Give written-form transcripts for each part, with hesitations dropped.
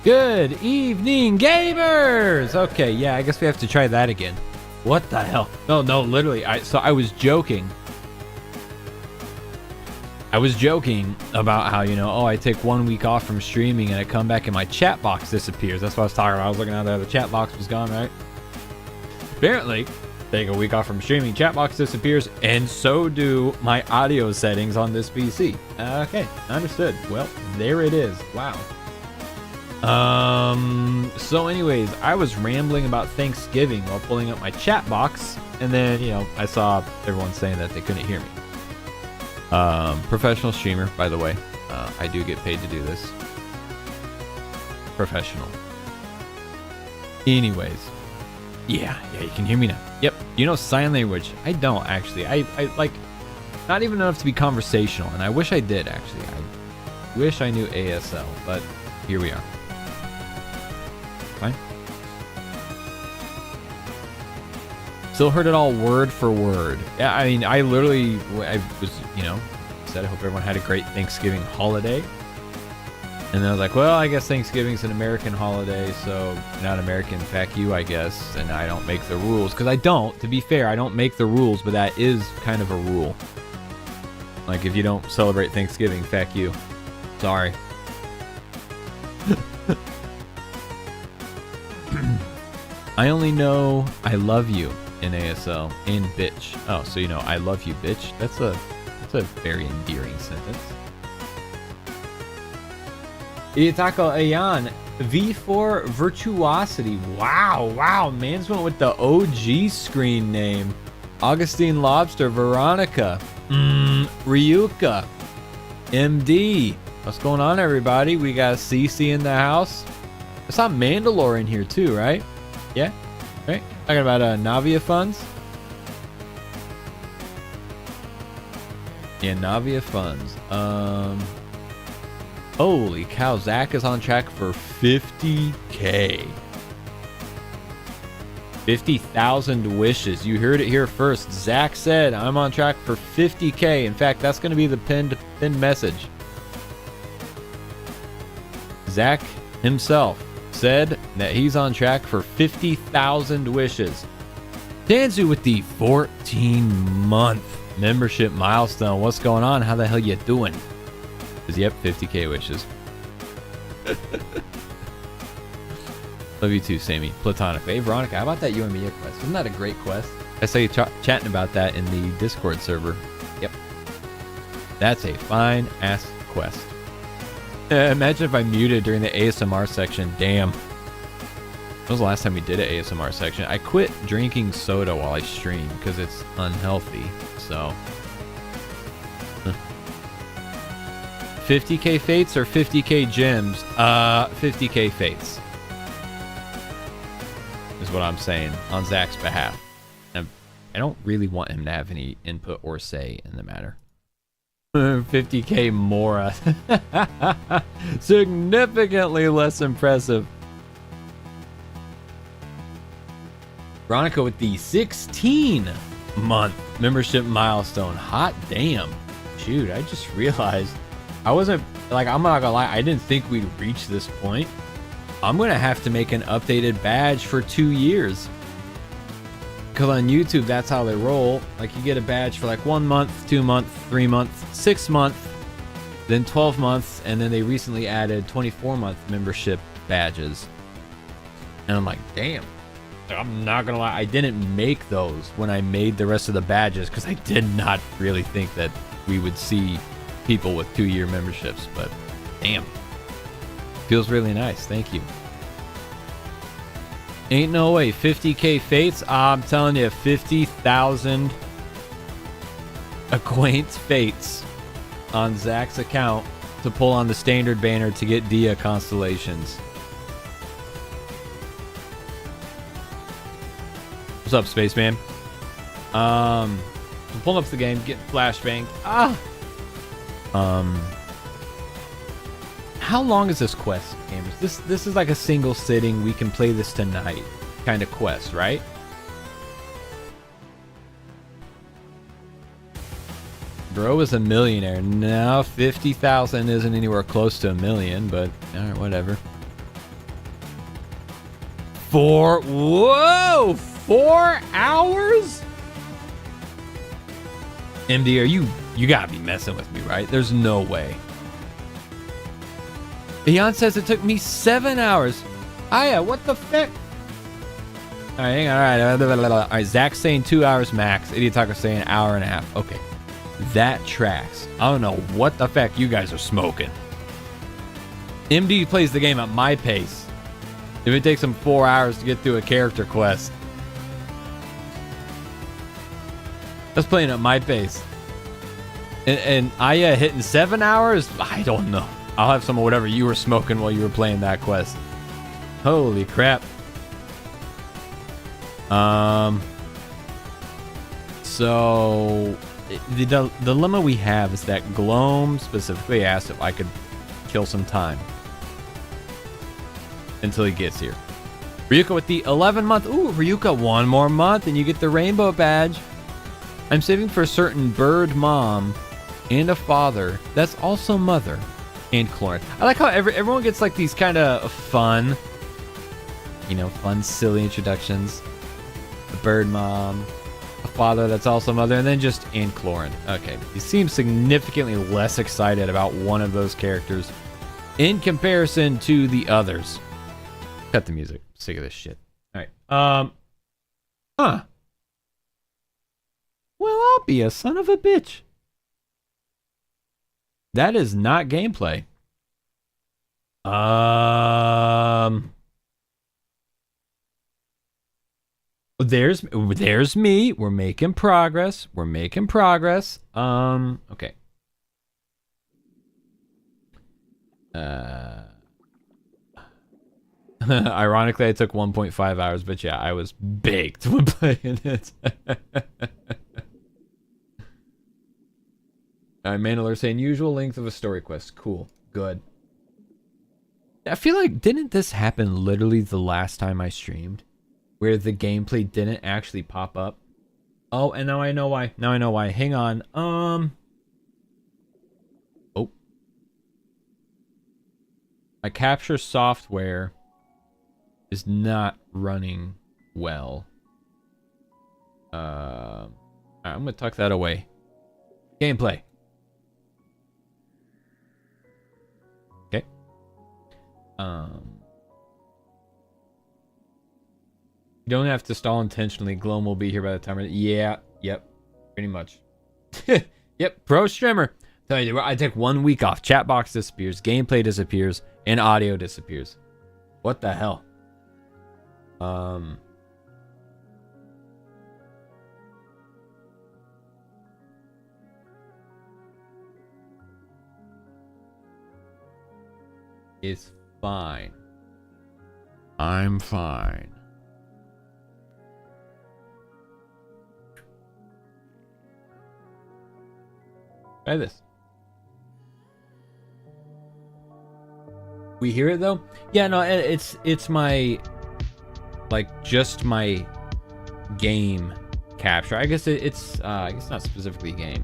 Good evening, gamers! Okay, yeah, I guess we have to try that again. What the hell? No, literally. I was joking. I was joking about how, oh, I take 1 week off from streaming and I come back and my chat box disappears. That's what I was talking about. I was looking out there, the chat box was gone, right? Apparently, take a week off from streaming, chat box disappears, and so do my audio settings on this PC. Okay, understood. Well, there it is. Wow. So anyways, I was rambling about Thanksgiving while pulling up my chat box, and then, I saw everyone saying that they couldn't hear me. Professional streamer, by the way. I do get paid to do this. Professional. Anyways. Yeah, you can hear me now. Yep. You know sign language? I don't, actually. I like, not even enough to be conversational, and I wish I did, actually. I wish I knew ASL, but here we are. Fine. Still heard it all word for word. Yeah, I mean, I was, said I hope everyone had a great Thanksgiving holiday. And then I was like, well, I guess Thanksgiving's an American holiday, so you're not American, fuck you, I guess. And I don't make the rules. Because I don't, to be fair, I don't make the rules, but that is kind of a rule. Like, if you don't celebrate Thanksgiving, fuck you. Sorry. I only know I love you in ASL and bitch. Oh, so I love you, bitch. That's a very endearing sentence. Itako Ayan, V4 Virtuosity. Wow, man's went with the OG screen name. Augustine Lobster, Veronica, Ryuka, MD. What's going on, everybody? We got CC in the house. I saw Mandalore in here too, right? Yeah, right. Talking about Navia funds. Yeah, Navia funds. Holy cow, Zach is on track for 50K. 50,000 wishes. You heard it here first. Zach said, I'm on track for 50K. In fact, that's going to be the pinned message. Zach himself said that he's on track for 50,000 wishes. Danzu with the 14-month membership milestone. What's going on? How the hell you doing? Yep, 50K wishes. Love you too, Sammy. Platonically. Hey, Veronica, how about that you and Mia quest? Isn't that a great quest? I saw you chatting about that in the Discord server. Yep. That's a fine-ass quest. Imagine if I muted during the ASMR section. Damn. When was the last time we did an ASMR section? I quit drinking soda while I stream because it's unhealthy. So 50K fates or 50K gems? 50K fates is what I'm saying on Zach's behalf. And I don't really want him to have any input or say in the matter. 50K Mora. Significantly less impressive. Veronica with the 16-month membership milestone. Hot damn. Shoot, I just realized I wasn't, like, I'm not gonna lie, I didn't think we'd reach this point. I'm gonna have to make an updated badge for 2 years. Because on YouTube, that's how they roll. Like, you get a badge for like 1 month, 2 months, 3 months, 6 months, then 12 months, and then they recently added 24-month membership badges. And I'm like, damn. I'm not gonna lie, I didn't make those when I made the rest of the badges because I did not really think that we would see people with 2-year memberships, but damn. Feels really nice, thank you. Ain't no way, 50K fates? I'm telling you, 50,000 acquaint fates on Zach's account to pull on the standard banner to get Dia constellations. What's up, Spaceman? I'm pulling up the game, getting flashbanged. How long is this quest, gamers? This is like a single sitting, we can play this tonight kind of quest, right? Bro is a millionaire. No, 50,000 isn't anywhere close to a million, but alright, whatever. Whoa, 4 hours? MD, you gotta be messing with me, right? There's no way. Eon says it took me 7 hours. Aya, what the fuck? All right, hang on. All right, Zach's saying 2 hours max. Idiot Taco's saying an hour and a half. Okay, that tracks. I don't know what the fuck you guys are smoking. MD plays the game at my pace. If it takes him 4 hours to get through a character quest, that's playing at my pace. And Aya hitting 7 hours? I don't know. I'll have some of whatever you were smoking while you were playing that quest. Holy crap. So the dilemma we have is that Gloam specifically asked if I could kill some time until he gets here. Ryuka with the 11-month. Ooh, Ryuka, 1 more month and you get the rainbow badge. I'm saving for a certain bird mom and a father that's also mother and Chlorine. I like how everyone gets like these kind of fun, fun, silly introductions. The bird mom, a father that's also mother, and then just and Chlorine. Okay, he seems significantly less excited about one of those characters in comparison to the others. Cut the music. I'm sick of this shit. All right. Well, I'll be a son of a bitch. That is not gameplay. There's me. We're making progress. Okay. Ironically, I took 1.5 hours, but yeah, I was baked when playing it. Alright, Mandalore saying usual length of a story quest. Cool. Good. I feel like, didn't this happen literally the last time I streamed? Where the gameplay didn't actually pop up? Oh, and now I know why. Hang on. Oh. My capture software is not running well. Alright, I'm gonna tuck that away. Gameplay. Okay. You don't have to stall intentionally. Gloam will be here by the time. Yeah, yep, pretty much. Yep, pro streamer. Tell you, I take 1 week off. Chat box disappears, gameplay disappears, and audio disappears. What the hell? It's fine. I'm fine. Try this. We hear it though? Yeah, no, it's my, like, just my game capture. I guess it's I guess not specifically game.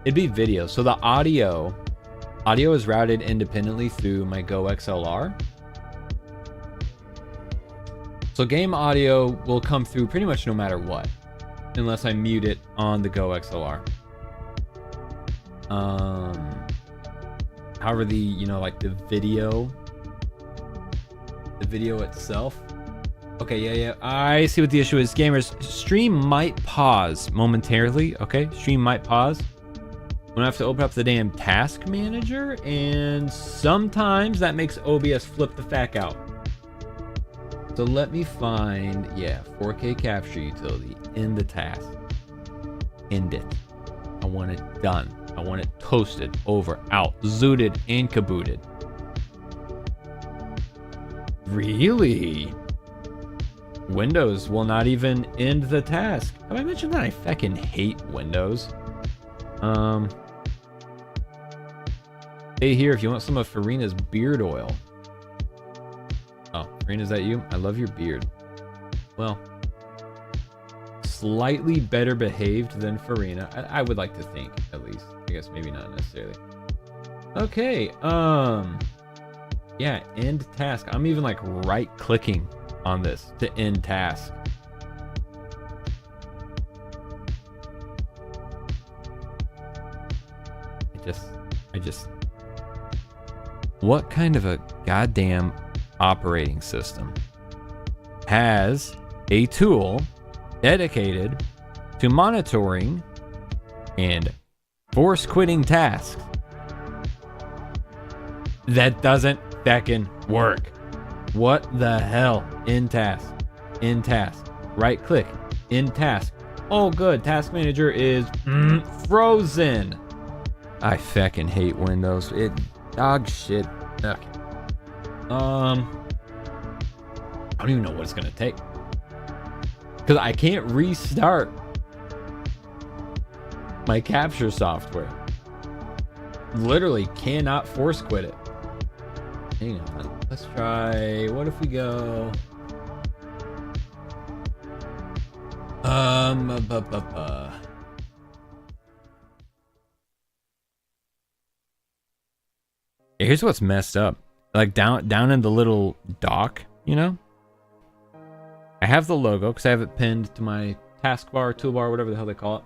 It'd be video. So the audio is routed independently through my Go XLR. So game audio will come through pretty much no matter what, unless I mute it on the Go XLR. However, like the video itself. Okay, yeah, I see what the issue is. Gamers, stream might pause momentarily. Okay, stream might pause. I'm gonna have to open up the damn task manager, and sometimes that makes OBS flip the fuck out. So let me find, 4K capture utility, end the task. End it. I want it done. I want it toasted, over, out, zooted, and kabooted. Really? Windows will not even end the task. Have I mentioned that I fucking hate Windows? Hey, here, if you want some of Furina's beard oil. Oh, Furina, is that you? I love your beard. Well, slightly better behaved than Furina. I would like to think, at least. I guess maybe not necessarily. Okay, yeah, end task. I'm even like right-clicking on this to end task. I just what kind of a goddamn operating system has a tool dedicated to monitoring and force quitting tasks that doesn't feckin' work? What the hell? In task, right click, in task. Oh good, task manager is frozen. I feckin' hate Windows. It dog shit. Okay. I don't even know what it's gonna take, because I can't restart my capture software. Literally cannot force quit it. Hang on, let's try, what if we go here's what's messed up. Like down in the little dock, you know, I have the logo because I have it pinned to my taskbar, toolbar, whatever the hell they call it.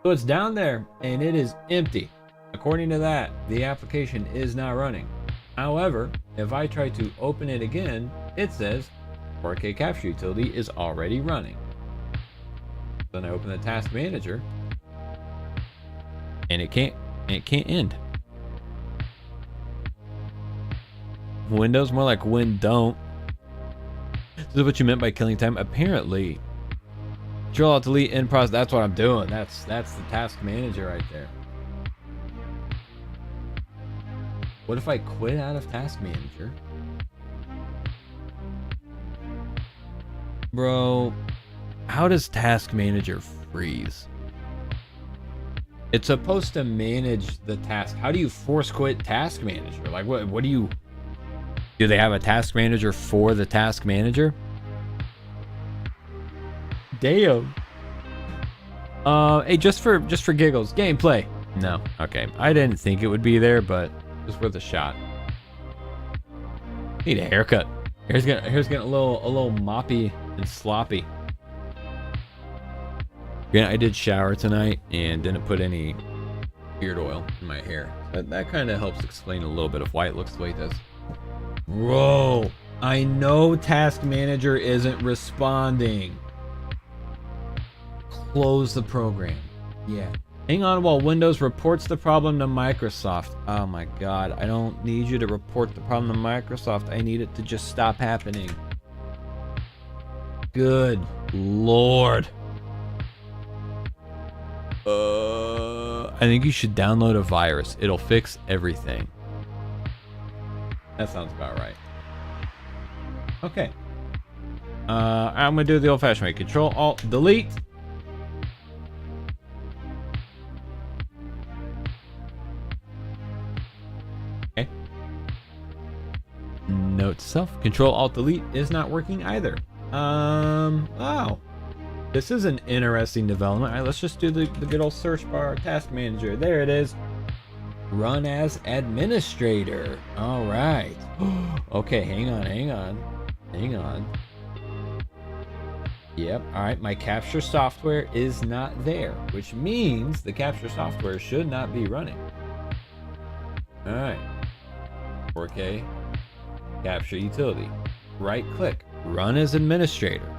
So it's down there and it is empty. According to that, the application is not running. However, if I try to open it again, it says 4K capture utility is already running. Then I open the task manager and it can't end. Windows, more like win don't. This is what you meant by killing time. Apparently, Control Alt Delete in process. That's what I'm doing. That's the task manager right there. What if I quit out of task manager? Bro, how does task manager freeze? It's supposed to manage the task. How do you force quit task manager? Like what do you do? They have a task manager for the task manager? Damn. Hey, just for giggles, gameplay. No. Okay. I didn't think it would be there, but it's worth a shot. Need a haircut. Hair's getting a little moppy and sloppy. Yeah, I did shower tonight and didn't put any beard oil in my hair. That kind of helps explain a little bit of why it looks the way it does. Bro, I know task manager isn't responding. Close the program. Yeah. Hang on while Windows reports the problem to Microsoft. Oh my god, I don't need you to report the problem to Microsoft. I need it to just stop happening. Good lord. I think you should download a virus. It'll fix everything. That sounds about right. Okay. I'm gonna do it the old-fashioned way. Control Alt Delete. Okay. Note to self. Control Alt Delete is not working either. Oh. This is an interesting development. All right, let's just do the good old search bar task manager. There it is. Run as administrator. All right. Okay, hang on. Yep. All right, my capture software is not there, which means the capture software should not be running. All right. 4K capture utility. Right click. Run as administrator.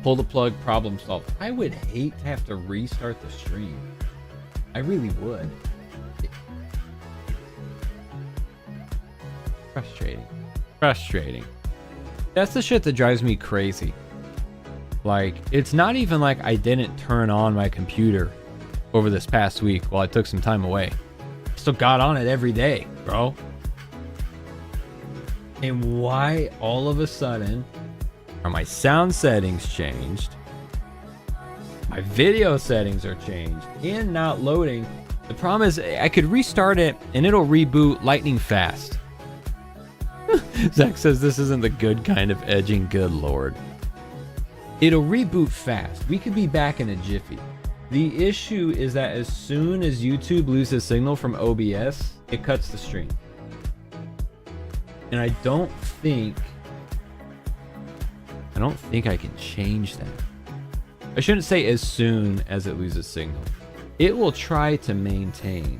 Pull the plug, problem solved. I would hate to have to restart the stream. I really would. Frustrating. That's the shit that drives me crazy. Like, it's not even like I didn't turn on my computer over this past week while I took some time away. Still got on it every day, bro. And why all of a sudden are my sound settings changed, my video settings are changed, and not loading The problem is I could restart it and it'll reboot lightning fast. Zach says this isn't the good kind of edging. Good lord. It'll reboot fast. We could be back in a jiffy. The issue is that as soon as YouTube loses signal from OBS, it cuts the stream. And I don't think I can change that. I shouldn't say as soon as it loses signal. It will try to maintain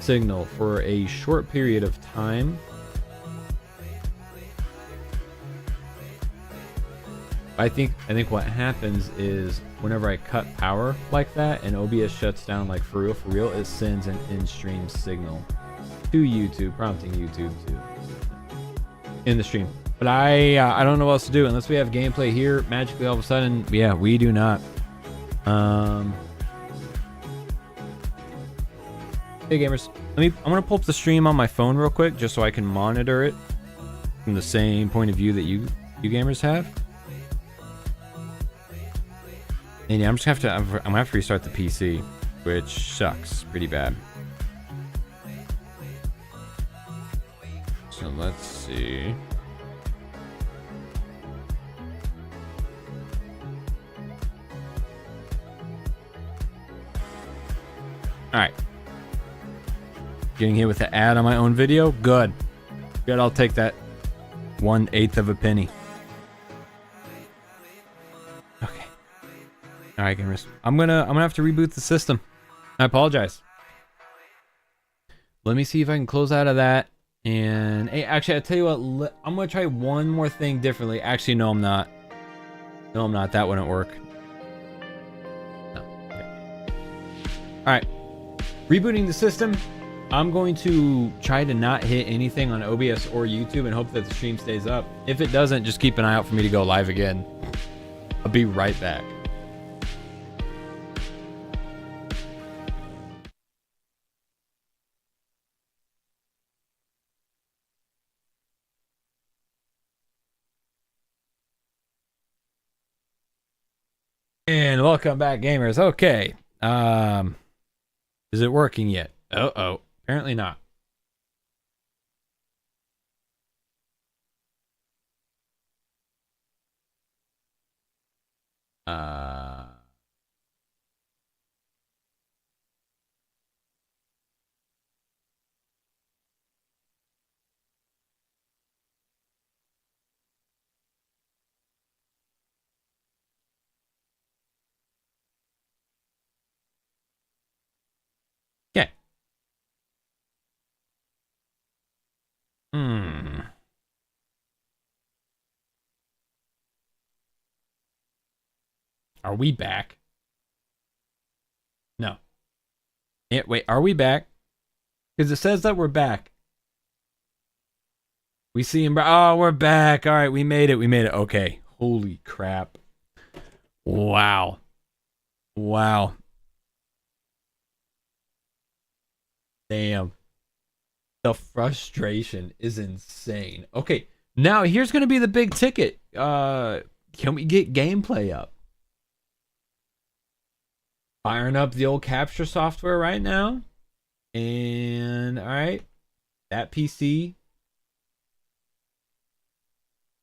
signal for a short period of time. I think what happens is whenever I cut power like that and OBS shuts down, like for real, it sends an in-stream signal to YouTube, prompting YouTube to in the stream. But I don't know what else to do unless we have gameplay here magically all of a sudden. Yeah, we do not. Hey gamers, I'm gonna pull up the stream on my phone real quick just so I can monitor it from the same point of view that you gamers have. And yeah, I'm gonna have to restart the PC, which sucks pretty bad. So let's see. All right. Getting hit with the ad on my own video. Good. Good. I'll take that 1/8 of a penny. Okay. All right, gamers. I'm gonna have to reboot the system. I apologize. Let me see if I can close out of that. And hey, actually, I'll tell you what. I'm gonna try one more thing differently. Actually, no, I'm not. No, I'm not. That wouldn't work. No. Okay. All right. Rebooting the system. I'm going to try to not hit anything on OBS or YouTube and hope that the stream stays up. If it doesn't, just keep an eye out for me to go live again. I'll be right back. And welcome back, gamers. Okay. Is it working yet? Uh-oh. Apparently not. Okay. Are we back? No. Yeah, wait, are we back? Because it says that we're back. We see him. Oh, we're back. All right, we made it. We made it. Okay. Holy crap. Wow. Wow. Damn. The frustration is insane. Okay, now here's going to be the big ticket. Can we get gameplay up? Firing up the old capture software right now. And, all right. That PC.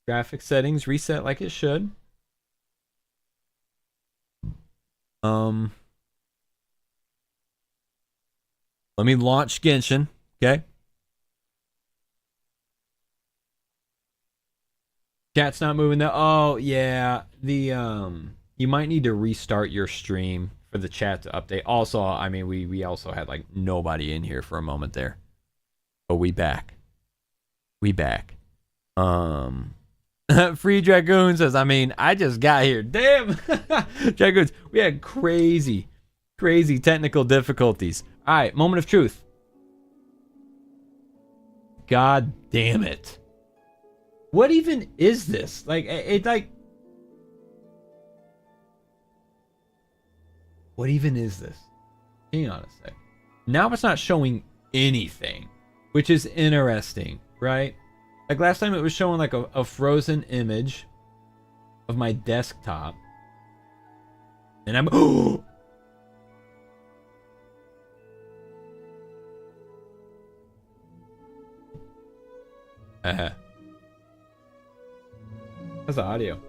Graphic settings reset like it should. Let me launch Genshin, okay? Chat's not moving though. Oh, yeah. You might need to restart your stream for the chat to update. Also, I mean, we also had like nobody in here for a moment there. But we back. We back. Free Dragoon says, I mean, I just got here. Damn. Dragoons, we had crazy technical difficulties. All right, moment of truth. God damn it. What even is this? Like, what even is this? Hang on a sec. Now it's not showing anything, which is interesting, right? Like last time it was showing like a frozen image of my desktop. And I'm... How's the audio?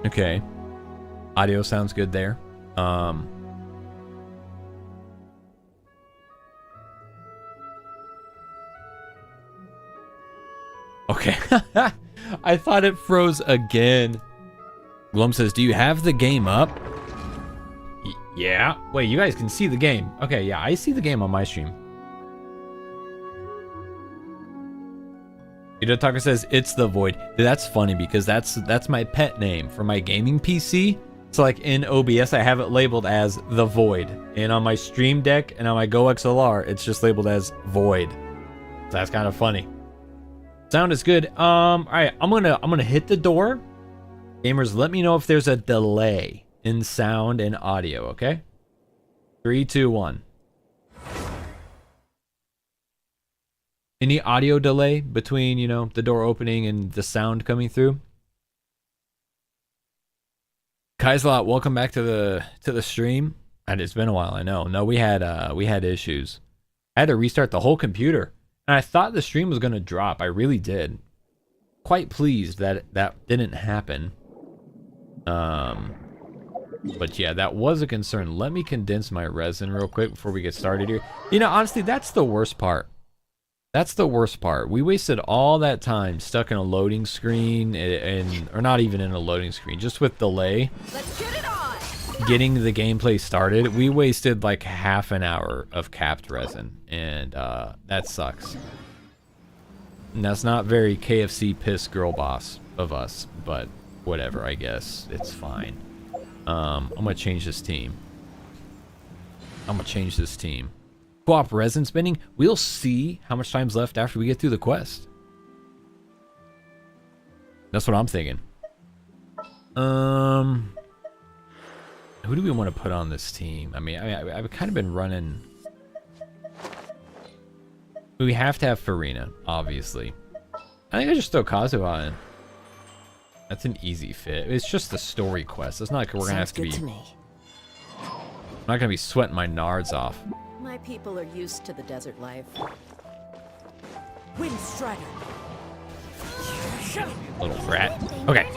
Okay. Audio sounds good there. Okay. I thought it froze again. Glum says, do you have the game up? Yeah. Wait, you guys can see the game. Okay, yeah, I see the game on my stream. Talker says, it's the Void. That's funny because that's my pet name for my gaming PC. So like in OBS, I have it labeled as the Void. And on my Stream Deck and on my Go XLR, it's just labeled as Void. So that's kind of funny. Sound is good. All right, I'm gonna hit the door. Gamers, let me know if there's a delay in sound and audio, okay? 3, 2, 1. Any audio delay between, you know, the door opening and the sound coming through? Kaislot, welcome back to the stream. And it's been a while, I know. No, we had issues. I had to restart the whole computer. And I thought the stream was gonna drop. I really did. Quite pleased that that didn't happen. But yeah, that was a concern. Let me condense my resin real quick before we get started here. You know, honestly, that's the worst part. That's the worst part. We wasted all that time stuck in a loading screen, or not even in a loading screen, just with delay. Let's get it on. Getting the gameplay started, we wasted like half an hour of capped resin, and that sucks. And that's not very KFC piss girl boss of us, but whatever, I guess. It's fine. I'm gonna change this team. Co-op resin spinning. We'll see how much time's left after we get through the quest. That's what I'm thinking. Who do we want to put on this team? I mean, I've kind of been running. We have to have Furina, obviously. I think I just throw Kazu on. That's an easy fit. It's just the story quest. It's not like we're gonna have to be. I'm not gonna be sweating my nards off. My people are used to the desert life. Wind Strider. Little rat. Okay.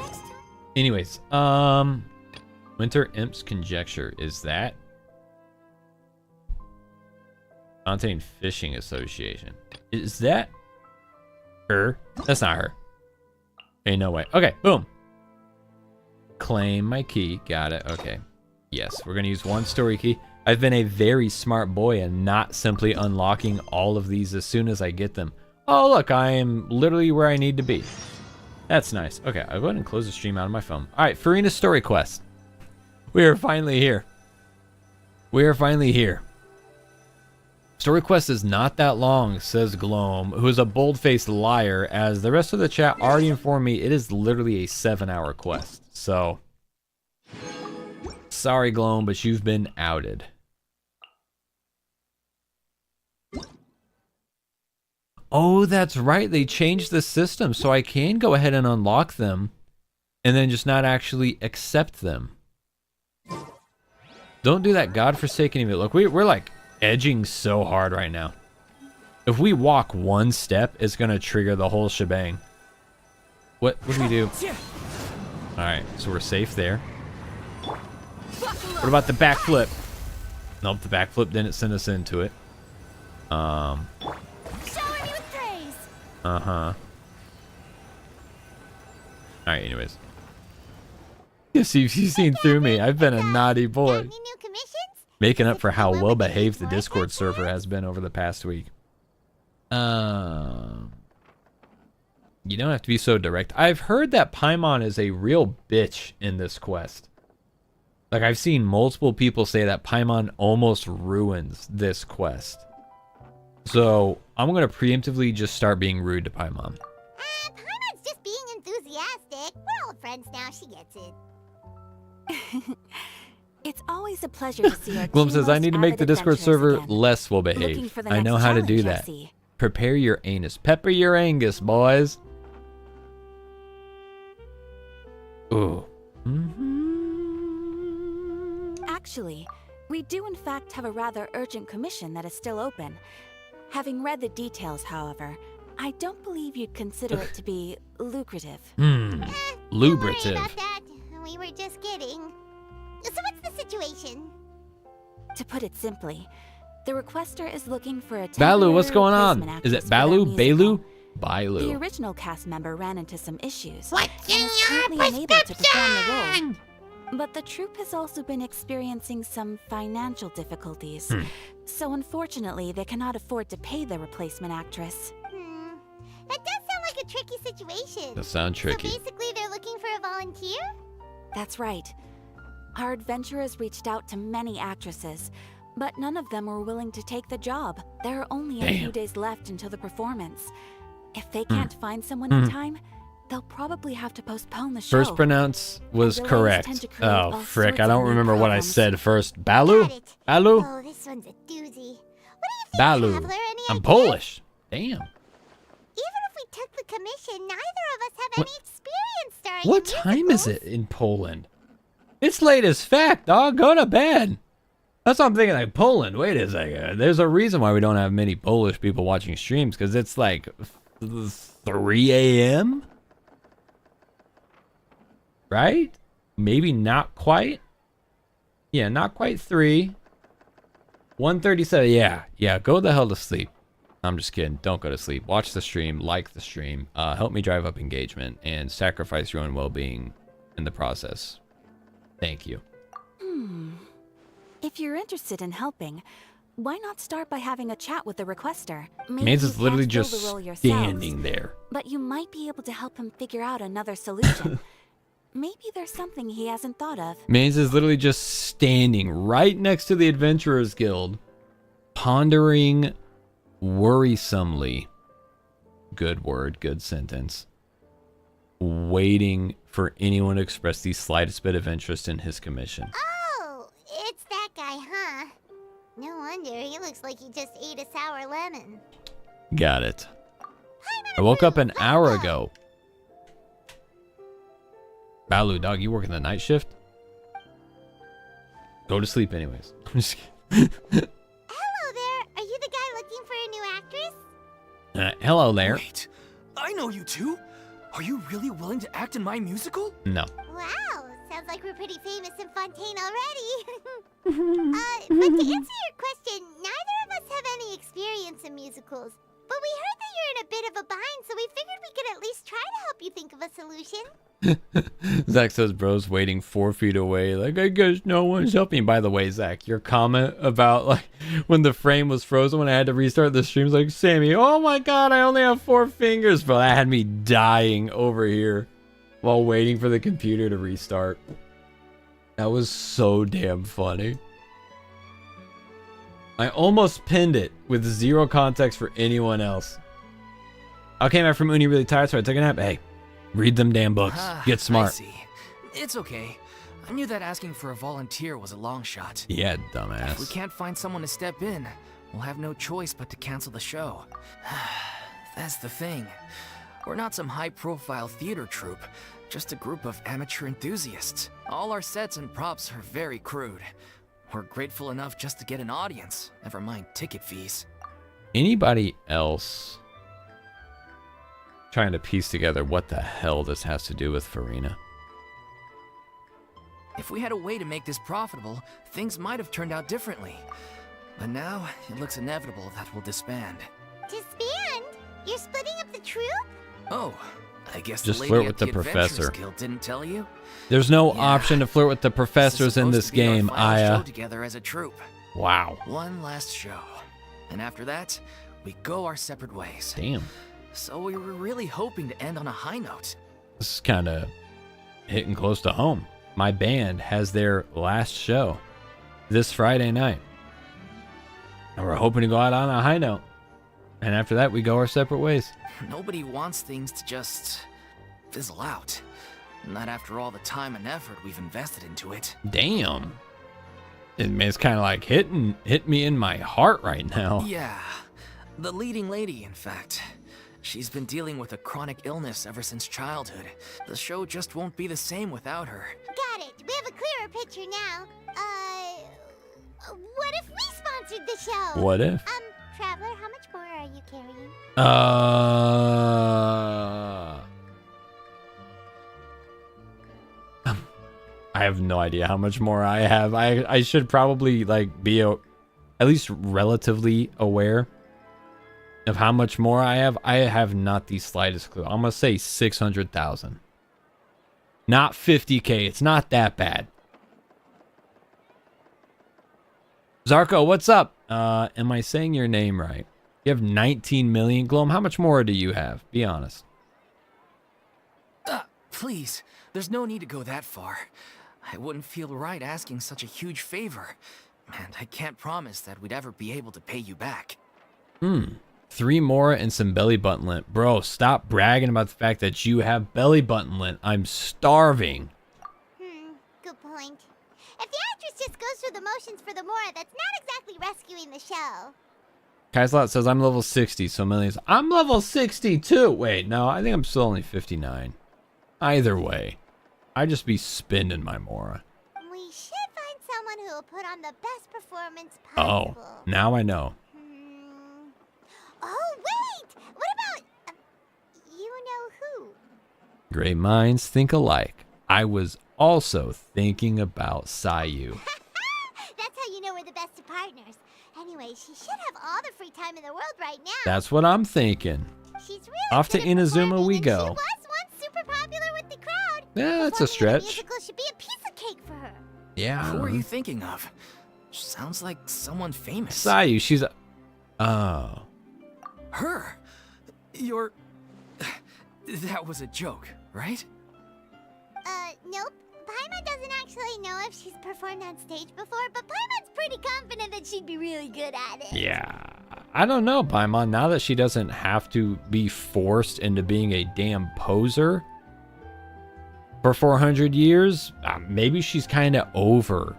Anyways, Winter Imp's Conjecture, is that Fontaine Fishing Association? Is that her? That's not her. Ain't no way. Okay, boom. Claim my key. Got it. Okay. Yes, we're gonna use one story key. I've been a very smart boy and not simply unlocking all of these as soon as I get them. Oh, look, I am literally where I need to be. That's nice. Okay, I'll go ahead and close the stream out of my phone. All right, Furina's story quest. We are finally here. Story quest is not that long, says Gloam, who is a bold-faced liar, as the rest of the chat already informed me it is literally a 7-hour quest. So, sorry, Gloam, but you've been outed. Oh, that's right. They changed the system, so I can go ahead and unlock them and then just not actually accept them. Don't do that godforsaken evil. Look, we're like edging so hard right now. If we walk one step, it's going to trigger the whole shebang. What do we do? Alright, so we're safe there. What about the backflip? Nope, the backflip didn't send us into it. Uh-huh. Alright, anyways. Yes, you've seen through me. I've been a naughty boy. Making up for how well behaved the Discord server has been over the past week. You don't have to be so direct. I've heard that Paimon is a real bitch in this quest. Like, I've seen multiple people say that Paimon almost ruins this quest. So, I'm going to preemptively just start being rude to Paimon. Paimon's just being enthusiastic. We're old friends now, she gets it. It's always a pleasure to see our Gloom says, I need to make the Discord server again. less well behaved. I know how to do that. Prepare your anus. Pepper your Angus, boys. Ooh. Actually, We do in fact have a rather urgent commission that is still open. Having read the details, however, I don't believe you'd consider it to be lucrative. Don't worry Lubrative. about that. We were just kidding. So what's the situation? To put it simply, the requester is looking for a Balu, what's going on? replacement Is it actress for their Balu? musical. Balu? The Bailu. original cast member ran into some issues. What's and is currently unable to perform the role. But the troupe has also been experiencing some financial difficulties. So unfortunately, they cannot afford to pay the replacement actress. That does sound like a tricky situation. That sounds tricky. So basically they're looking for a volunteer? That's right. Our adventurers reached out to many actresses, but none of them were willing to take the job. There are only a few Damn. days left until the performance. If they can't find someone in time, they'll probably have to postpone the show. First pronounce was Delays correct. tend to create Oh, all frick. sorts I of don't new remember what I problems. said first. Balu? Got it. Balu? Oh, this one's a doozy. What do you think, Balu. Traveler? Any I'm ideas? Polish. Damn. Even if we took the commission, neither of us have What- any experience starring What in time is musicals. it in Poland? It's late as fact, dog. Go to bed. That's what I'm thinking. Like, Poland. Wait a second. There's a reason why we don't have many Polish people watching streams, because it's like 3 a.m.? Right? Maybe not quite. Yeah, not quite 3. 1:37. Yeah. Go the hell to sleep. I'm just kidding. Don't go to sleep. Watch the stream. Like the stream. Help me drive up engagement and sacrifice your own well-being in the process. Thank you. If you're interested in helping, why not start by having a chat with the requester? Maybe Maze you is literally can't fill just the role yourselves, standing there. but you might be able to help him figure out another solution. Maybe there's something he hasn't thought of. Maze is literally just standing right next to the Adventurers Guild, pondering worrisomely. Good word, good sentence. Waiting for anyone to express the slightest bit of interest in his commission. Oh, it's that guy, huh? No wonder. He looks like he just ate a sour lemon. Got it. I woke up an hour ago. Balu, dog, you working the night shift? Go to sleep anyways. I'm just kidding. Hello there. Are you the guy looking for a new actress? Hello there. Wait, I know you two. Are you really willing to act in my musical? No. Wow, sounds like we're pretty famous in Fontaine already. But to answer your question, neither of us have any experience in musicals. But we heard that you're in a bit of a bind, so we figured we could at least try to help you think of a solution. Zach says, bro's waiting 4 feet away. Like, I guess no one's helping. By the way, Zach, your comment about like when the frame was frozen when I had to restart the streams, like, Sammy, oh my god, I only have 4 fingers. Bro, that had me dying over here while waiting for the computer to restart. That was so damn funny. I almost pinned it with 0 context for anyone else. I came back from uni really tired, so I took a nap. Hey, read them damn books. Get I smart. see. It's okay. I knew that asking for a volunteer was a long shot. Yeah, If we dumbass. can't find someone to step in, we'll have no choice but to cancel the show. That's the thing. We're not some high-profile theater troupe, just a group of amateur enthusiasts. All our sets and props are very crude. We're grateful enough just to get an audience, never mind ticket fees. Anybody else trying to piece together what the hell this has to do with Furina? If we had a way to make this profitable, things might have turned out differently. But now, it looks inevitable that we'll disband. Disband? You're splitting up the troupe? Oh, I guess Just the lady flirt at with the Adventurers professor. Guild didn't tell you? There's no Yeah. option to flirt with the professors in supposed this to be our game, final Aya. show together as a troupe. Wow. One last show. And after that, we go our separate ways. Damn. So we were really hoping to end on a high note. This is kind of hitting close to home. My band has their last show this Friday night. And we're hoping to go out on a high note. And after that, we go our separate ways. Nobody wants things to just fizzle out. Not after all the time and effort we've invested into it. Damn. It's kind of like hit me in my heart right now. Yeah, the leading lady, in fact. She's been dealing with a chronic illness ever since childhood. The show just won't be the same without her. Got it. We have a clearer picture now. What if we sponsored the show? What if? Traveler, how much more are you carrying? I have no idea how much more I have. I should probably like be at least relatively aware of how much more I have. I have not the slightest clue. I'm gonna say 600,000. Not 50K. It's not that bad. Zarko, what's up? Am I saying your name right? You have 19 million, Gloam. How much more do you have? Be honest. Please, there's no need to go that far. I wouldn't feel right asking such a huge favor. And I can't promise that we'd ever be able to pay you back. 3 more and some belly button lint. Bro, stop bragging about the fact that you have belly button lint. I'm starving. Good point. If the actress just goes through the motions for the Mora, that's not exactly rescuing the show. Kaislot says I'm level 60, so millions. I'm level 62. Wait, no, I think I'm still only 59. Either way, I just be spending my Mora. We should find someone who will put on the best performance Oh, possible. now I know. Oh, wait! What about... you know who? Great minds think alike. I was also thinking about Sayu. That's how you know we're the best of partners. Anyway, she should have all the free time in the world right now. That's what I'm thinking. She's really Off to good at Inazuma performing, we and go. She was once super popular with the crowd. Yeah, that's a Performing in stretch. musical should be a piece of cake for her. Yeah. Who are you thinking of? Sounds like someone famous. Sayu, she's a... Oh. Her? You're... That was a joke, right? Nope. Paimon doesn't actually know if she's performed on stage before, but Paimon's pretty confident that she'd be really good at it. Yeah. I don't know, Paimon. Now that she doesn't have to be forced into being a damn poser for 400 years, maybe she's kind of over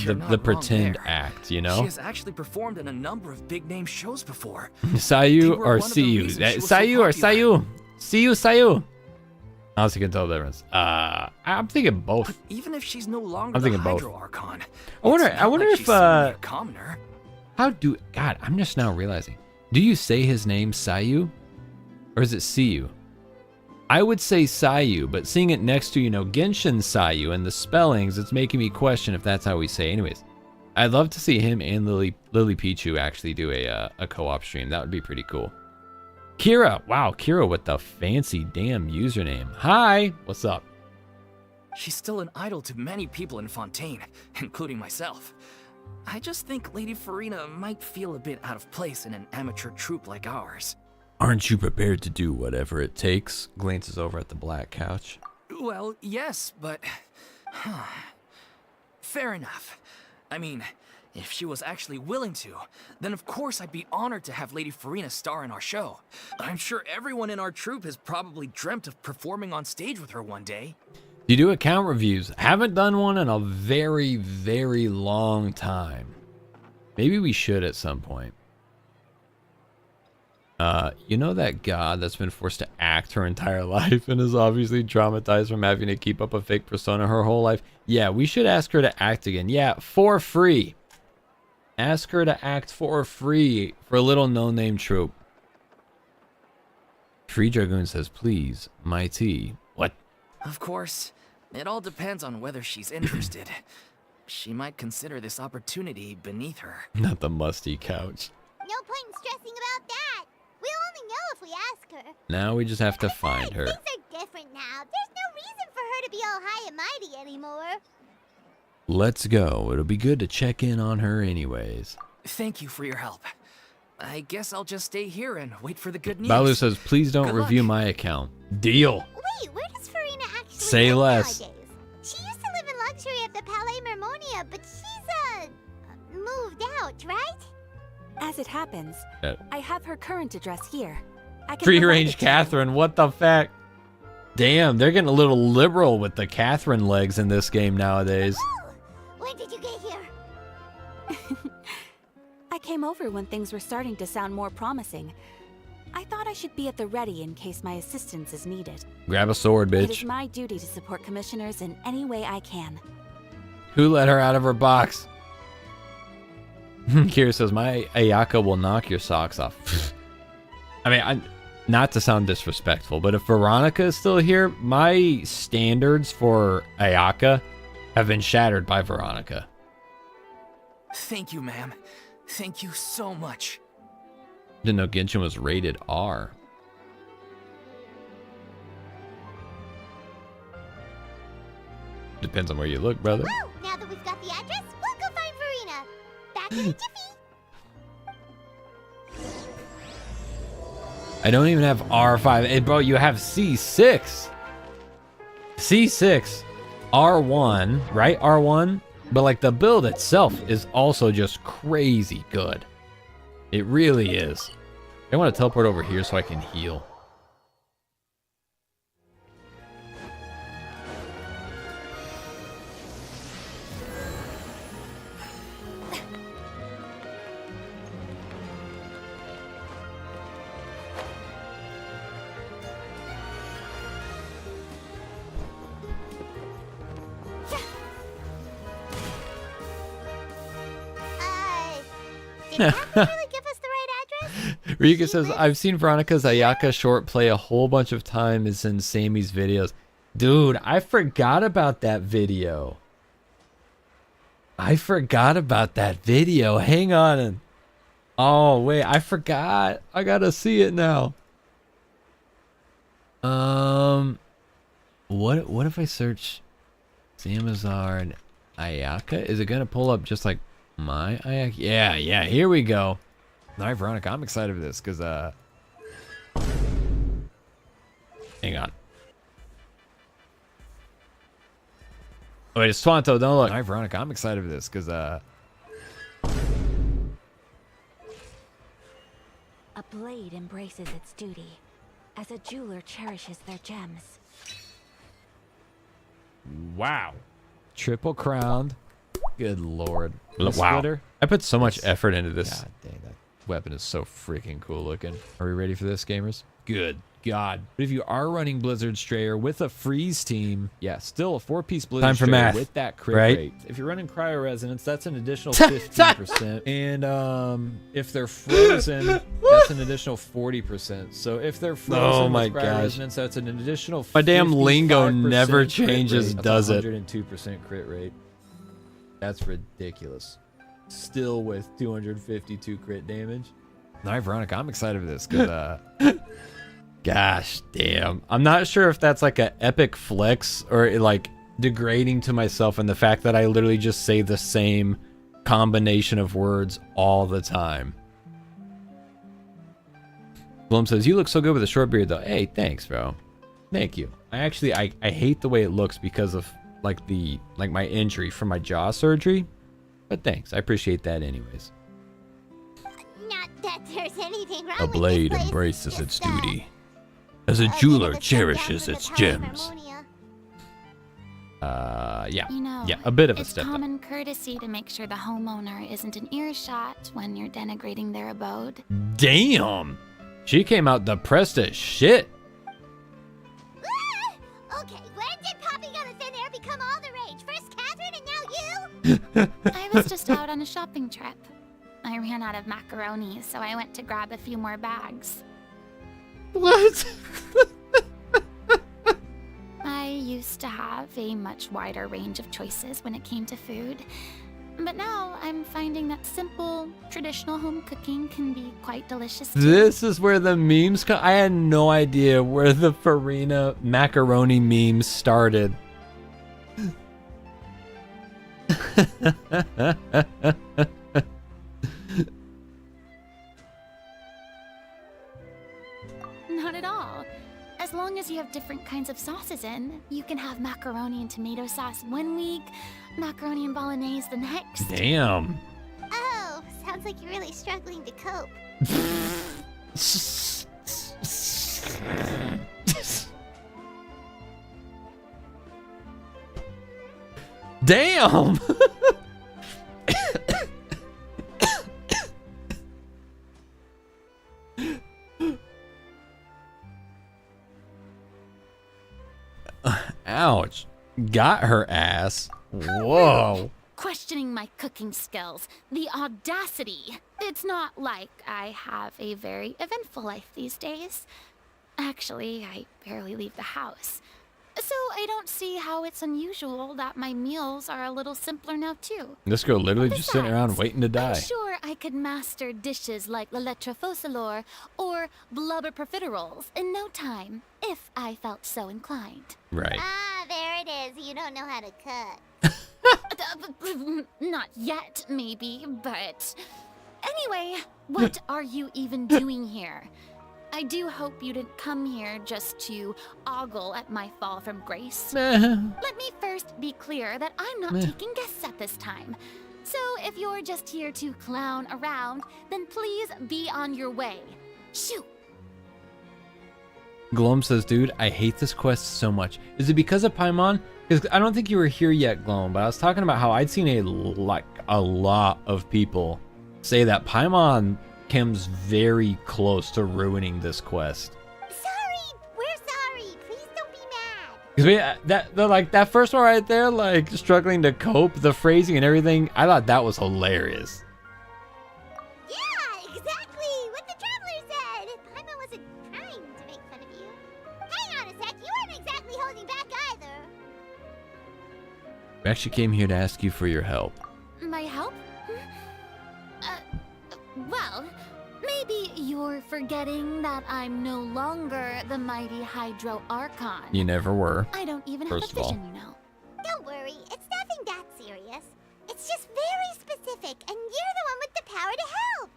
the pretend act, you know? She has actually performed in a number of big-name shows before. Sayu were or one of the Siyu? reasons she was so Sayu or popular. Sayu? Sayu. Honestly, can tell the difference. I'm thinking both. Even if she's no longer I'm the thinking both. HYDRO Archon, I wonder like if she's suddenly a commoner. God, I'm just now realizing. Do you say his name Sayu? Or is it Siyu? I would say Sayu, but seeing it next to, Genshin Sayu and the spellings, it's making me question if that's how we say it. Anyways, I'd love to see him and Lily Pichu actually do a co-op stream. That would be pretty cool. Kira, wow, Kira with the fancy damn username. Hi, what's up? She's still an idol to many people in Fontaine, including myself. I just think Lady Furina might feel a bit out of place in an amateur troupe like ours. Aren't you prepared to do whatever it takes? Glances over at the black couch. Well, yes, but... Fair enough. I mean, if she was actually willing to, then of course I'd be honored to have Lady Furina star in our show. I'm sure everyone in our troupe has probably dreamt of performing on stage with her one day. You do account reviews. Haven't done one in a very, very long time. Maybe we should at some point. You know that god that's been forced to act her entire life and is obviously traumatized from having to keep up a fake persona her whole life? Yeah, we should ask her to act again. Yeah, for free. Ask her to act for free for a little no-name trope. Free Dragoon says, please, my tea. What? Of course, it all depends on whether she's interested. She might consider this opportunity beneath her. Not the musty couch. No point in stressing about that. We'll only know if we ask her. Now we just have to find her. Things are different now. There's no reason for her to be all high and mighty anymore. Let's go. It'll be good to check in on her anyways. Thank you for your help. I guess I'll just stay here and wait for the good news. Balu says, please don't Good review luck. my account. Deal. Wait, where does Furina actually Say live less. nowadays? She used to live in luxury at the Palais Mermonia, but she's, moved out, right? As it happens, I have her current address here. I can Free provide range it to you. Catherine. What the fuck? Damn, they're getting a little liberal with the Catherine legs in this game nowadays. Oh, when did you get here? I came over when things were starting to sound more promising. I thought I should be at the ready in case my assistance is needed. Grab a sword, It is bitch. my duty to support commissioners in any way I can. Who let her out of her box? Kira says, my Ayaka will knock your socks off. I mean, not to sound disrespectful, but if Veronica is still here, my standards for Ayaka have been shattered by Veronica. Thank you, ma'am. Thank you so much. Didn't know Genshin was rated R. Depends on where you look, brother. Woo! Now that we've got the address, we'll go find Furina. Back in a jiffy. I don't even have R5. Hey, bro, you have C6. C6. R1, right? R1? But like the build itself is also just crazy good. It really is. I want to teleport over here so I can heal. Did Captain really give us the right address? Rika says, I've seen Veronica's Ayaka short play a whole bunch of times in Sammy's videos. Dude, I forgot about that video. Hang on. Oh, wait, I forgot. I gotta see it now. What if I search Samizard Ayaka? Is it gonna pull up just like my Ayaka? Yeah, here we go. All right, Veronica, I'm excited for this because hang on. Oh, wait, it's Swanto, don't look. All right, Veronica, I'm excited for this because A blade embraces its duty, as a jeweler cherishes their gems. wow. Triple crowned. Good lord. Wow. Splitter? I put so much effort into this. God dang, that weapon is so freaking cool looking. Are we ready for this, gamers? Good God. But if you are running Blizzard Strayer with a freeze team, yeah, still a 4-piece Blizzard Time for Strayer math, with that crit right? rate. If you're running Cryo Resonance, that's an additional 15%. And if they're frozen, that's an additional 40%. So if they're frozen Oh my with Cryo gosh. Resonance, that's an additional 55% My damn lingo never crit changes, rate. That's does it? 102% crit rate. That's ridiculous. Still with 252 crit damage. All right, Veronica, I'm excited for this because gosh damn, I'm not sure if that's like an epic flex or like degrading to myself and the fact that I literally just say the same combination of words all the time. Blum says, you look so good with a short beard though. Hey, thanks, bro. Thank you. I hate the way it looks because of like my injury from my jaw surgery. But thanks. I appreciate that anyways. Not that there's anything wrong A with blade this place, embraces just, its duty, as a a bit of jeweler a step cherishes down its from the Tower of gems. Harmonia. Yeah. You know, Yeah, a bit of a it's step up. common courtesy to make sure the homeowner isn't in earshot when you're denigrating their abode. Damn. She came out depressed as shit. Ah! Okay, when did popping on a thin air become all the rage? First Catherine and now you? I was just out on a shopping trip. I ran out of macaroni, so I went to grab a few more bags. What? I used to have a much wider range of choices when it came to food. But now I'm finding that simple, traditional home cooking can be quite delicious too. This is where the memes come. I had no idea where the Furina macaroni memes started. Not at all. As long as you have different kinds of sauces in, you can have macaroni and tomato sauce one week, macaroni and bolognese the next. Damn. Oh, sounds like you're really struggling to cope. Damn. Ouch. Got her ass. Whoa. questioning my cooking skills. The audacity. It's not like I have a very eventful life these days. Actually, I barely leave the house. So I don't see how it's unusual that my meals are a little simpler now too. This girl literally just sitting around Besides, waiting to die. I'm sure I could master dishes like la lettre focilor or blubber profiteroles in no time, if I felt so inclined. Right. Ah, there it is. You don't know how to cook. Not yet, maybe, but... Anyway, what are you even doing here? I do hope you didn't come here just to ogle at my fall from grace. Let me first be clear that I'm not taking guests at this time. So if you're just here to clown around, then please be on your way. Shoot! Glom says, dude, I hate this quest so much. Is it because of Paimon? Because I don't think you were here yet, Glom, but I was talking about how I'd seen a lot of people say that Paimon comes very close to ruining this quest. Sorry, we're sorry. Please don't be mad. Because that first one right there, like struggling to cope, the phrasing and everything, I thought that was hilarious. Yeah, exactly what the traveler said. Paimon wasn't trying to make fun of you. Hang on a sec, you weren't exactly holding back either. We actually came here to ask you for your help. My help? Well, maybe you're forgetting that I'm no longer the mighty HYDRO ARCHON. You never were. I don't even First have of a all. vision, you know. Don't worry, it's nothing that serious. It's just very specific, and you're the one with the power to help.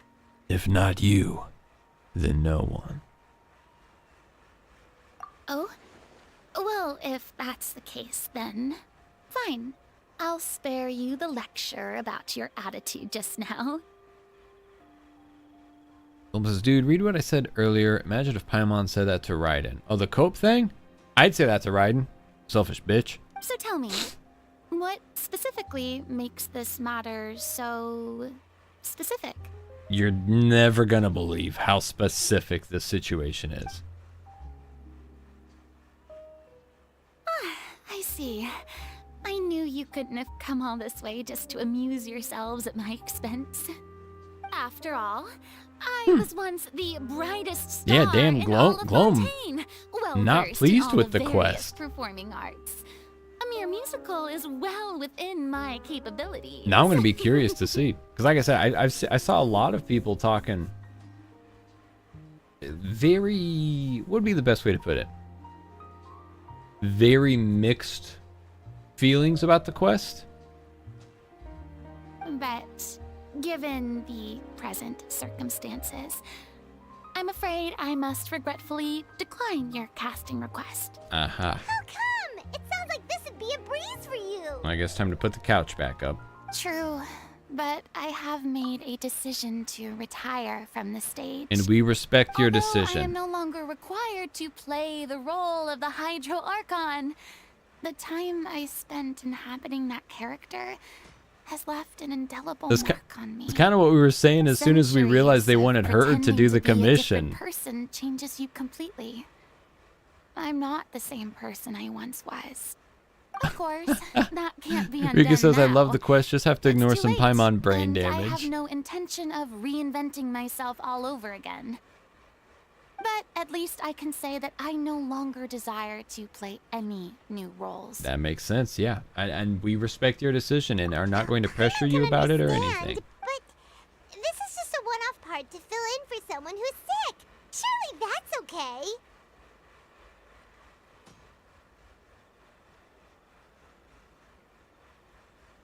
If not you, then no one. Oh? Well, if that's the case, then fine. I'll spare you the lecture about your attitude just now. Glom says, dude, read what I said earlier. Imagine if Paimon said that to Raiden. Oh, the cope thing? I'd say that to Raiden. Selfish bitch. So tell me, what specifically makes this matter so specific? You're never gonna believe how specific this situation is. I see. I knew you couldn't have come all this way just to amuse yourselves at my expense. After all, I was once the brightest star Yeah, damn, in all of Glom. Fontaine, well Not versed pleased in all with the various quest. performing arts. A mere musical is well within my capabilities. Now I'm gonna be curious to see, because like I said, I saw a lot of people talking. What would be the best way to put it? Very mixed feelings about the quest. But given the present circumstances, I'm afraid I must regretfully decline your casting request. Aha. How come? It sounds like this would be a breeze for you. I guess time to put the couch back up. True, but I have made a decision to retire from the stage. And we respect your Although decision. I am no longer required to play the role of the HYDRO ARCHON. The time I spent inhabiting that character has left an indelible mark on me. It's kind of what we were saying as soon as we realized they Centuries wanted of her to pretending do the be a commission. different person changes you completely. I'm not the same person I once was. Of course, that can't be undone. Rika says, I now. love the quest, just have to It's ignore too some late, Paimon brain and I damage. have no intention of reinventing myself all over again. But at least I can say that I no longer desire to play any new roles. That makes sense, yeah. And we respect your decision and are not going to pressure I you can about it or understand, anything. But this is just a one-off part to fill in for someone who's sick. Surely that's okay.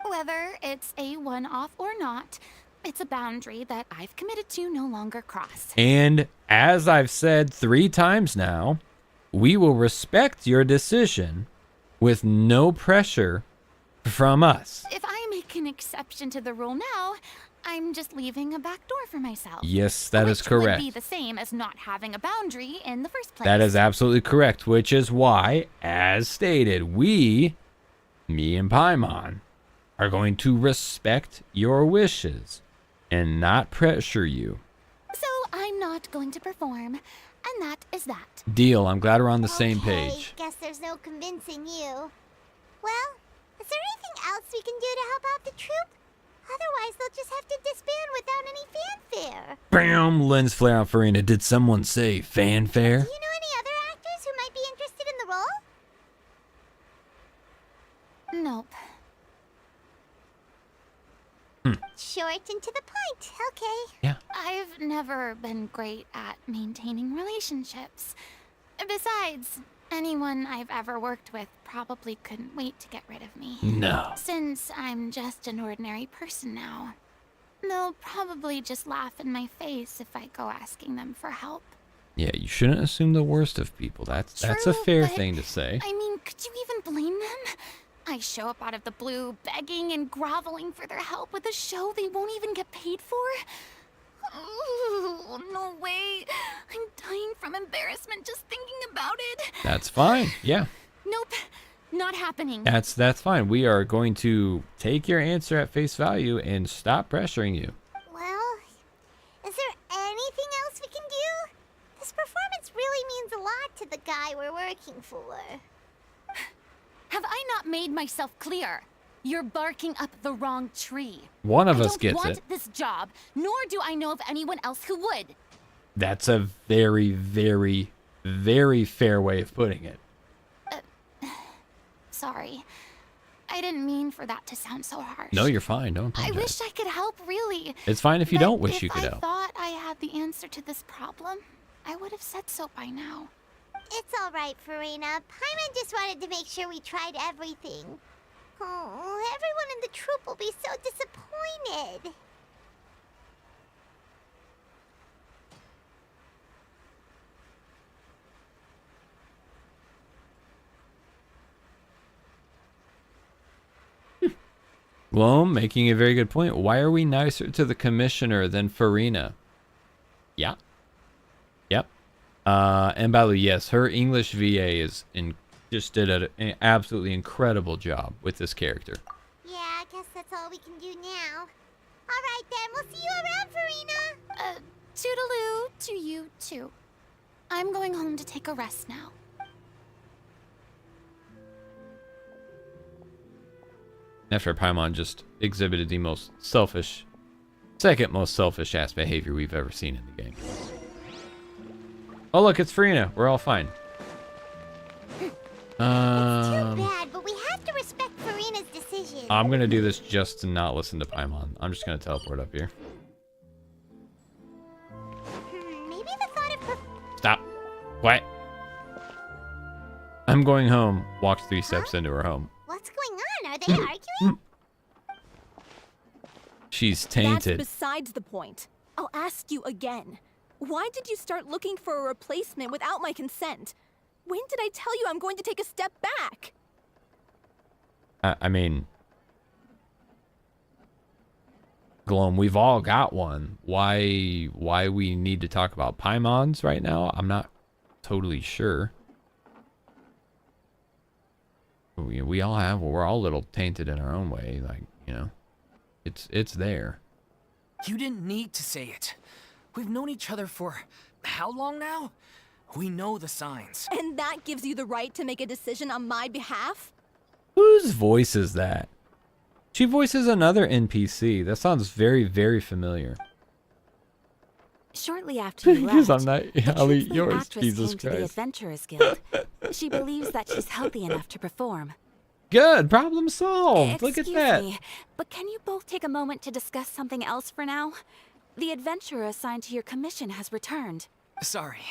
Whether it's a one-off or not, it's a boundary that I've committed to no longer cross. And as I've said 3 times now, we will respect your decision with no pressure from us. If I make an exception to the rule now, I'm just leaving a back door for myself. Yes, that is Which would correct. be the same as not having a boundary in the first place. That is absolutely correct, which is why, as stated, we, me and Paimon, are going to respect your wishes and not pressure you. So I'm not going to perform, and that is that. Deal. I'm glad we're on the same Okay, page. guess there's no convincing you. Well, Is there anything else we can do to help out the troupe? Otherwise, they'll just have to disband without any fanfare. Bam! Lens flare on Furina. Did someone say fanfare? Do you know any other actors who might be interested in the role? Nope. Short and to the point. Okay. Yeah. I've never been great at maintaining relationships. Besides, anyone I've ever worked with probably couldn't wait to get rid of me. No. Since I'm just an ordinary person now, they'll probably just laugh in my face if I go asking them for help. Yeah, you shouldn't assume the worst of people. That's a True, fair but, thing to say. I mean, could you even blame them? I show up out of the blue, begging and groveling for their help with a show they won't even get paid for? Ooh, no way. I'm dying from embarrassment just thinking about it. That's fine. Yeah. Nope, not happening. That's fine. We are going to take your answer at face value and stop pressuring you. Well, is there anything else we can do? This performance really means a lot to the guy we're working for. Have I not made myself clear? You're barking up the wrong tree. One of I us don't gets want it. this job, nor do I know of anyone else who would. That's a very, very, very fair way of putting it. Sorry. I didn't mean for that to sound so harsh. No, you're fine. Don't I apologize. wish I could help, really. It's fine if you But don't wish you could If I help. thought I had the answer to this problem, I would have said so by now. It's all right, Furina. Paimon just wanted to make sure we tried everything. Oh, everyone in the troupe will be so disappointed. Well, making a very good point. Why are we nicer to the commissioner than Furina? Yeah. Yep. And Balu, yes, her English VA just did an absolutely incredible job with this character. Yeah, I guess that's all we can do now. All right, then. We'll see you around, Furina. Toodaloo to you, too. I'm going home to take a rest now. After Paimon just exhibited the most selfish, second most selfish ass behavior we've ever seen in the game. Oh look, it's Furina. We're all fine. It's too bad, but we have to respect Furina's decision. I'm gonna do this just to not listen to Paimon. I'm just gonna teleport up here. Maybe the thought of Stop. What? I'm going home. Walks 3 steps into her home. what's going on? Are they arguing? She's That's tainted. besides the point. I'll ask you again. Why did you start looking for a replacement without my consent? When did I tell you I'm going to take a step back? I mean, Gloam, we've all got one. Why we need to talk about Paimons right now? I'm not totally sure. We all have. We're all a little tainted in our own way. Like, you know, it's there. You didn't need to say it. We've known each other for how long now? We know the signs. And that gives you the right to make a decision on my behalf? Whose voice is that? She voices another NPC. That sounds very, very familiar. Shortly after you Because left, I'm not. the I'll eat truthful yours. actress Jesus came to the Christ. Adventurers Guild. She believes that she's healthy enough to perform. Good. Problem solved. Look at Excuse that. me, but can you both take a moment to discuss something else for now? The adventurer assigned to your commission has returned. Sorry,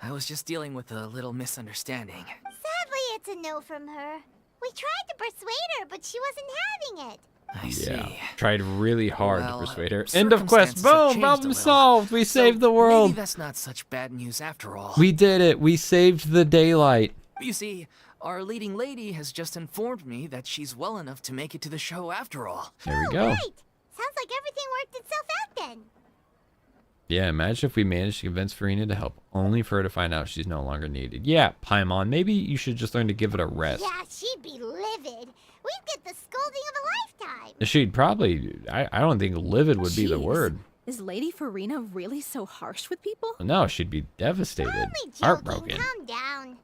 I was just dealing with a little misunderstanding. Sadly, it's a no from her. We tried to persuade her, but she wasn't having it. I see. Yeah. Tried really hard Well, to persuade her. End of quest. circumstances have Boom. changed a Problem little. solved. We saved the Maybe world. that's not such bad news after all. We did it. We saved the daylight. You see, our leading lady has just informed me that she's well enough to make it to the show after all. There we Oh, go. right. Sounds like everything worked itself out then. Yeah, imagine if we managed to convince Furina to help, only for her to find out she's no longer needed. Yeah, Paimon, maybe you should just learn to give it a rest. Yeah, she'd be livid. We'd get the scolding of a lifetime. She'd probably, I don't think livid would be the Jeez. word. Is Lady Furina really so harsh with people? No, she'd be devastated, Only joking. heartbroken. Calm down.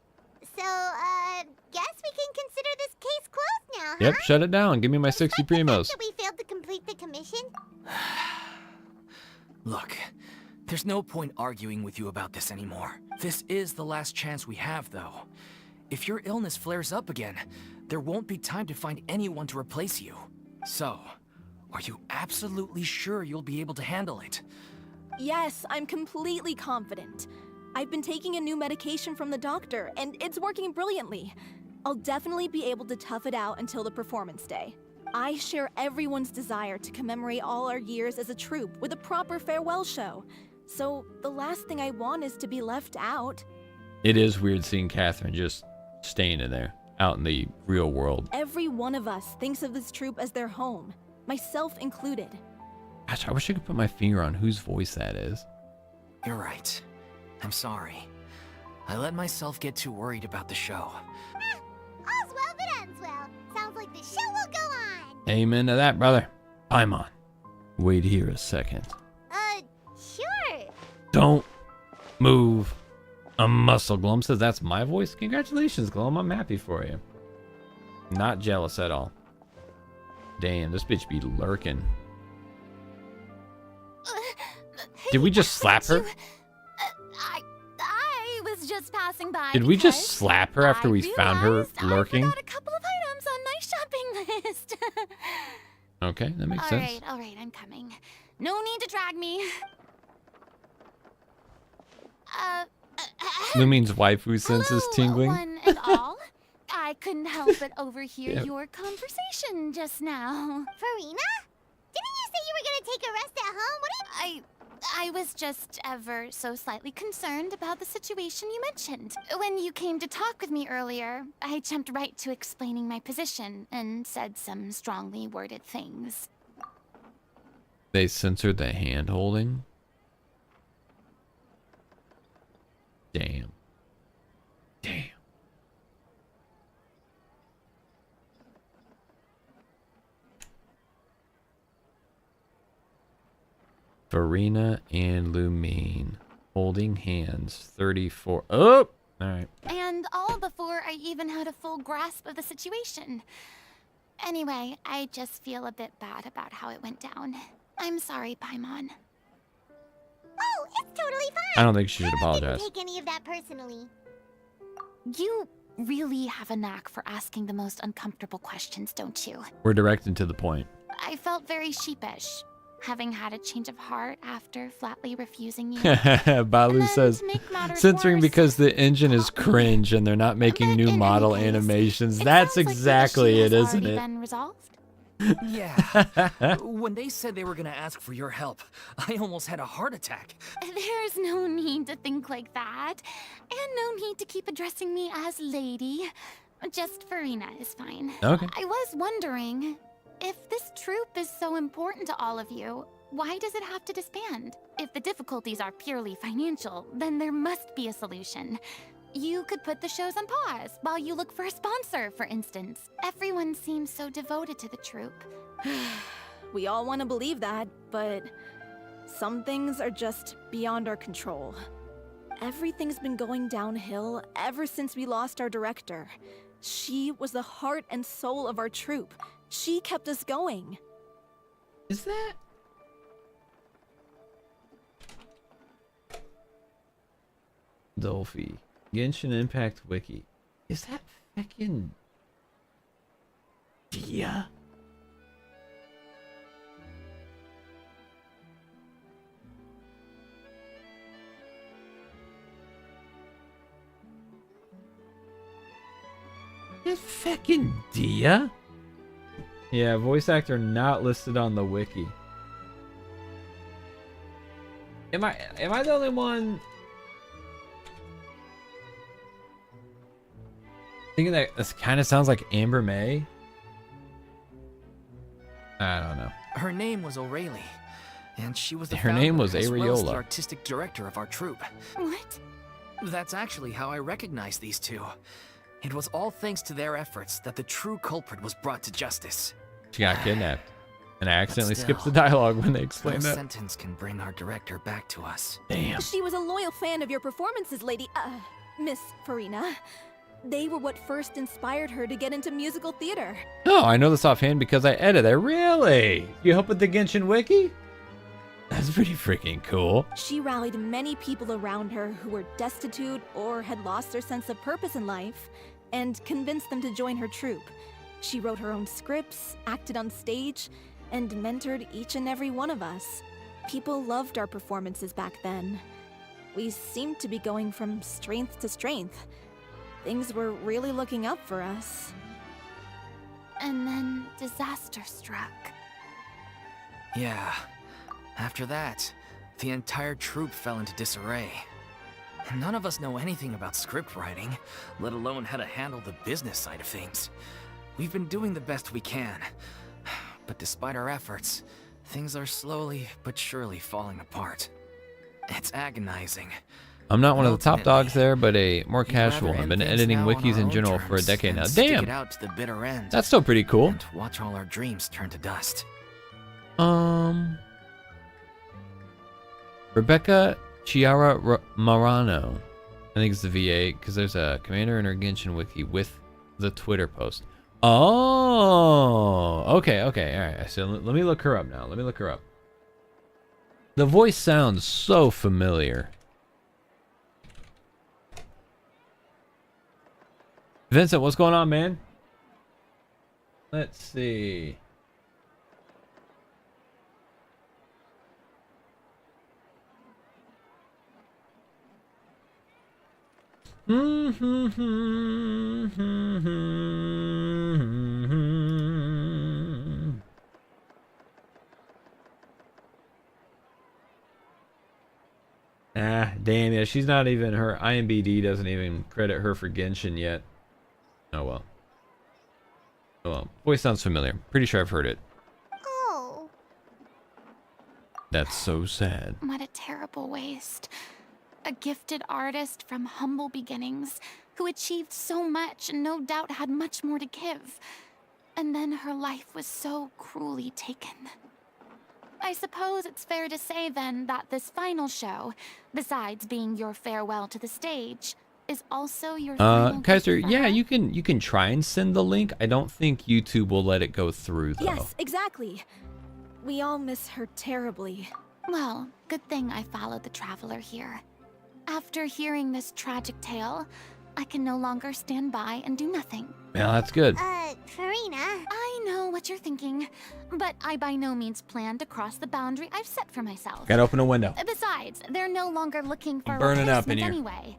Guess we can consider this case closed now, huh? Yep, shut it down. Give me my 60 primos. That we failed to complete the commission? Look, there's no point arguing with you about this anymore. This is the last chance we have, though. If your illness flares up again, there won't be time to find anyone to replace you. So, are you absolutely sure you'll be able to handle it? Yes, I'm completely confident. I've been taking a new medication from the doctor, and it's working brilliantly. I'll definitely be able to tough it out until the performance day. I share everyone's desire to commemorate all our years as a troupe with a proper farewell show. So the last thing I want is to be left out. It is weird seeing Catherine just staying in there, out in the real world. Every one of us thinks of this troupe as their home, myself included. Gosh, I wish I could put my finger on whose voice that is. You're right. I'm sorry. I let myself get too worried about the show. All's well that ends well. Sounds like the show will go on. Amen to that, brother. Paimon, wait here a second. Sure. Don't move a muscle. Glum says that's my voice. Congratulations, Glum. I'm happy for you. Not jealous at all. Damn, this bitch be lurking. Did we just slap her? I was just passing by. Did we just because slap her after we found her realized lurking? I forgot a couple of items on my shopping list. Okay, that makes sense. All right, I'm coming. No need to drag me. Lumine's waifu sense is Hello, tingling. one and all. I couldn't help but overhear Yep. your conversation just now. Furina? Didn't you say you were gonna take a rest at home? What I was just ever so slightly concerned about the situation you mentioned. When you came to talk with me earlier, I jumped right to explaining my position and said some strongly worded things. They censored the hand holding. Damn. Damn. Furina and Lumine holding hands. 34. Oh! Alright. And all before I even had a full grasp of the situation. Anyway, I just feel a bit bad about how it went down. I'm sorry, Paimon. Oh, it's totally fine. I don't think she should I apologize. didn't take any of that personally. You really have a knack for asking the most uncomfortable questions, don't you? We're direct and to the point. I felt very sheepish, having had a change of heart after flatly refusing you. Balu then says, to make matters censoring worse, because the engine is cringe and they're not making But new in any model case, animations. it That's sounds like the exactly issue it, has isn't already it? been resolved. Yeah. When they said they were gonna ask for your help, I almost had a heart attack. There's no need to think like that. And no need to keep addressing me as lady. Just Furina is fine. Okay. I was wondering, if this troupe is so important to all of you, why does it have to disband? If the difficulties are purely financial, then there must be a solution. You could put the shows on pause while you look for a sponsor, for instance. Everyone seems so devoted to the troupe. We all want to believe that, but some things are just beyond our control. Everything's been going downhill ever since we lost our director. She was the heart and soul of our troupe. She kept us going. Is that? Dolphy. Genshin Impact Wiki. Is that feckin' Dia? Is feckin' Dia? Yeah, voice actor not listed on the wiki. Am I the only one thinking that this kind of sounds like Amber May? I don't know. Her name was O'Reilly, and she was the Her name founder was as well as the Areola. artistic director of our troupe. What? That's actually how I recognized these two. It was all thanks to their efforts that the true culprit was brought to justice. She got kidnapped. And I accidentally still, skipped the dialogue when they No explained that. sentence can bring our director back to us. Damn. She was a loyal fan of your performances, Miss Furina. They were what first inspired her to get into musical theater. Oh, I know this offhand because I edit it. Really? You help with the Genshin Wiki? That's pretty freaking cool. She rallied many people around her who were destitute or had lost their sense of purpose in life, and convinced them to join her troupe. She wrote her own scripts, acted on stage, and mentored each and every one of us. People loved our performances back then. We seemed to be going from strength to strength. Things were really looking up for us. And then disaster struck. Yeah. After that, the entire troupe fell into disarray. None of us know anything about script writing, let alone how to handle the business side of things. We've been doing the best we can, but despite our efforts, things are slowly but surely falling apart. It's agonizing. I'm not one of the top Ultimately, dogs there, but a more we'd casual. rather I've been end things editing now on wikis our in own general for a terms decade now. and stick Damn! it out to the bitter end. That's still pretty cool. And watch all our dreams turn to dust. Rebecca Chiara Marano. I think it's the VA because there's a commander in her Genshin wiki with the Twitter post. Oh, okay, all right. So let me look her up now. The voice sounds so familiar. Vincent, what's going on, man? Let's see. Ah, damn, yeah, she's not even, her IMBD doesn't even credit her for Genshin yet. Oh well. Oh well. Voice sounds familiar. Pretty sure I've heard it. Oh. That's so sad. What a terrible waste. A gifted artist from humble beginnings who achieved so much and no doubt had much more to give. And then her life was so cruelly taken. I suppose it's fair to say then that this final show, besides being your farewell to the stage, is also your final Kaiser, gift for yeah, her? you can try and send the link. I don't think YouTube will let it go through though. Yes, exactly. We all miss her terribly. Well, good thing I followed the traveler here. After hearing this tragic tale, I can no longer stand by and do nothing. Yeah, that's good. Furina. I know what you're thinking, but I by no means plan to cross the boundary I've set for myself. Gotta open a window. Besides, they're no longer looking for Burning up in replacement here. anyway.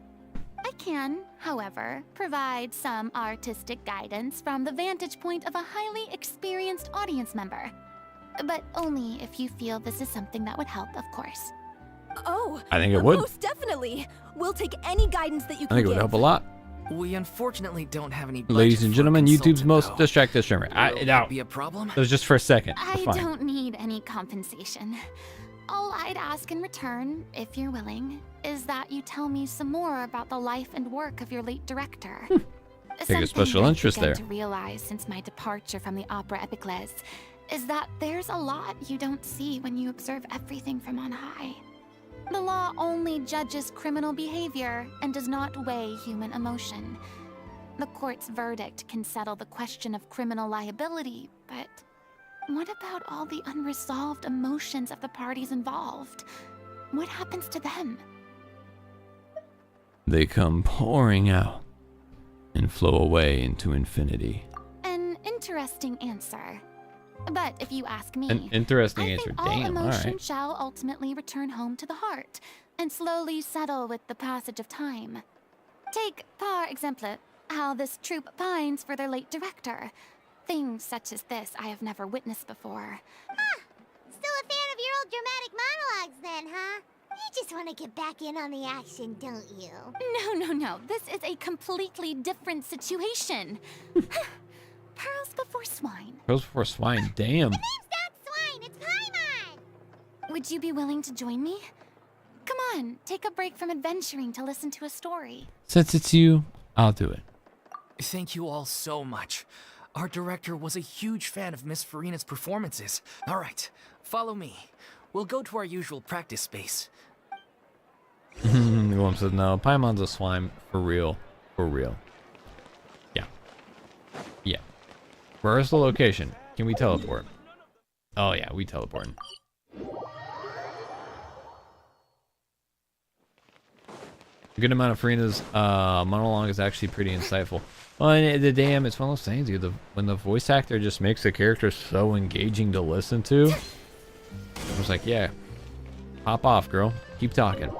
I can, however, provide some artistic guidance from the vantage point of a highly experienced audience member. But only if you feel this is something that would help, of course. Oh, I think it would. most definitely. We'll take any guidance that you I can think it would give. help a lot. We unfortunately don't have any budget Ladies and for a gentlemen, YouTube's consultant, most though. distracted streamer. Will Now, that be a problem? it was just for a second. I It's fine. don't need any compensation. All I'd ask in return, if you're willing, is that you tell me some more about the life and work of your late director. Take a special interest I've there. begun to realize since my departure from the Opera Epiclese is that there's a lot you don't see when you observe everything from on high. The law only judges criminal behavior and does not weigh human emotion. The court's verdict can settle the question of criminal liability, but what about all the unresolved emotions of the parties involved? What happens to them? They come pouring out and flow away into infinity. An interesting answer. But if you ask me, An interesting I answer. think all Damn, all emotion right. shall ultimately return home to the heart and slowly settle with the passage of time. Take, par exemple, how this troupe pines for their late director. Things such as this I have never witnessed before. Still a fan of your old dramatic monologues then, huh? You just want to get back in on the action, don't you? No. This is a completely different situation. Pearls before swine. Pearls before swine. Damn. Name's not Swine, it's Paimon! Would you be willing to join me? Come on, take a break from adventuring to listen to a story. Since it's you, I'll do it. Thank you all so much. Our director was a huge fan of Miss Furina's performances. All right, follow me. We'll go to our usual practice space. Willem says no. Paimon's a swine for real. For real. Rehearsal location. Can we teleport? Oh yeah, we teleport. A good amount of Furina's monologue is actually pretty insightful. Well, and it's one of those things, dude. When the voice actor just makes the character so engaging to listen to, I was like, yeah, hop off, girl. Keep talking.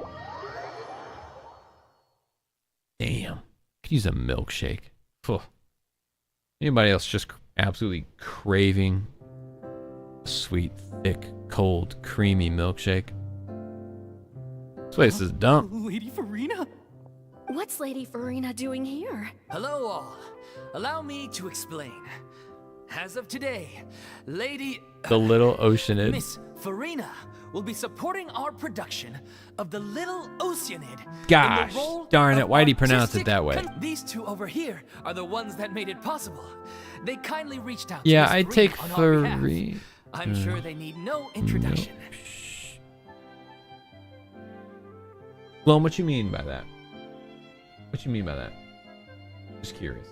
Damn, could use a milkshake. Phew. Anybody else just absolutely craving a sweet, thick, cold, creamy milkshake? This place is dumb. Lady Furina? What's Lady Furina doing here? Hello all. Allow me to explain. As of today, Lady... The little Oceanid. Miss Furina will be supporting our production of the Little Oceanid. Gosh, darn it, why'd he pronounce it that way? These two over here are the ones that made it possible. They kindly reached out Yeah, to I Miss take Furina on our behalf. Furina. I'm sure they need no introduction. Well, what you mean by that? What you mean by that? Just curious.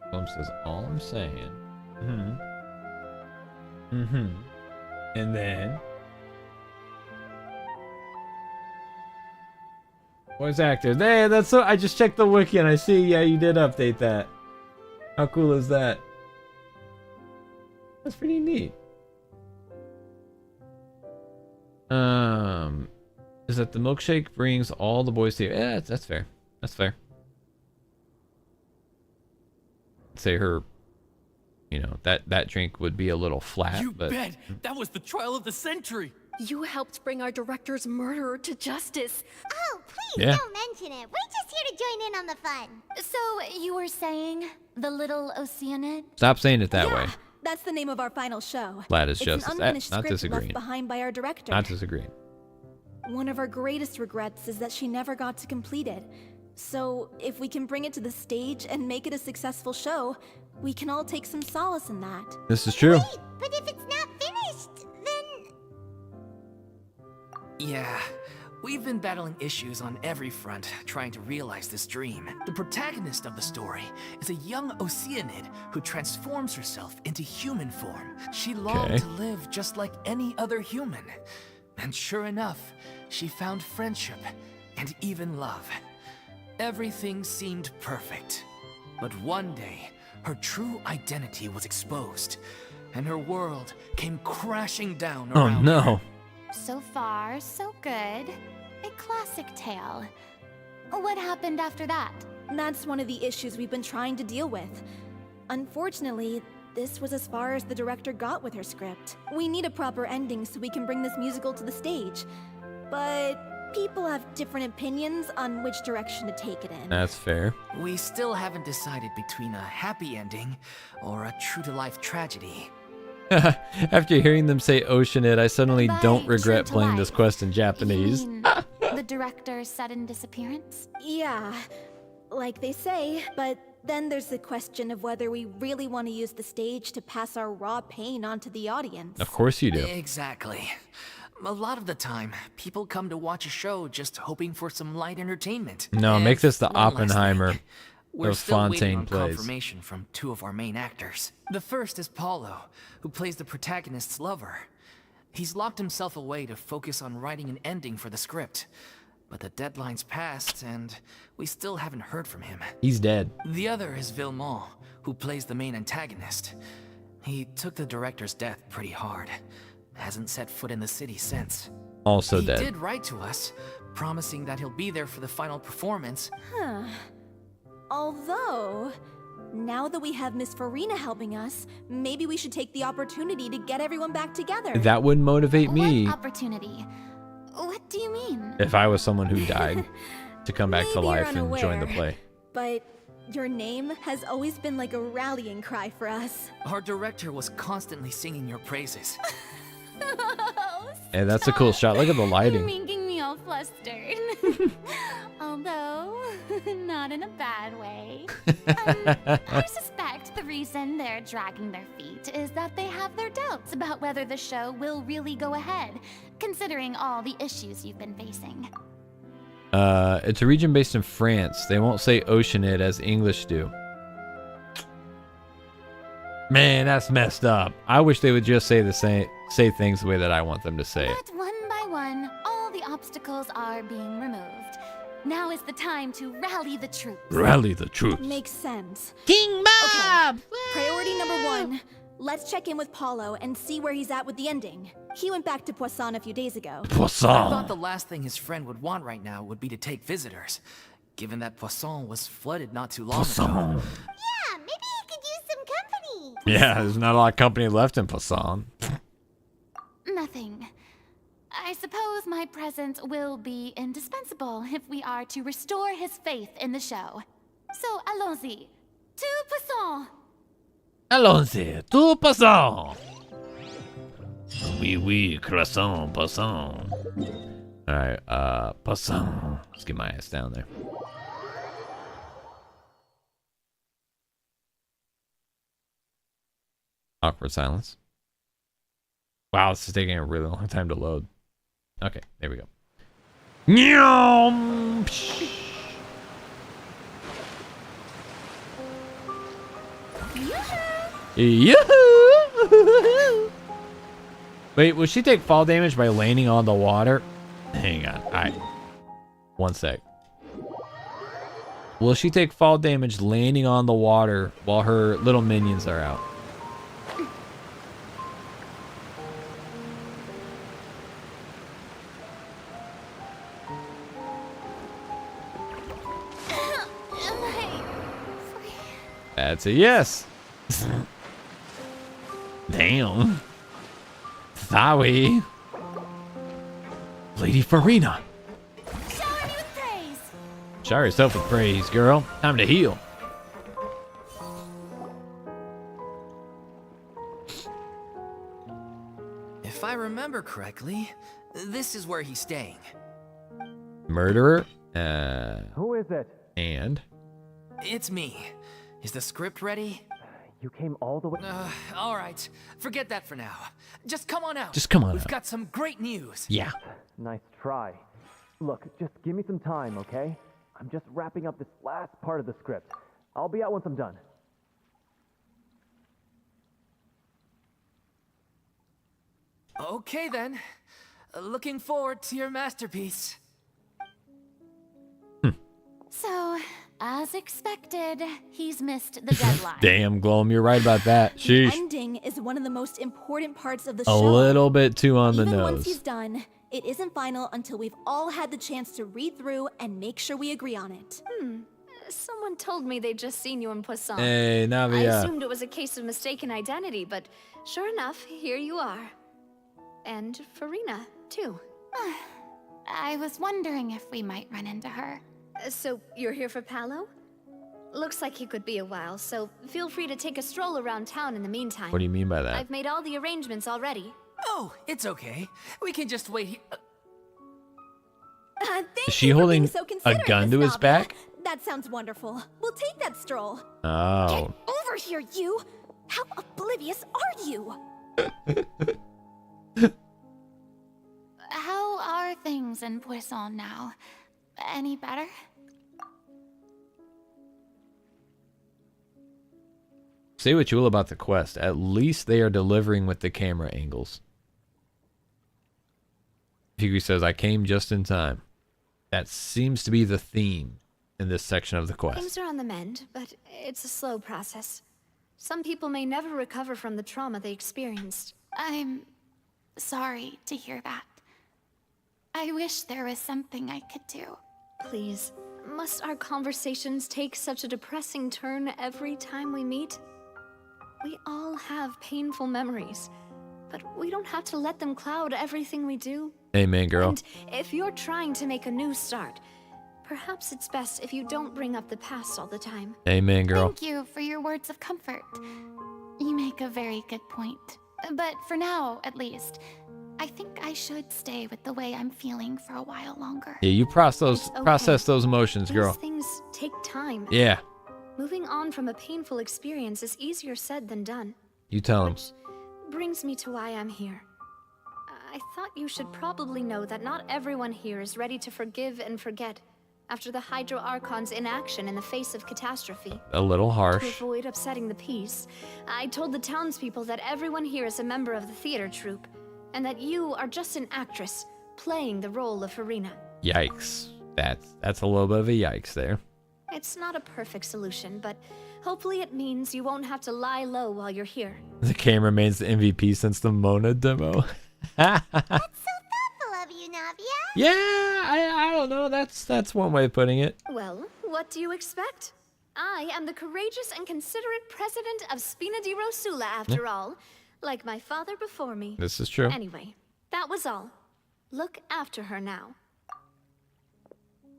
Plum says, all I'm saying. And then voice actor. Hey, that's so. I just checked the wiki and I see. Yeah, you did update that. How cool is that? That's pretty neat. Is that the milkshake brings all the boys to you? Yeah, that's fair. That's fair. Say her, you know, that drink would be a little flat. You but bet! That was the trial of the century! You helped bring our director's murderer to justice. Oh, please Yeah. don't mention it. We're just here to join in on the fun. So you were saying the little Oceanid? Stop saying it that Yeah, way. That's the name of our final show. Flat as It's justice. an unfinished Not script disagreeing. left behind by our director. Not disagreeing. One of our greatest regrets is that she never got to complete it. So if we can bring it to the stage and make it a successful show, we can all take some solace in that. This is true. Wait, but if it's not finished, then... Yeah, we've been battling issues on every front, trying to realize this dream. The protagonist of the story is a young Oceanid who transforms herself into human form. She longed Okay. to live just like any other human. And sure enough, she found friendship and even love. Everything seemed perfect. But one day, her true identity was exposed, and her world came crashing down Oh around her. no. So far, so good. A classic tale. What happened after that? That's one of the issues we've been trying to deal with. Unfortunately, this was as far as the director got with her script. We need a proper ending so we can bring this musical to the stage. But people have different opinions on which direction to take it in. That's fair. We still haven't decided between a happy ending or a true-to-life tragedy. After hearing them say Oceanid, I suddenly By don't regret true to playing this life, quest in You Japanese. mean the director's sudden disappearance? Yeah, like they say, but then there's the question of whether we really want to use the stage to pass our raw pain onto the audience. Of course you do. Exactly. A lot of the time, people come to watch a show just hoping for some light entertainment. No, And make this the one last Oppenheimer thing. We're of still waiting Fontaine on plays. confirmation from two of our main actors. The first is Paulo, who plays the protagonist's lover. He's locked himself away to focus on writing an ending for the script. But the deadline's passed, and we still haven't heard from him. He's dead. The other is Villemont, who plays the main antagonist. He took the director's death pretty hard. Hasn't set foot in the city since. Also He dead. did write to us, promising that he'll be there for the final performance. Huh. Although, now that we have Miss Furina helping us, maybe we should take the opportunity to get everyone back together. That would motivate me What opportunity? What do you mean? if I was someone who died to come back to Maybe you're life and join the unaware, play. But your name has always been like a rallying cry for us. Our director was constantly singing your praises. Hey, that's a cool shot. Look at the You're lighting. making me all flustered. Although, not in a bad way. I suspect the reason they're dragging their feet is that they have their doubts about whether the show will really go ahead, considering all the issues you've been facing. It's a region based in France. They won't say Oceanid as English do. Man, that's messed up. I wish they would just say things the way that I want them to say it. But one by one, all the obstacles are being removed. Now is the time to rally the troops. Rally the troops. Makes sense. King Bob! Okay. Priority number 1. Let's check in with Paulo and see where he's at with the ending. He went back to Poisson a few days ago. Poisson. I thought the last thing his friend would want right now would be to take visitors, given that Poisson was flooded not too long ago. Yeah, maybe he could use some company. Yeah, there's not a lot of company left in Poisson. Nothing. I suppose my presence will be indispensable if we are to restore his faith in the show. So allons-y. To Poisson! Allons-y, tout Poisson! Oui, oui, croissant, Poisson. Alright, Poisson. Let's get my ass down there. Awkward silence. Wow, this is taking a really long time to load. Okay, there we go. Nyam! Yoo-hoo! Wait, will she take fall damage by landing on the water? Hang on. Alright. One sec. Will she take fall damage landing on the water while her little minions are out? That's a yes. Damn. Sorry. Lady Furina. Shower me with praise! Shower yourself with praise, girl. Time to heal. If I remember correctly, this is where he's staying. Murderer. Who is it? And It's me. Is the script ready? You came all the way. All right. Forget that for now. Just come on out. just come on We've out. got some great news. Yeah. Nice try. Look, just give me some time, okay? I'm just wrapping up this last part of the script. I'll be out once I'm done. Okay then. Looking forward to your masterpiece. So, as expected, he's missed the deadline. Damn, Glom, you're right about that. The Sheesh. ending is one of the most important parts of the A show. little bit too on the Even once he's nose. done, it isn't final until we've all had the chance to read through and make sure we agree on it. Someone told me they'd just seen you in Poisson. Hey, I Navia. assumed it was a case of mistaken identity, but sure enough, here you are. And Furina, too. I was wondering if we might run into her. So you're here for Paolo? Looks like he could be a while, so feel free to take a stroll around town in the meantime. What do you mean by that? I've made all the arrangements already. Oh, it's okay. We can just wait here. Thank Is she you for holding being so a considerate, gun to Miss his Navia. back? That sounds wonderful. We'll take that stroll. Oh. Get over here, you! How oblivious are you? How are things in Poisson now? Any better? Say what you will about the quest. At least they are delivering with the camera angles. Higui says, I came just in time. That seems to be the theme in this section of the quest. Things are on the mend, but it's a slow process. Some people may never recover from the trauma they experienced. I'm sorry to hear that. I wish there was something I could do. Please, must our conversations take such a depressing turn every time we meet? We all have painful memories, but we don't have to let them cloud everything we do. Amen, girl. And if you're trying to make a new start, perhaps it's best if you don't bring up the past all the time. Amen, girl. Thank you for your words of comfort. You make a very good point. But for now, at least, I think I should stay with the way I'm feeling for a while longer. Yeah, you It's okay. process those emotions, girl. These things take time. Yeah, Moving on from a painful experience is easier said than done. you tell him. Which brings me to why I'm here. I thought you should probably know that not everyone here is ready to forgive and forget after the HYDRO Archon's inaction in the face of catastrophe. A little To harsh. avoid upsetting the peace, I told the townspeople that everyone here is a member of the theater troupe, and that you are just an actress playing the role of Furina. Yikes. That's a little bit of a yikes there. It's not a perfect solution, but hopefully it means you won't have to lie low while you're here. The game remains the MVP since the Mona demo. That's so thoughtful of you, Navia. Yeah, I don't know. That's one way of putting it. Well, what do you expect? I am the courageous and considerate president of Spina di Rosula, after all, like my father before me. This is true. Anyway, that was all. Look after her now.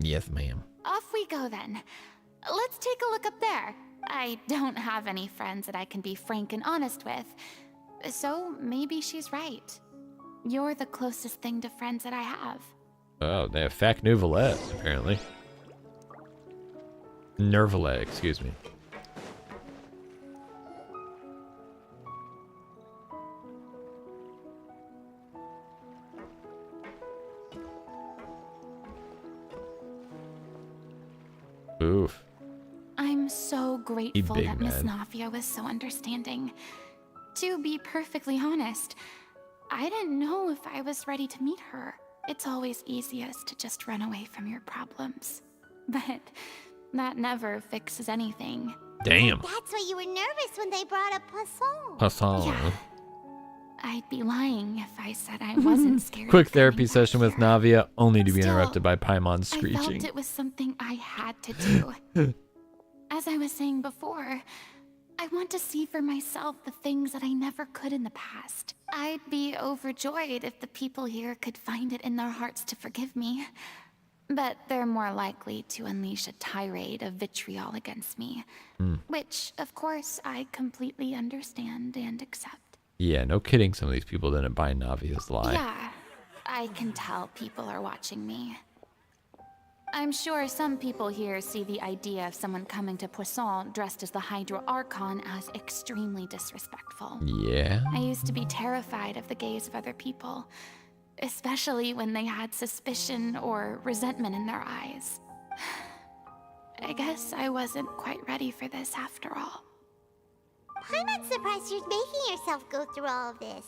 Yes, ma'am. Off we go then. Let's take a look up there. I don't have any friends that I can be frank and honest with. So maybe she's right. You're the closest thing to friends that I have. Oh, they have Fac Nouvelet, apparently. Nervalet, excuse me. Oof. I'm so grateful big that Miss man. Navia was so understanding. To be perfectly honest, I didn't know if I was ready to meet her. It's always easiest to just run away from your problems. But that never fixes anything. Damn. That's why you were nervous when they brought up Poisson. Poisson. Yeah. I'd be lying if I said I wasn't scared. Quick of therapy coming back session with here. Navia, only to be Still, interrupted by Paimon I screeching. felt it was something I had to do. As I was saying before, I want to see for myself the things that I never could in the past. I'd be overjoyed if the people here could find it in their hearts to forgive me. But they're more likely to unleash a tirade of vitriol against me. Which, of course, I completely understand and accept. Yeah, no kidding. Some of these people didn't buy Navia's lie. Yeah, I can tell people are watching me. I'm sure some people here see the idea of someone coming to Poisson dressed as the HYDRO Archon as extremely disrespectful. Yeah. I used to be terrified of the gaze of other people, especially when they had suspicion or resentment in their eyes. I guess I wasn't quite ready for this after all. I'm not surprised you're making yourself go through all of this.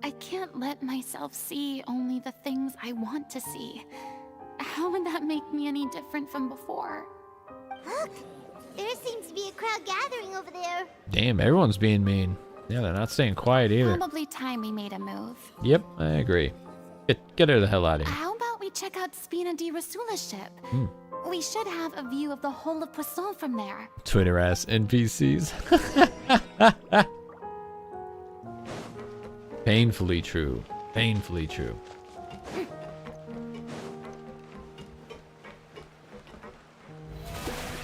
I can't let myself see only the things I want to see. How would that make me any different from before? Look, there seems to be a crowd gathering over there. Damn, everyone's being mean. Yeah, they're not staying quiet either. Probably time we made a move. Yep, I agree. Get her the hell out of here. How about we check out Spina di Rosula's ship? We should have a view of the whole of Poisson from there. Twitter ass NPCs. Painfully true. Painfully true.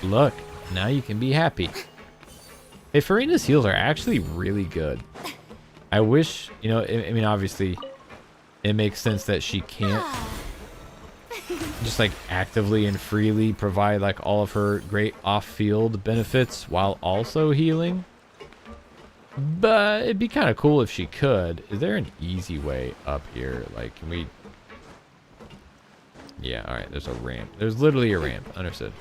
Look, now you can be happy. Hey, Furina's heals are actually really good. I wish, you know, I mean, obviously, it makes sense that she can't just like actively and freely provide like all of her great off-field benefits while also healing. But it'd be kind of cool if she could. Is there an easy way up here? Like, can we... Yeah, all right, there's a ramp. There's literally a ramp. Understood.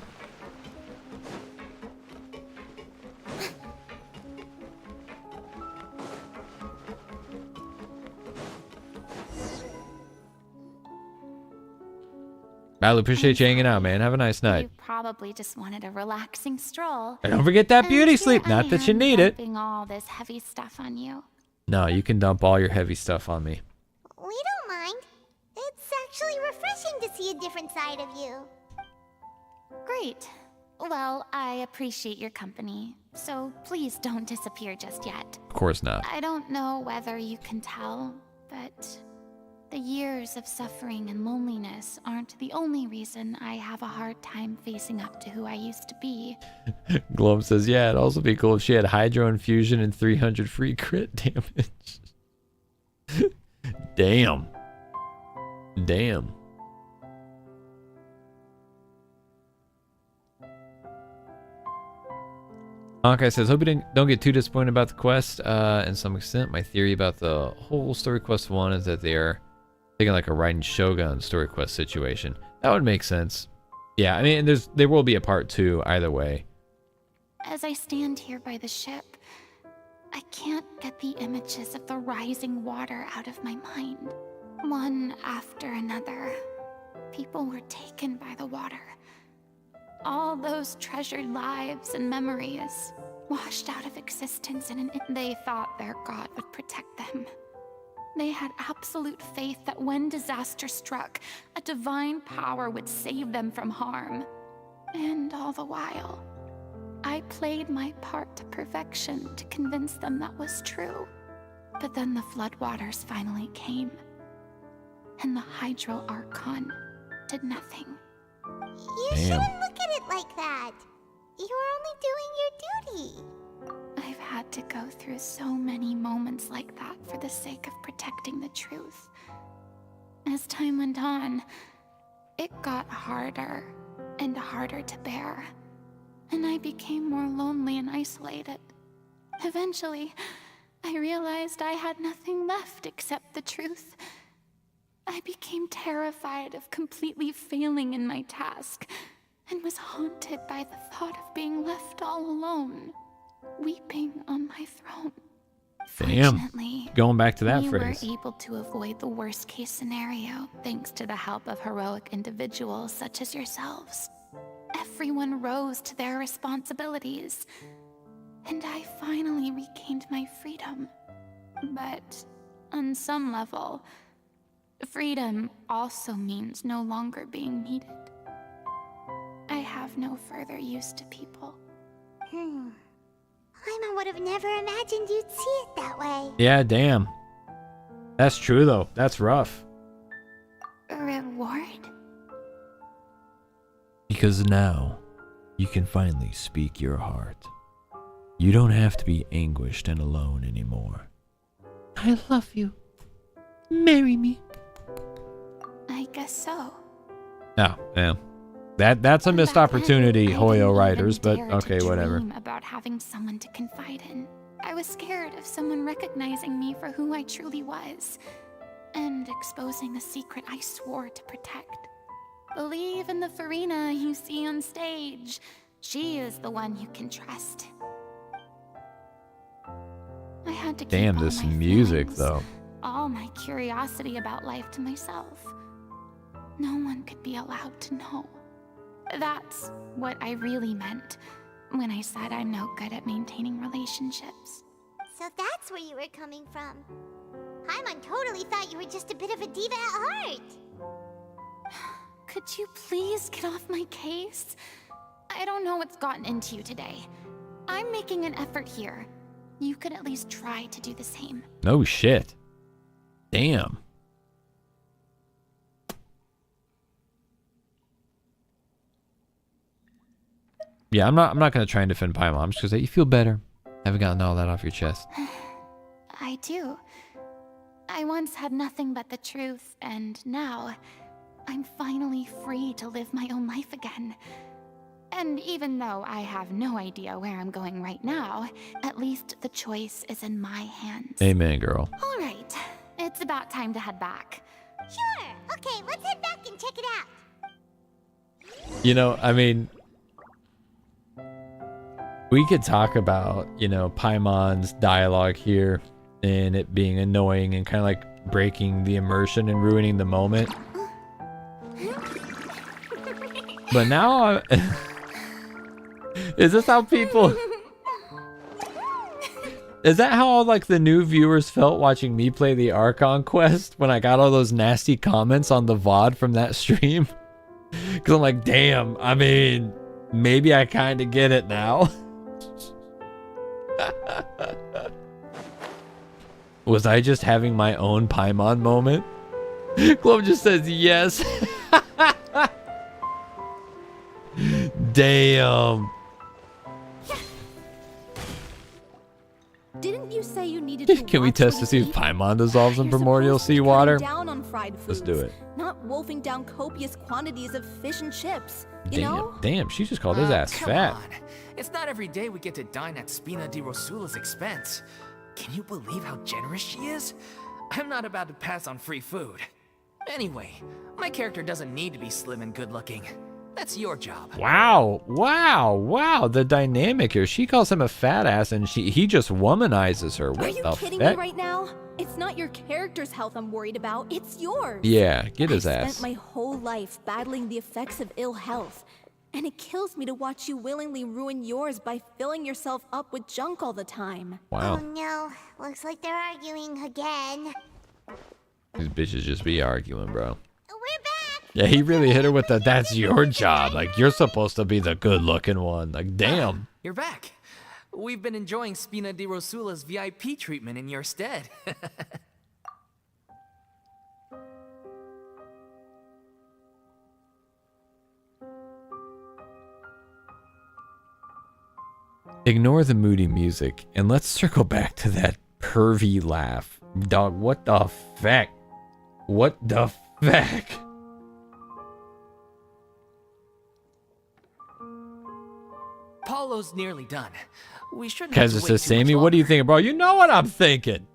Balu, appreciate you hanging out, man. Have a nice night. You probably just wanted a relaxing stroll. And don't forget that And beauty here sleep. Not I that you am need it. dumping all this heavy stuff on you. No, you can dump all your heavy stuff on me. We don't mind. It's actually refreshing to see a different side of you. Great. Well, I appreciate your company, so please don't disappear just yet. Of course not. I don't know whether you can tell, but the years of suffering and loneliness aren't the only reason I have a hard time facing up to who I used to be. Glum says, yeah, it'd also be cool if she had Hydro Infusion and 300 free crit damage. Damn. Damn. Honkai says, hope you don't get too disappointed about the quest. In some extent, my theory about the whole story quest 1 is that they are taking like a Raiden Shogun story quest situation. That would make sense. Yeah, I mean, there will be a part 2 either way. As I stand here by the ship, I can't get the images of the rising water out of my mind. One after another, people were taken by the water. All those treasured lives and memories washed out of existence, and they thought their god would protect them. They had absolute faith that when disaster struck, a divine power would save them from harm. And all the while, I played my part to perfection to convince them that was true. But then the floodwaters finally came, and the HYDRO Archon did nothing. You shouldn't look at it like that. You were only doing your duty. I've had to go through so many moments like that for the sake of protecting the truth. As time went on, it got harder and harder to bear, and I became more lonely and isolated. Eventually, I realized I had nothing left except the truth. I became terrified of completely failing in my task, and was haunted by the thought of being left all alone, weeping on my throne. Damn. Fortunately, Going back to that we phrase. were able to avoid the worst case scenario thanks to the help of heroic individuals such as yourselves. Everyone rose to their responsibilities, and I finally regained my freedom. But on some level, freedom also means no longer being needed. I have no further use to people. Paimon would have never imagined you'd see it that way. Yeah, damn. That's true though. That's rough. A reward? Because now, you can finally speak your heart. You don't have to be anguished and alone anymore. I love you. Marry me. I guess so. Oh, yeah. That's a missed opportunity, Hoyo writers, but okay, whatever. About having someone to confide in. I was scared of someone recognizing me for who I truly was, and exposing a secret I swore to protect. Believe in the Furina you see on stage. She is the one you can trust. I had to keep all This my music, feelings, though. all my curiosity about life to myself. No one could be allowed to know. That's what I really meant when I said I'm no good at maintaining relationships. So that's where you were coming from. Paimon totally thought you were just a bit of a diva at heart. Could you please get off my case? I don't know what's gotten into you today. I'm making an effort here. You could at least try to do the same. No shit. Damn. Yeah, I'm not gonna try and defend Paimon. I'm just gonna say you feel better. Haven't gotten all that off your chest. I do. I once had nothing but the truth, and now I'm finally free to live my own life again. And even though I have no idea where I'm going right now, at least the choice is in my hands. Amen, girl. All right, it's about time to head back. Sure. Okay, let's head back and check it out. You know, I mean, we could talk about, you know, Paimon's dialogue here and it being annoying and kind of like breaking the immersion and ruining the moment. But now, is this how people... Is that how all like the new viewers felt watching me play the Archon quest when I got all those nasty comments on the VOD from that stream? Because I'm like, damn, I mean, maybe I kind of get it now. Was I just having my own Paimon moment? Glove just says yes. Damn. Didn't you say you needed to Can we watch test what to see you if eat? Paimon dissolves in You're primordial supposed to be seawater? cutting down on fried foods, Let's do it. not wolfing down copious quantities of fish and chips. You know? Damn, she just called his ass Come fat. on. It's not every day we get to dine at Spina di Rosula's expense. Can you believe how generous she is? I'm not about to pass on free food. Anyway, my character doesn't need to be slim and good looking. That's your job. Wow, the dynamic here. She calls him a fat ass and he just womanizes her. What Are you the kidding fuck? me right now? It's not your character's health I'm worried about, it's yours. Yeah, get his I've ass. spent my whole life battling the effects of ill health, and it kills me to watch you willingly ruin yours by filling yourself up with junk all the time. Wow. Oh no, looks like they're arguing again. These bitches just be arguing, bro. We're back! Yeah, he really hit her with the that's your job. Like, you're supposed to be the good looking one. Like, damn. You're back. We've been enjoying Spina di Rosula's VIP treatment in your stead. Ignore the moody music and let's circle back to that pervy laugh. Dog, what the fuck? What the fuck? Paulo's nearly done. We shouldn't have Because to it wait says, too much Sammy, what do you longer. think, bro? You know what I'm thinking.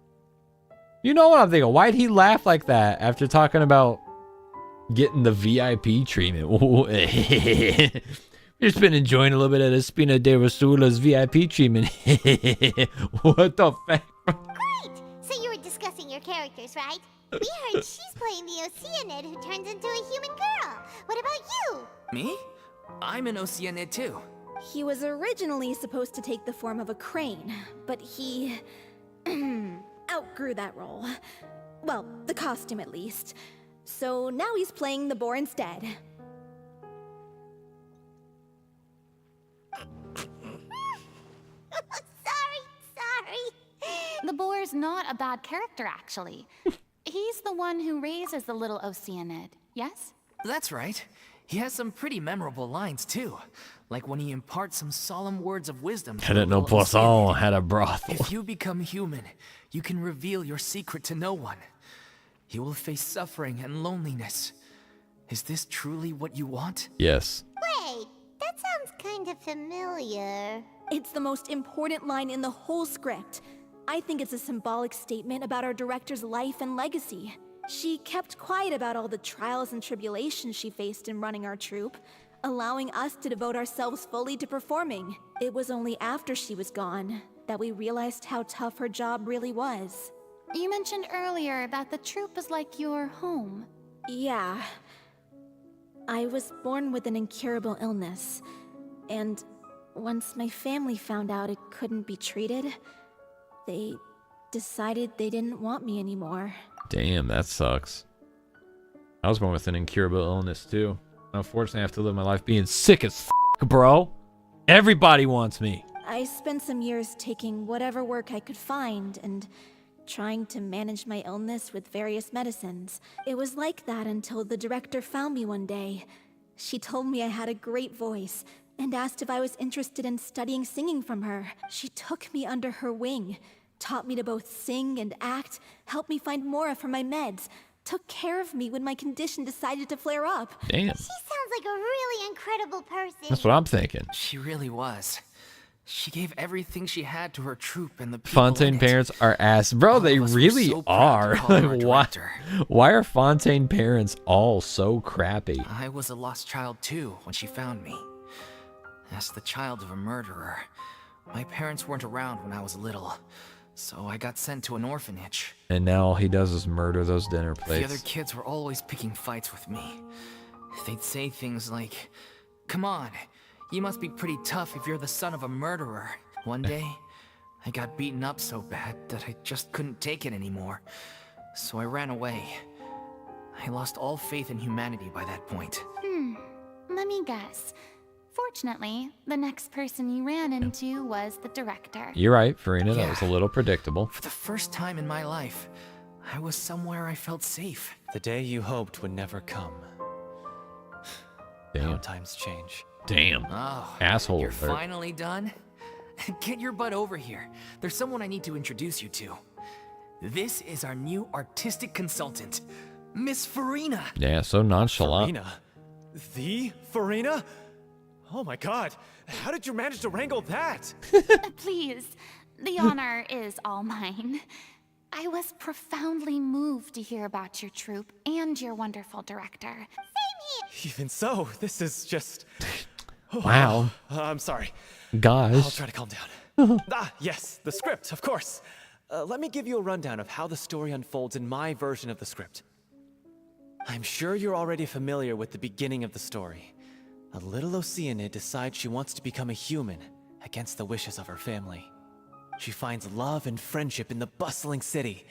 You know what I'm thinking. Why'd he laugh like that after talking about getting the VIP treatment? We've just been enjoying a little bit of the Spina de Rosula's VIP treatment. What the fuck? Great! So you were discussing your characters, right? We heard she's playing the Oceanid who turns into a human girl. What about you? Me? I'm an Oceanid too. He was originally supposed to take the form of a crane, but he outgrew that role. Well, the costume at least. So now he's playing the boar instead. Sorry. The boar's not a bad character, actually. He's the one who raises the little Oceanid, yes? That's right. He has some pretty memorable lines too. Like when he imparts some solemn words of wisdom to I didn't know little Poisson Oceanid. had a brothel. If you become human, you can reveal your secret to no one. You will face suffering and loneliness. Is this truly what you want? Yes. Wait, that sounds kind of familiar. It's the most important line in the whole script. I think it's a symbolic statement about our director's life and legacy. She kept quiet about all the trials and tribulations she faced in running our troupe, allowing us to devote ourselves fully to performing. It was only after she was gone that we realized how tough her job really was. You mentioned earlier that the troupe is like your home. Yeah. I was born with an incurable illness, and once my family found out it couldn't be treated, they decided they didn't want me anymore. Damn, that sucks. I was born with an incurable illness too. Unfortunately, I have to live my life being sick as f, bro. Everybody wants me. I spent some years taking whatever work I could find and trying to manage my illness with various medicines. It was like that until the director found me one day. She told me I had a great voice and asked if I was interested in studying singing from her. She took me under her wing, taught me to both sing and act, helped me find Mora for my meds, took care of me when my condition decided to flare up. Damn. She sounds like a really incredible person. That's what I'm thinking. She really was. She gave everything she had to her troupe and the people Fontaine in it. parents are ass. Bro, All they of us were really so proud to are. call her our Like, why, director. why are Fontaine parents all so crappy? I was a lost child too when she found me. As the child of a murderer, my parents weren't around when I was little, so I got sent to an orphanage. And now all he does is murder those dinner The other plates. kids were always picking fights with me. They'd say things like, "Come on, you must be pretty tough if you're the son of a murderer." One day, I got beaten up so bad that I just couldn't take it anymore. So I ran away. I lost all faith in humanity by that point. Let me guess. Fortunately, the next person you ran into was the director. You're right, Furina. That Yeah. was a little predictable. For the first time in my life, I was somewhere I felt safe. The day you hoped would never come. How Damn. times change. Damn. Oh, Asshole you're alert. finally done? Get your butt over here. There's someone I need to introduce you to. This is our new artistic consultant, Miss Furina. Yeah, so nonchalant. Furina? The Furina? Oh my god, how did you manage to wrangle that? Please, the honor is all mine. I was profoundly moved to hear about your troupe and your wonderful director. Even so, this is just... Wow. I'm sorry. I'll Guys. try to calm down. Yes, the script, of course. Let me give you a rundown of how the story unfolds in my version of the script. I'm sure you're already familiar with the beginning of the story. A little Oceanid decides she wants to become a human, against the wishes of her family. She finds love and friendship in the bustling city.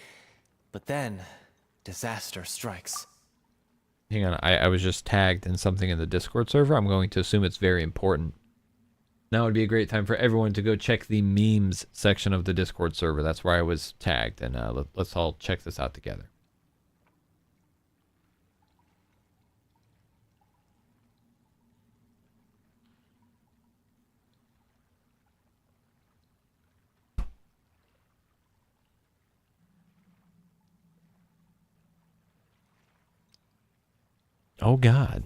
But then, disaster strikes. Hang on, I was just tagged in something in the Discord server. I'm going to assume it's very important. Now would be a great time for everyone to go check the memes section of the Discord server. That's where I was tagged, and let's all check this out together. Oh God.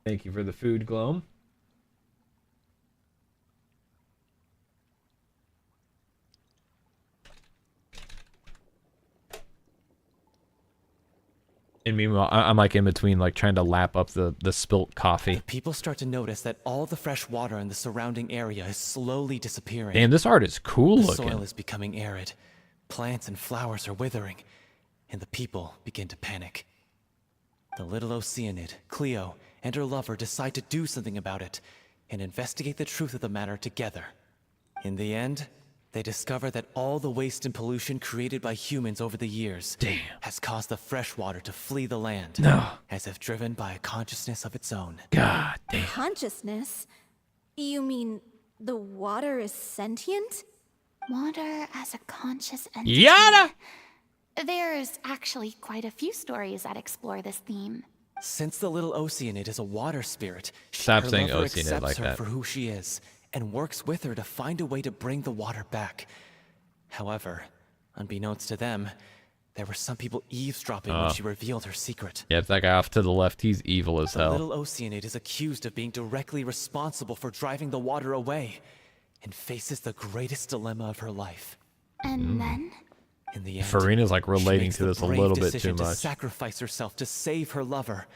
Thank you for the food, Gloam. And meanwhile, I'm like in between, like trying to lap up the spilt coffee. People start to notice that all the fresh water in the surrounding area is slowly disappearing. Damn, this art is cool The looking. soil is becoming arid. Plants and flowers are withering. And the people begin to panic. The little Oceanid, Cleo, and her lover decide to do something about it and investigate the truth of the matter together. In the end, they discover that all the waste and pollution created by humans over the years has caused the fresh water to flee the land, as if driven by a consciousness of its own. God damn. Consciousness? You mean the water is sentient? Water as a conscious entity. Yada! There's actually quite a few stories that explore this theme. Since the little Oceanid is a water spirit, Stop her saying lover Oceanid accepts like her that. for who she is and works with her to find a way to bring the water back. However, unbeknownst to them, there were some people eavesdropping when she revealed her secret. Yep, that guy off to the left, he's evil as The hell. little Oceanid is accused of being directly responsible for driving the water away and faces the greatest dilemma of her life. And then? In the end, Furina's like she relating makes to the this a brave little bit too decision to much. sacrifice herself to save her lover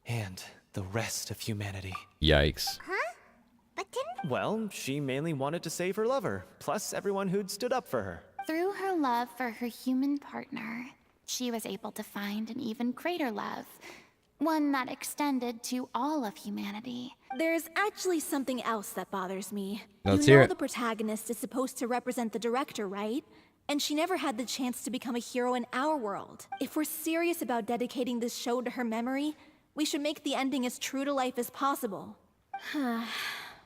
and the rest of humanity. Yikes. But didn't... Well, she mainly wanted to save her lover, plus everyone who'd stood up for her. Through her love for her human partner, she was able to find an even greater love. One that extended to all of humanity. There's actually something else that bothers me. Let's you hear know it. the protagonist is supposed to represent the director, right? And she never had the chance to become a hero in our world. If we're serious about dedicating this show to her memory, we should make the ending as true to life as possible.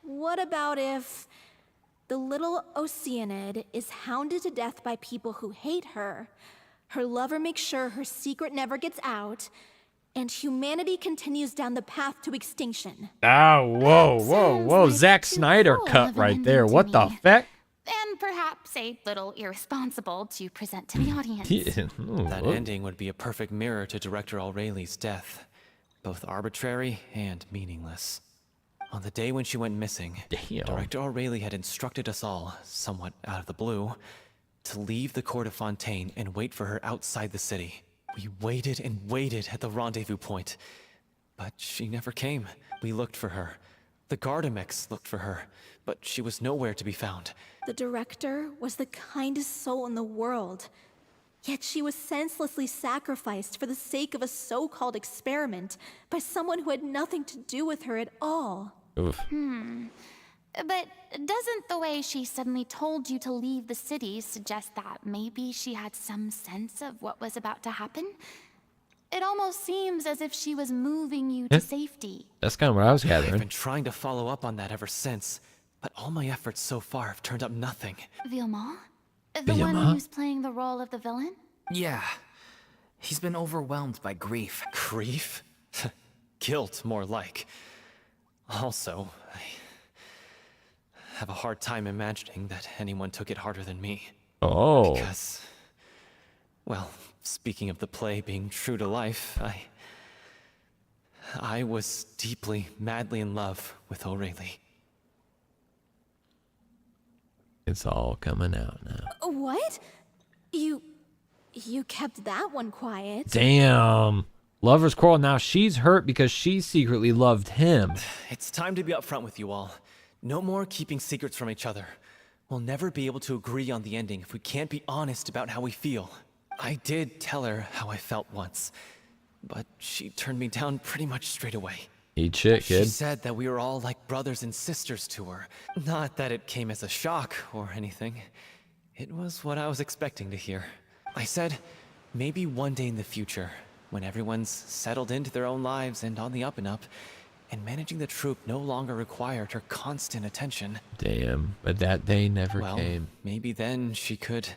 What about if the little Oceanid is hounded to death by people who hate her, her lover makes sure her secret never gets out, and humanity continues down the path to extinction? Ah, whoa, That whoa, sounds whoa. like Zack too Snyder full cut of an right ending there. to What the me. feck? And perhaps a little irresponsible to present to the audience. That ending would be a perfect mirror to Director Aureli's death, both arbitrary and meaningless. On the day when she went missing, Damn. Director Aureli had instructed us all, somewhat out of the blue, to leave the court of Fontaine and wait for her outside the city. We waited and waited at the rendezvous point, but she never came. We looked for her. The Gardamex looked for her, but she was nowhere to be found. The director was the kindest soul in the world. Yet she was senselessly sacrificed for the sake of a so-called experiment by someone who had nothing to do with her at all. Oof. But doesn't the way she suddenly told you to leave the city suggest that maybe she had some sense of what was about to happen? It almost seems as if she was moving you to safety. That's kind of what I was I've gathering. been trying to follow up on that ever since, but all my efforts so far have turned up nothing. Vilma? The one Vilma? who's playing the role of the villain? Yeah. He's been overwhelmed by grief. Grief? Guilt, more like. Also, have a hard time imagining that anyone took it harder than me. Oh. Because, well, speaking of the play being true to life, I was deeply, madly in love with O'Reilly. It's all coming out now. What? You kept that one quiet. Damn. Lover's quarrel. Now she's hurt because she secretly loved him. It's time to be upfront with you all. No more keeping secrets from each other. We'll never be able to agree on the ending if we can't be honest about how we feel. I did tell her how I felt once, but she turned me down pretty much straight away. Eat shit, kid. She said that we were all like brothers and sisters to her. Not that it came as a shock or anything. It was what I was expecting to hear. I said, maybe one day in the future, when everyone's settled into their own lives and on the up and up, and managing the troupe no longer required her constant attention. Damn, but that day never came. Maybe then she could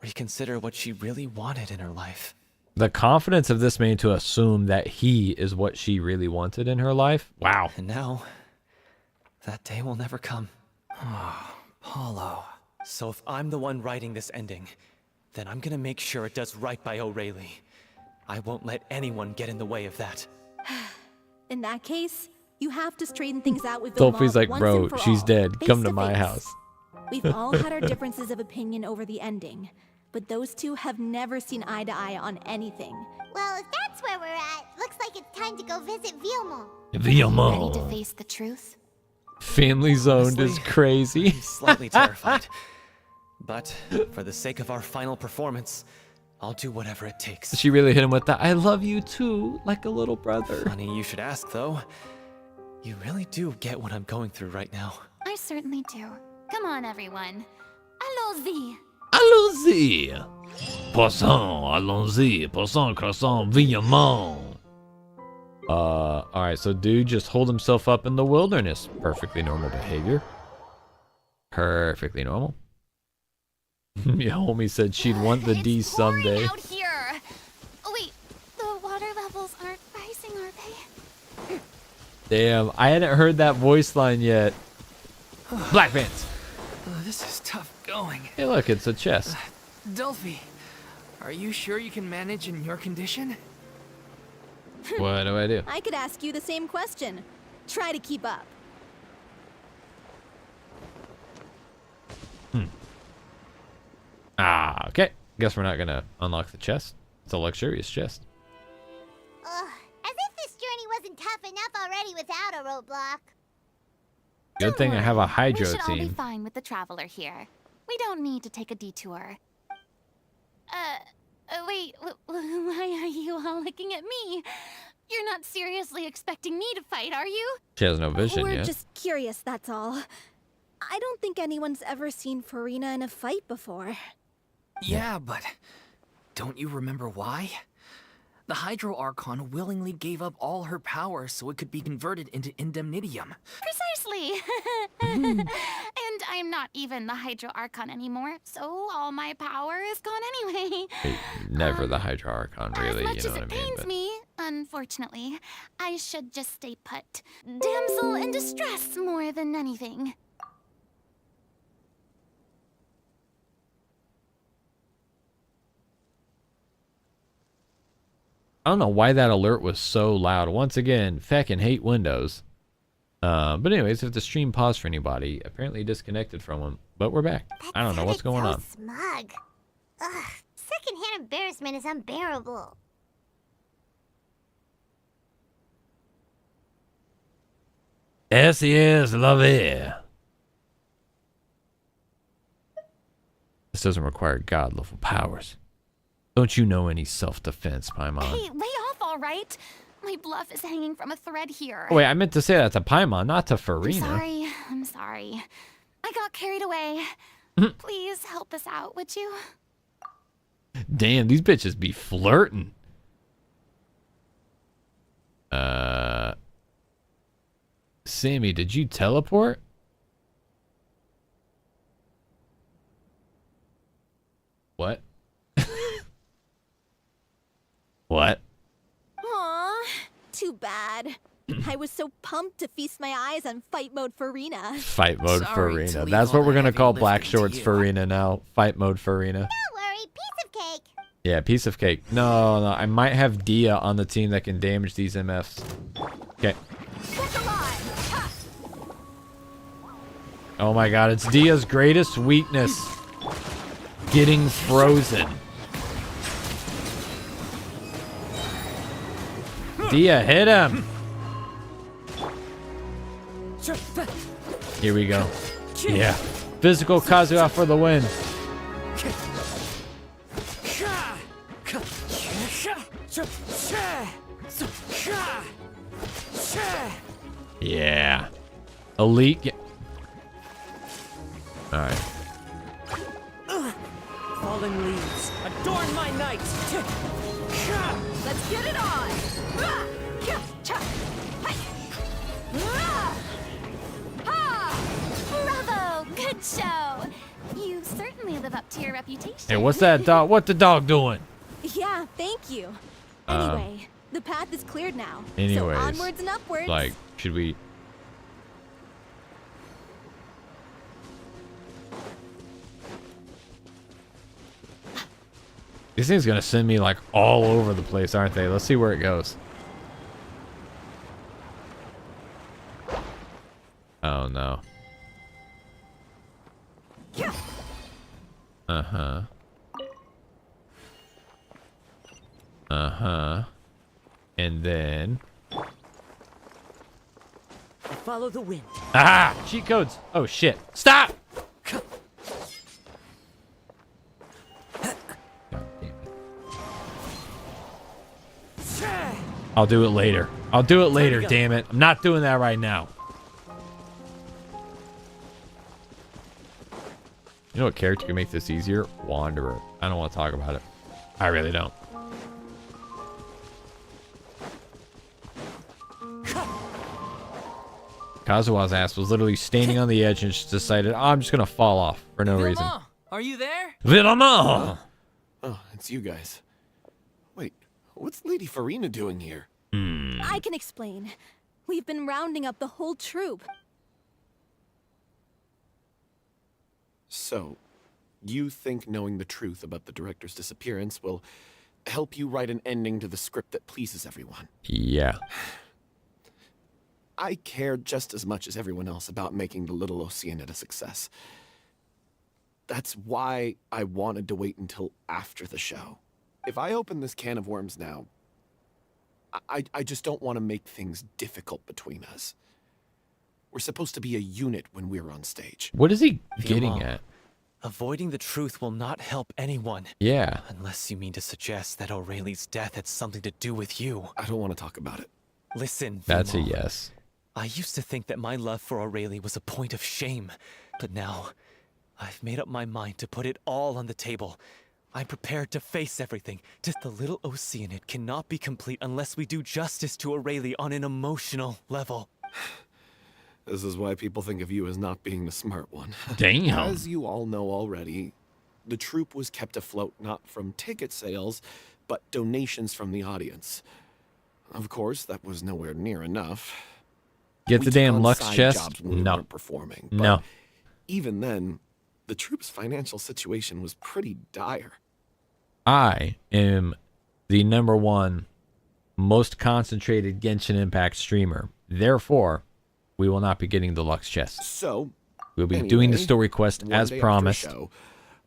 reconsider what she really wanted in her life. The confidence of this man to assume that he is what she really wanted in her life. Wow. And now, that day will never come. Oh, Paulo. So if I'm the one writing this ending, then I'm gonna make sure it does right by O'Reilly. I won't let anyone get in the way of that. In that case, you have to straighten things out with Sophie's Vilmont like, once bro, and for she's all, dead. face Come to my face. house. We've all had our differences of opinion over the ending, but those two have never seen eye to eye on anything. Well, if that's where we're at, looks like it's time to go visit Vilmont. Ready to face the truth? Family zoned is Honestly, crazy. I'm slightly terrified. But for the sake of our final performance, I'll do whatever it takes. She really hit him with that, I love you too, like a little brother. Funny you should ask, though. You really do get what I'm going through right now. I certainly do. Come on, everyone. Allons-y. Allons-y. Poisson, allons-y. Poisson, croissant, Villemont. Alright, so dude just hold himself up in the wilderness. Perfectly normal behavior. Perfectly normal. Yeah, homie said she'd want the D It's pouring someday. out here. Oh, wait, the water levels aren't rising, are they? Damn, I hadn't heard that voice line yet. Black Pants. This is tough going. Hey, look, it's a chest. Delphi, are you sure you can manage in your condition? What do I do? I could ask you the same question. Try to keep up. Ah, okay. Guess we're not gonna unlock the chest. It's a luxurious chest. Ugh, as if this journey wasn't tough enough already without a roadblock. Good Don't thing I have a worry. Hydro We should all be team. fine with the traveler here. We don't need to take a detour. Wait, why are you all looking at me? You're not seriously expecting me to fight, are you? She has no vision We're yet. just curious, that's all. I don't think anyone's ever seen Furina in a fight before. Yeah, but don't you remember why? The HYDRO Archon willingly gave up all her power so it could be converted into indemnitium. Precisely. And I'm not even the HYDRO Archon anymore, so all my power is gone anyway. Never the Hydro Archon, really, As much you know as what it I mean? pains But me, unfortunately, I should just stay put. Damsel in distress more than anything. I don't know why that alert was so loud. Once again, feckin' hate Windows. But anyways, if the stream paused for anybody, apparently disconnected from them. But we're back. I don't know what's going on. Smug. Ugh, secondhand embarrassment is unbearable. Yes, yes, love it. This doesn't require god level powers. Don't you know any self-defense, Paimon? Hey, lay off, all right? My bluff is hanging from a thread here. Oh, wait, I meant to say that to Paimon, not to Furina. I'm sorry. I got carried away. Please help us out, would you? Damn, these bitches be flirting. Sammy, did you teleport? What? What? Aw, too bad. I was so pumped to feast my eyes on fight mode Furina. Fight mode Sorry to Furina. leave That's all what we're the gonna heavy call Black lifting to Shorts you. Furina now. Fight mode Furina. Don't worry, piece of cake. Yeah, piece of cake. No, I might have Dia on the team that can damage these MFs. Okay. Oh my god, it's Dia's greatest weakness. Getting frozen. Dia, hit him. Here we go. Yeah. Physical Kazuha for the win. Yeah. Elite. Alright. Fallen leaves, adorn my night. Let's get it on! Bravo! Good show! You certainly live up to your reputation. Hey, what's that dog? What the dog doing? Yeah, thank you. Anyway, the path is cleared now. Anyways, so onwards and upwards. Like, should we? These things gonna send me like all over the place, aren't they? Let's see where it goes. Oh no. Uh-huh. Uh-huh. And then... Follow the wind. Ah! Cheat codes! Oh shit. Stop! God damn it. I'll do it later. I'll do it later, damn it. I'm not doing that right now. You know what character can make this easier? Wanderer. I don't want to talk about it. I really don't. Kazuha's ass was literally standing on the edge and just decided, oh, I'm just going to fall off for no reason. Are you there? Vilma! Oh, it's you guys. Wait, what's Lady Furina doing here? I can explain. We've been rounding up the whole troop. So, you think knowing the truth about the director's disappearance will help you write an ending to the script that pleases everyone? Yeah. I care just as much as everyone else about making the Little Oceanid a success. That's why I wanted to wait until after the show. If I open this can of worms now, I just don't want to make things difficult between us. We're supposed to be a unit when we're on stage. What is he getting at? Avoiding the truth will not help anyone. Yeah. Unless you mean to suggest that O'Reilly's death had something to do with you. I don't want to talk about it. Listen, That's a Vimon. yes. I used to think that my love for O'Reilly was a point of shame, but now I've made up my mind to put it all on the table. I'm prepared to face everything. Just the Little Oceanid cannot be complete unless we do justice to O'Reilly on an emotional level. This is why people think of you as not being the smart one. Damn. As you all know already, the troupe was kept afloat not from ticket sales, but donations from the audience. Of course, that was nowhere near enough. Get We the took damn on Lux side chest? jobs when we No. weren't performing. But No. even then, the troupe's financial situation was pretty dire. I am the #1 most concentrated Genshin Impact streamer. Therefore, we will not be getting the Lux chest. So, We'll be doing the anyway, story quest one as day after promised, show,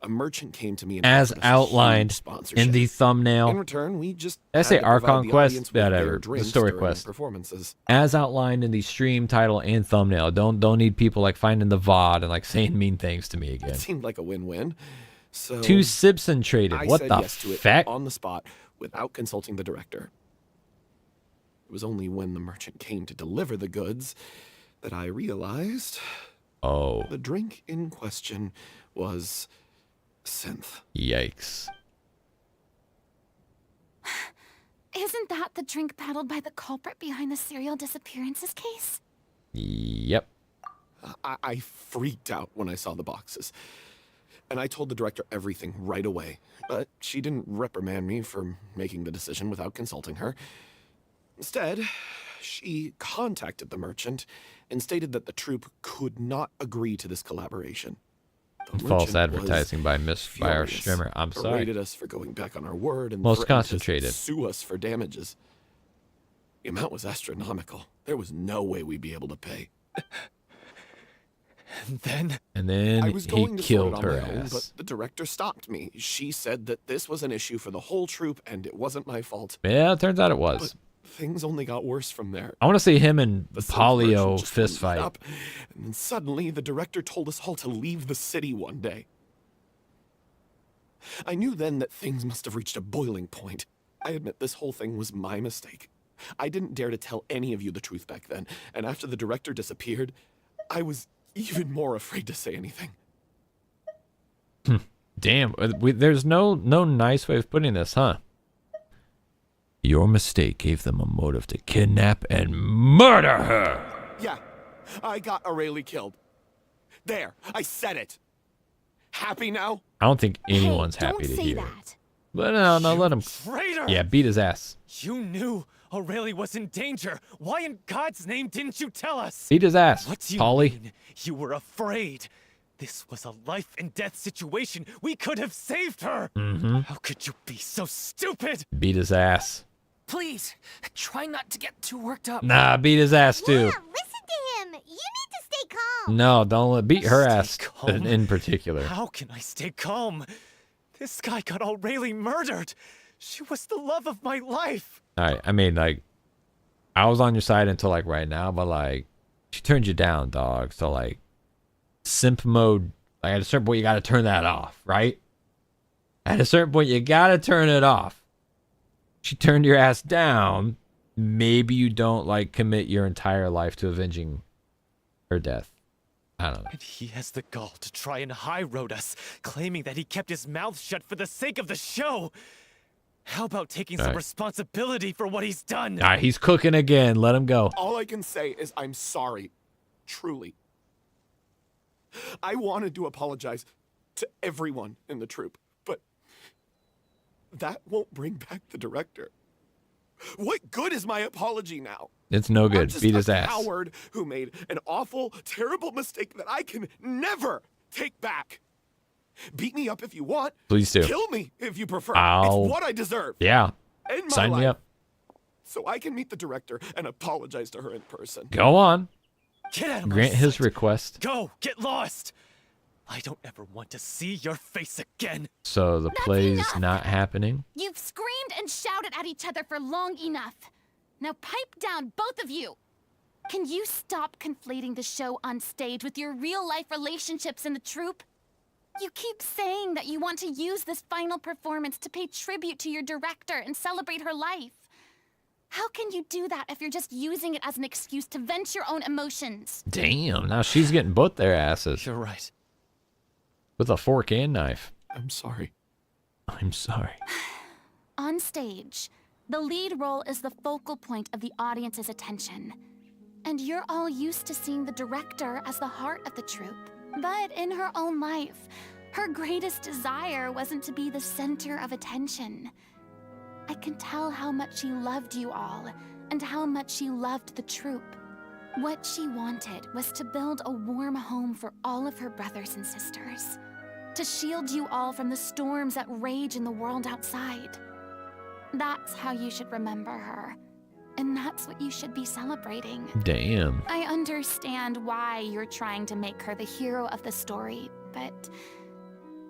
a merchant came to me and as offered us a huge outlined in sponsorship. the In thumbnail, return, we just I had say to provide Archon the quest? audience with beer, Whatever, the drinks story during quest. performances. as outlined in the stream title and thumbnail. Don't need people like finding the VOD and like saying mean things to me again. It seemed like a win-win. So Two Simpson traded. I What said the yes to it feck? on the spot without consulting the director. It was only when the merchant came to deliver the goods that I realized Oh, the drink in question was synth. yikes. Isn't that the drink paddled by the culprit behind the serial disappearances case? Yep. I freaked out when I saw the boxes. And I told the director everything right away. But she didn't reprimand me for making the decision without consulting her. Instead, She contacted the merchant and stated that the troupe could not agree to this collaboration. The False merchant advertising by our furious, streamer. I'm sorry. berated us for going back on our word and Most threatened concentrated. to sue us for damages. The amount was astronomical. There was no way we'd be able to pay. And I then was he going to killed sort it her on my own, ass. but the director stopped me. She said that this was an issue for the whole troupe and it wasn't my fault. Yeah, it turns out it was. But things only got worse from there. I want to see him and The Polio just fist wouldn't let fight. up, and then suddenly the director told us all to leave the city one day. I knew then that things must have reached a boiling point. I admit this whole thing was my mistake. I didn't dare to tell any of you the truth back then, and after the director disappeared, I was even more afraid to say anything. Damn, there's no nice way of putting this, huh? Your mistake gave them a motive to kidnap and murder her. Yeah, I got Aurelie killed. There, I said it. Happy now? I don't think anyone's happy to hear. But no, let him. Traitor! Yeah, beat his ass. You knew Aurelie was in danger. Why in God's name didn't you tell us? Beat his ass, What do you Polly. mean? You were afraid. This was a life and death situation. We could have saved her. How could you be so stupid? Beat his ass. Please, try not to get too worked up. Nah, beat his ass too. Yeah, listen to him. You need to stay calm. No, don't beat her Stay ass calm? in particular. How can I stay calm? This guy got Aurelie murdered. She was the love of my life. All right, I mean, like, I was on your side until like right now, but like, she turned you down, dog. So like, simp mode. Like at a certain point, you gotta turn that off, right? At a certain point, you gotta turn it off. She turned your ass down. Maybe you don't like commit your entire life to avenging her death. I don't know. And he has the gall to try and high road us, claiming that he kept his mouth shut for the sake of the show. How about taking some Alright. responsibility for what he's done? All right, he's cooking again. Let him go. All I can say is I'm sorry. Truly. I wanted to apologize to everyone in the troupe, but that won't bring back the director. What good is my apology now? It's no I'm good. just Beat a his ass. coward who made an awful, terrible mistake that I can never take back. Beat me up if you want. Please do. Kill me if you prefer. I'll- It's what I deserve. Yeah. End my Sign me life. up. So I can meet the director and apologize to her in person. Go on. Get out of my Grant his sight. request. Go, get lost. I don't ever want to see your face again. So the play's not happening. You've screamed and shouted at each other for long enough. Now pipe down, both of you. Can you stop conflating the show on stage with your real-life relationships in the troupe? You keep saying that you want to use this final performance to pay tribute to your director and celebrate her life. How can you do that if you're just using it as an excuse to vent your own emotions? Damn, now she's getting both their asses You're right. with a fork and knife. I'm sorry. I'm sorry. On stage, the lead role is the focal point of the audience's attention. And you're all used to seeing the director as the heart of the troupe. But in her own life, her greatest desire wasn't to be the center of attention. I can tell how much she loved you all, and how much she loved the troupe. What she wanted was to build a warm home for all of her brothers and sisters. To shield you all from the storms that rage in the world outside. That's how you should remember her. And that's what you should be celebrating. Damn. I understand why you're trying to make her the hero of the story, but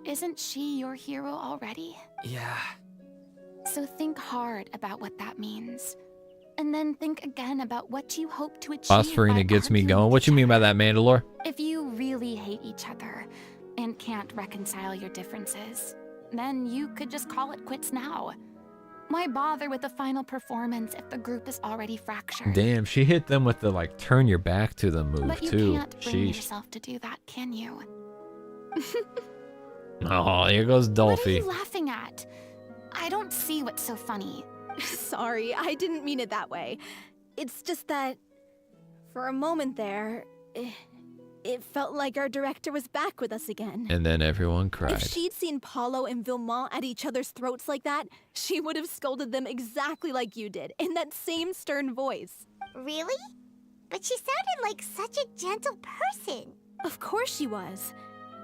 isn't she your hero already? Yeah. So think hard about what that means. And then think again about what you hope to achieve. by Furina gets me arguing going. with What you each mean by other. that, Mandalore? If you really hate each other and can't reconcile your differences, then you could just call it quits now. Why bother with the final performance if the group is already fractured? Damn, she hit them with the like turn your back to them move But you too. can't bring Sheesh. yourself to do that, can you? Oh, here goes What are Dolphy. you laughing at? I don't see what's so funny. Sorry, I didn't mean it that way. It's just that, for a moment there, it felt like our director was back with us again. And then everyone cried. If she'd seen Paulo and Vilmont at each other's throats like that, she would have scolded them exactly like you did, in that same stern voice. Really? But she sounded like such a gentle person. Of course she was.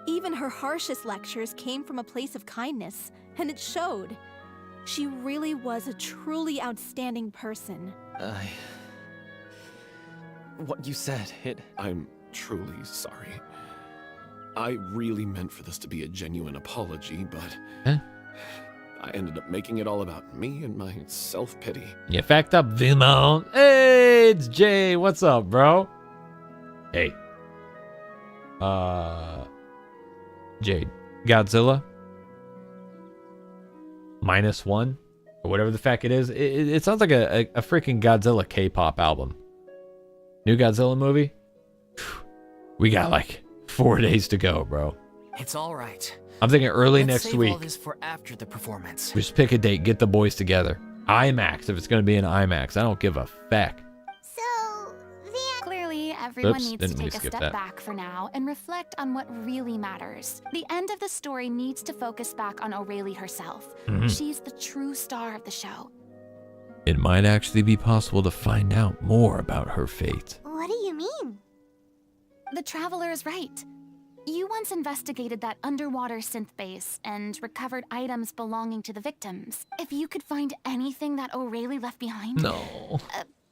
Even her harshest lectures came from a place of kindness, and it showed. She really was a truly outstanding person. What you said, I'm truly sorry. I really meant for this to be a genuine apology, but I ended up making it all about me and my self-pity. You fact up, Vimon. Hey, it's Jay. What's up, bro? Hey. Jade. Godzilla? -1? Or whatever the fact it is. It sounds like a freaking Godzilla K-pop album. New Godzilla movie? We got like 4 days to go, bro. It's all right. I'm thinking early Let's next save week. all this for after the performance. Just pick a date, get the boys together. IMAX, if it's going to be an IMAX. I don't give a feck. So, Clearly, everyone Oops, needs didn't to mean take to a skip step that. back for now and reflect on what really matters. The end of the story needs to focus back on Aurelie herself. She's the true star of the show. It might actually be possible to find out more about her fate. what do you mean? The Traveler is right. You once investigated that underwater synth base and recovered items belonging to the victims. If you could find anything that Aurelie left behind, No.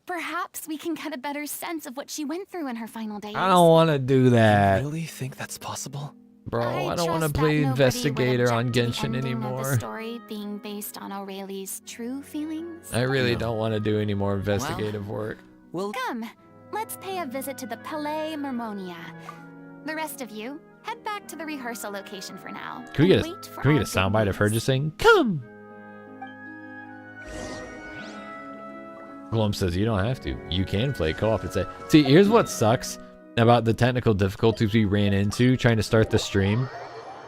Perhaps we can get a better sense of what she went through in her final days. I don't want to do that. You really think that's possible? Bro, I don't want to trust play that nobody would investigator on object to the Genshin ending of the anymore. story being based on Aurelie's true feelings. I really No. don't want to do any more investigative work. Well, Come, let's pay a visit to the Palais Mermonia. The rest of you, head back to the rehearsal location for now. Can we and get wait for a our soundbite of her good just saying, "Come"? Glum says you don't have to. You can play co-op instead. See, here's what sucks about the technical difficulties we ran into trying to start the stream.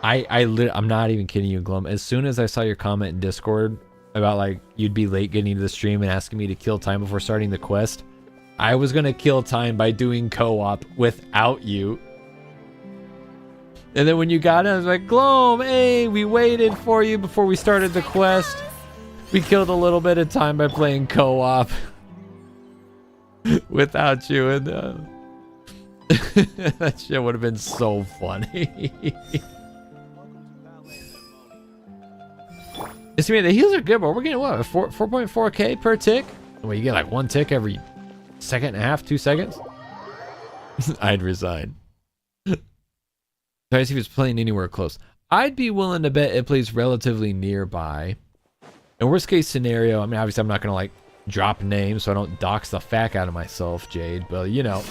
I'm not even kidding you, Glum. As soon as I saw your comment in Discord about like you'd be late getting to the stream and asking me to kill time before starting the quest, I was gonna kill time by doing co-op without you. And then when you got it, I was like, Glom, hey, we waited for you before we started the quest. We killed a little bit of time by playing co-op without you. And that shit would have been so funny. It's me. The heals are good, but we're getting what? 4.4k per tick? Well, you get like 1 tick every second and a half, 2 seconds? I'd resign. Try to see if it's playing anywhere close. I'd be willing to bet it plays relatively nearby. In worst case scenario, I mean, obviously I'm not going to like drop names so I don't dox the fuck out of myself, Jade. But you know,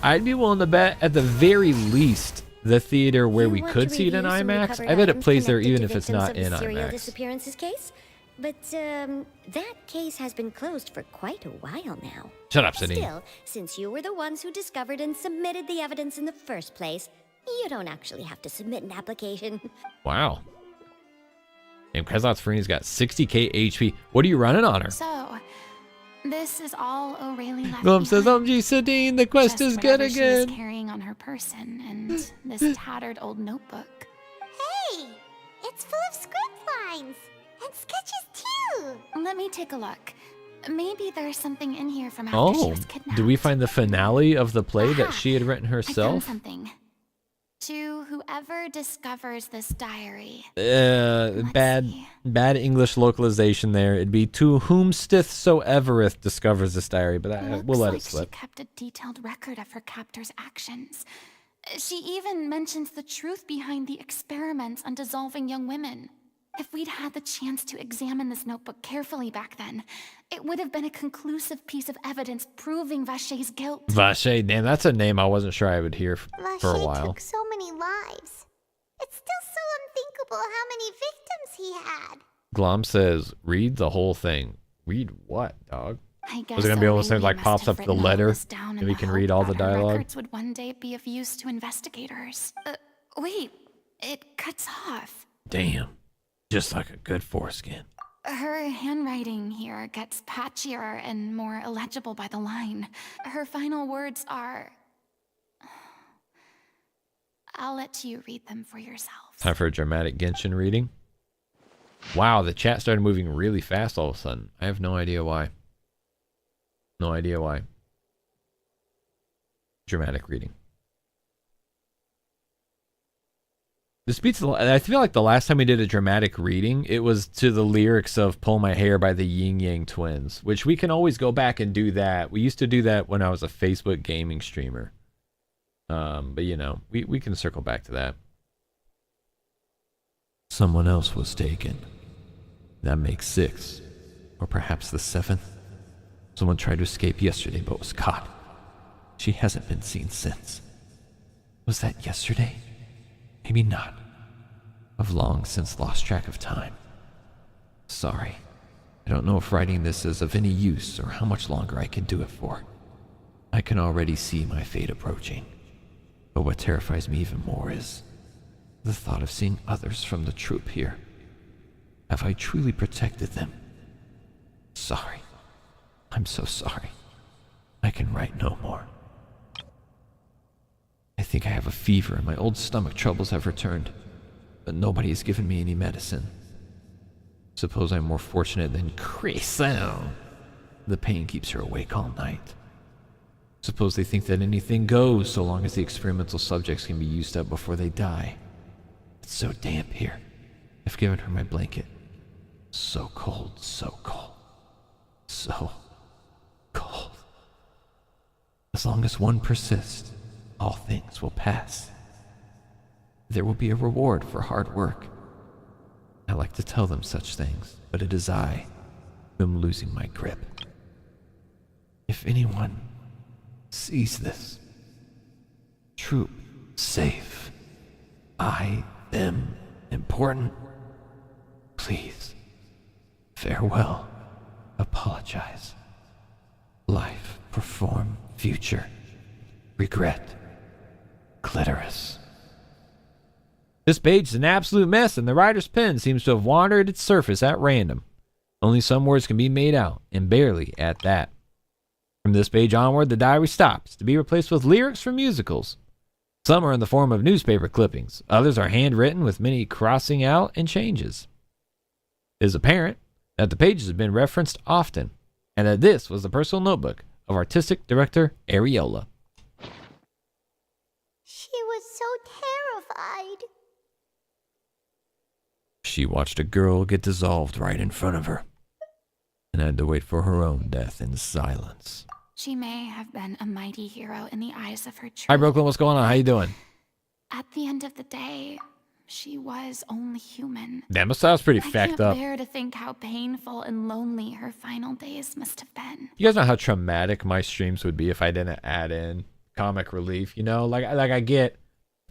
I'd be willing to bet at the very least the theater where we could see it in IMAX, I bet it plays there even if it's not in serial IMAX. disappearances case, but that case has been closed for quite a while now. Shut up, Sydney. Still, since you were the ones who discovered and submitted the evidence in the first place, you don't actually have to submit an application. Wow. And Kreslot's Furina's got 60k HP. What are you running on her? So, this is all Aurelie left Glum says, behind. OMG Sidine, the quest Just is good whatever she was again. carrying on her person and this tattered old notebook. Hey, it's full of script lines and sketches too. Let me take a look. Maybe there's something in here from after she Oh, was kidnapped. do we find the finale of the play that she had written I found herself? something. To whoever discovers this diary. Bad English localization there. It'd be to whomstithsoevereth discovers this diary, but we'll let it slip. She kept a detailed record of her captor's actions. She even mentions the truth behind the experiments on dissolving young women. If we'd had the chance to examine this notebook carefully back then, it would have been a conclusive piece of evidence proving Vachey's guilt. Vache, damn, that's a name I wasn't sure I would hear for a Vache while. took so many lives. It's still so unthinkable how many victims he had. Glom says, read the whole thing. Read what, dog? I guess Was it gonna be able to say Aurelie like must pops have up the written all letter this down and in we the can read hope all the that her dialogue? records would one day be of use to investigators. Wait, it cuts off. Damn. Just like a good foreskin. Her handwriting here gets patchier and more illegible by the line. Her final words are... I'll let you read them for yourself. Time for a dramatic Genshin reading. Wow, the chat started moving really fast all of a sudden. I have no idea why. No idea why. dramatic reading. This beats. I feel like the last time we did a dramatic reading, it was to the lyrics of "Pull My Hair" by the Yin Yang Twins, which we can always go back and do that. We used to do that when I was a Facebook gaming streamer. But you know, we can circle back to that. Someone else was taken. That makes 6, or perhaps the 7th. Someone tried to escape yesterday but was caught. She hasn't been seen since. Was that yesterday? Maybe not. I've long since lost track of time. Sorry. I don't know if writing this is of any use or how much longer I can do it for. I can already see my fate approaching. But what terrifies me even more is the thought of seeing others from the troop here. Have I truly protected them? Sorry. I'm so sorry. I can write no more. I think I have a fever and my old stomach troubles have returned, but nobody has given me any medicine. Suppose I'm more fortunate than Rehearsal. The pain keeps her awake all night. Suppose they think that anything goes so long as the experimental subjects can be used up before they die. It's so damp here. I've given her my blanket. So cold, so cold. So cold. As long as one persists, all things will pass. There will be a reward for hard work. I like to tell them such things, but it is I who am losing my grip. If anyone sees this, troop safe, I, them, important, please, farewell, apologize, life, perform, future, regret, clitoris. This page is an absolute mess, and the writer's pen seems to have wandered its surface at random. Only some words can be made out, and barely at that. From this page onward, the diary stops, to be replaced with lyrics from musicals. Some are in the form of newspaper clippings, others are handwritten with many crossing out and changes. It is apparent that the pages have been referenced often, and that this was the personal notebook of artistic director Areola. She was so terrified. She watched a girl get dissolved right in front of her, and had to wait for her own death in silence. She may have been a mighty hero in the eyes of her troop. Hi, Brooklyn. What's going on? How you doing? At the end of the day, she was only human. Damn, that sounds pretty I fact can't up. bear to think how painful and lonely her final days must have been. You guys know how traumatic my streams would be if I didn't add in comic relief. You know, like I get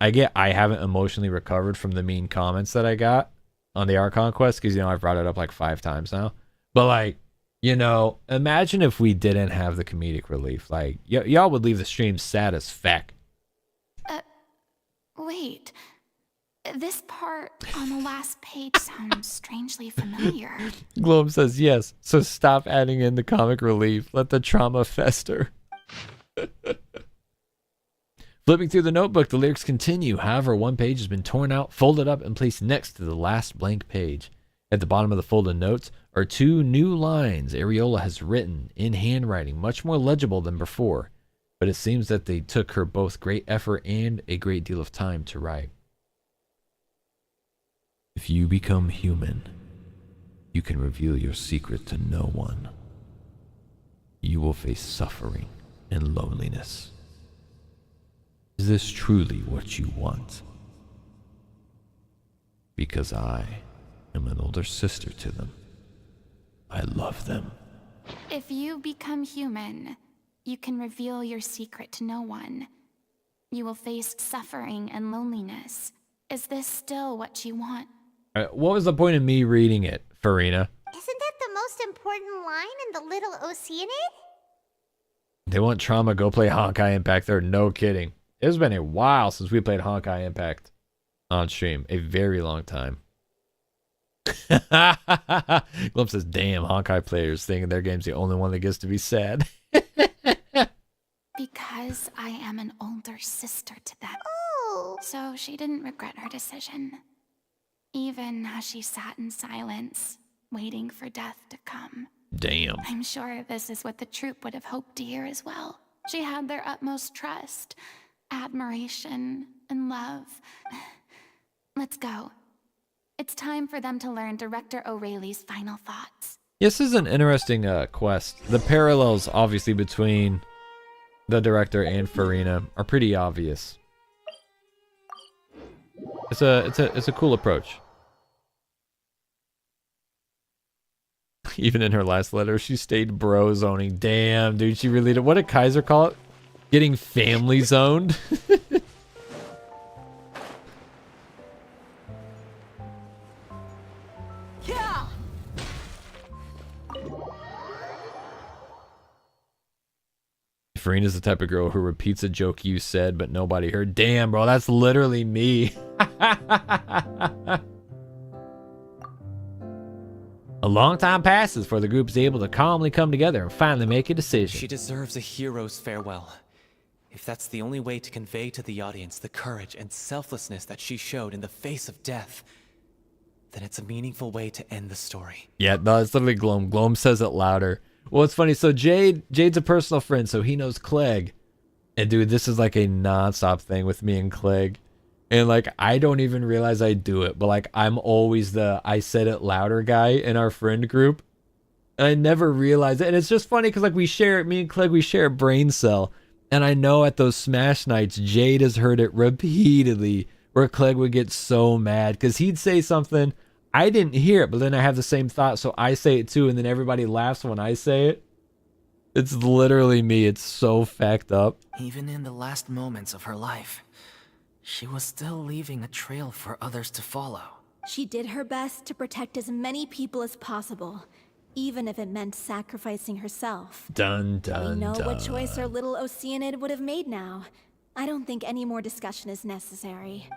I haven't emotionally recovered from the mean comments that I got on the Art Conquest, because, you know, I've brought it up like 5 times now. But, like, you know, imagine if we didn't have the comedic relief. Like, y'all would leave the stream sad as feck. Wait. This part on the last page sounds strangely familiar. Globe says yes, so stop adding in the comic relief. Let the trauma fester. Flipping through the notebook, the lyrics continue. However, one page has been torn out, folded up, and placed next to the last blank page. At the bottom of the folded notes are 2 new lines Areola has written in handwriting, much more legible than before. But it seems that they took her both great effort and a great deal of time to write. If you become human, you can reveal your secret to no one. You will face suffering and loneliness. Is this truly what you want? Because I am an older sister to them. I love them. If you become human, you can reveal your secret to no one. You will face suffering and loneliness. Is this still what you want? What was the point of me reading it, Furina? Isn't that the most important line in the Little Oceanid? They want trauma, go play Honkai Impact there. No kidding. It's been a while since we played Honkai Impact on stream. A very long time. Glump says, damn, Honkai players thinking their game's the only one that gets to be sad. Because I am an older sister to them. Oh. So she didn't regret her decision. Even as she sat in silence, waiting for death to come. Damn. I'm sure this is what the troop would have hoped to hear as well. She had their utmost trust, admiration, and love. Let's go. It's time for them to learn Director O'Reilly's final thoughts. This is an interesting quest. The parallels, obviously, between the director and Furina are pretty obvious. It's a cool approach. Even in her last letter, she stayed bro zoning. Damn, dude, she really did. What did Kaiser call it? Getting family zoned. Yeah. Furina's the type of girl who repeats a joke you said, but nobody heard. Damn, bro, that's literally me. A long time passes before the group is able to calmly come together and finally make a decision. She deserves a hero's farewell. If that's the only way to convey to the audience the courage and selflessness that she showed in the face of death, then it's a meaningful way to end the story. Yeah, no, it's literally Gloam. Gloam says it louder. Well, it's funny. So Jade's a personal friend, so he knows Clegg. And dude, this is like a non-stop thing with me and Clegg. And like, I don't even realize I do it, but like, I'm always the I said it louder guy in our friend group. And I never realized it. And it's just funny because like me and Clegg, we share a brain cell. And I know at those Smash nights, Jade has heard it repeatedly where Clegg would get so mad because he'd say something, I didn't hear it, but then I have the same thought, so I say it too, and then everybody laughs when I say it. It's literally me. It's so fact up. Even in the last moments of her life, she was still leaving a trail for others to follow. She did her best to protect as many people as possible, even if it meant sacrificing herself. Dun, dun, We know dun. what choice her little Oceanid would have made now. I don't think any more discussion is necessary.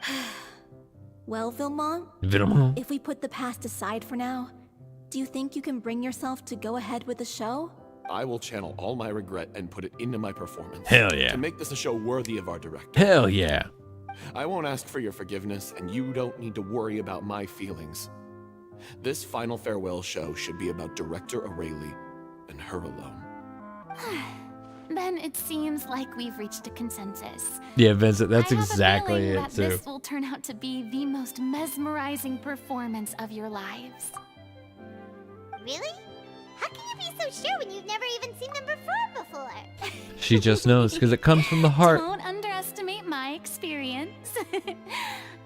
Well, Vilmont, if we put the past aside for now, do you think you can bring yourself to go ahead with the show? I will channel all my regret and put it into my performance. Hell yeah. To make this a show worthy of our director. Hell yeah. I won't ask for your forgiveness, and you don't need to worry about my feelings. This final farewell show should be about Director O'Reilly and her alone. Then it seems like we've reached a consensus. Yeah, Vincent, that's I have exactly a feeling it that too. This will turn out to be the most mesmerizing performance of your lives. Really? How can you be so sure when you've never even seen them perform before? She just knows because it comes from the heart. Don't underestimate my experience.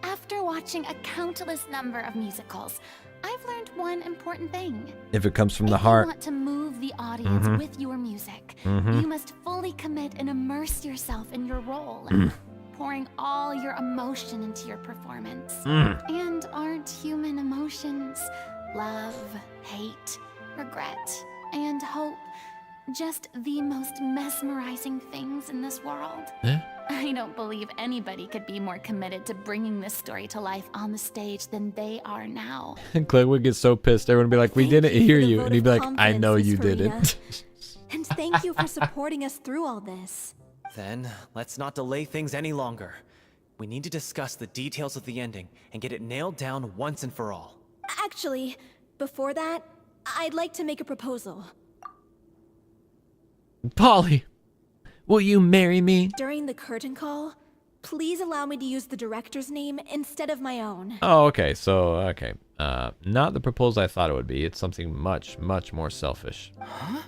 After watching a countless number of musicals, I've learned one important thing. If it comes from the If heart. you want to move the audience with your music, you must fully commit and immerse yourself in your role, pouring all your emotion into your performance. And aren't human emotions love, hate, regret, and hope just the most mesmerizing things in this world? Yeah. I don't believe anybody could be more committed to bringing this story to life on the stage than they are now. And Clegg would get so pissed. Everyone would be like, we Thank didn't you hear for the you. vote And he'd be of like, I confidence, know Miss you Furina. didn't. And thank you for supporting us through all this. Then, let's not delay things any longer. We need to discuss the details of the ending and get it nailed down once and for all. Actually, before that, I'd like to make a proposal. Polly, will you marry me? During the curtain call, please allow me to use the director's name instead of my own. Oh, okay. So, okay. Not the proposal I thought it would be. It's something much, much more selfish. Huh?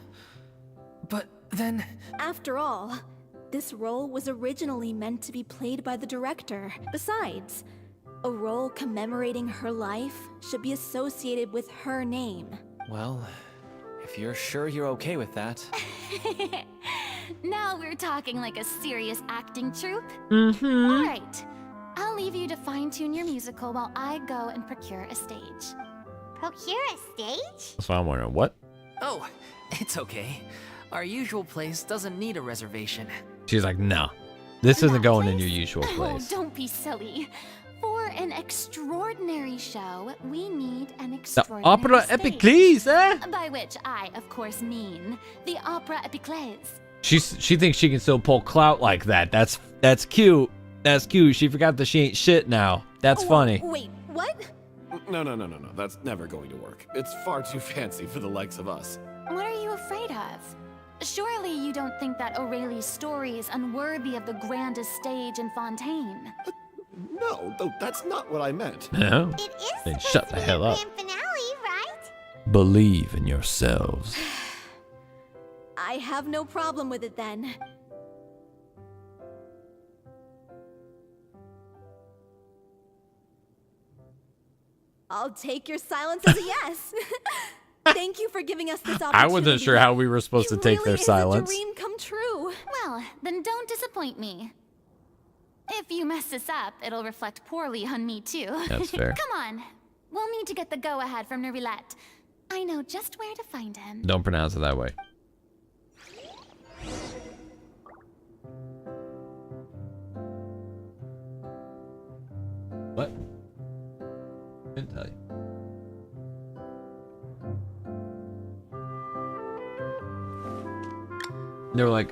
But then... After all, this role was originally meant to be played by the director. Besides, a role commemorating her life should be associated with her name. Well, if you're sure you're okay with that. Now we're talking like a serious acting troupe. Mm-hmm. All right. I'll leave you to fine-tune your musical while I go and procure a stage. Procure a stage? That's why I'm wondering, what? Oh, it's okay. Our usual place doesn't need a reservation. She's like, no. This isn't That going in place? your usual Oh, place. don't be silly. For an extraordinary show, we need an The extraordinary Opera stage. Epiclese, eh? By which I, of course, mean the Opera Epiclese. She thinks she can still pull clout like that. That's cute. That's cute. She forgot that she ain't shit now. That's funny. Wait, what? No. That's never going to work. It's far too fancy for the likes of us. What are you afraid of? have. Surely you don't think that Aurelie's story is unworthy of the grandest stage in Fontaine. No, that's not what I meant. No? It is Then supposed shut to the be hell a up. grand finale, right? Believe in yourselves. I have no problem with it then. I'll take your silence as a yes. Thank you for giving us this opportunity. I wasn't sure how we were supposed to take their silence. It really is a dream come true. Well, then don't disappoint me. If you mess this up, it'll reflect poorly on me too. That's fair. Come on. We'll need to get the go-ahead from Nervilette. I know just where to find him. Don't pronounce it that way. What? Didn't tell you. They were like,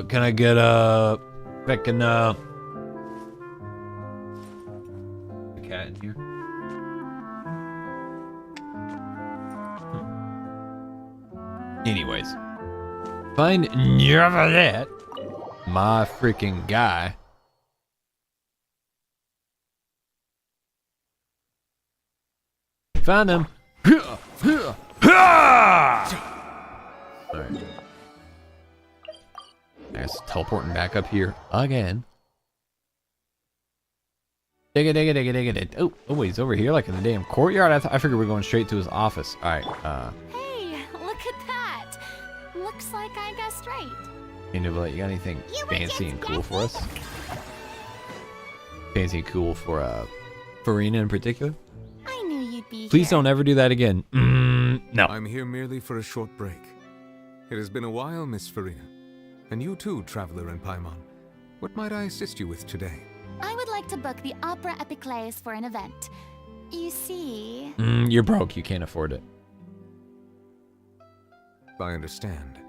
can I get a fucking the cat in here? Anyways, find Nervilette, my freaking guy. Found him. Alright. I guess teleporting back up here again. Dig it. Oh, he's over here like in the damn courtyard. I figured we were going straight to his office. Alright, Hey, look at that. Looks like I guessed right. hey Nervilette, you got anything fancy and cool for us? Fancy and cool for Furina in particular? I knew you'd be Please here. don't ever do that again. No. I'm here merely for a short break. It has been a while, Miss Furina. And you too, Traveler in Paimon. What might I assist you with today? I would like to book the Opera Epiclese for an event. You see... You're broke. You can't afford it. I understand.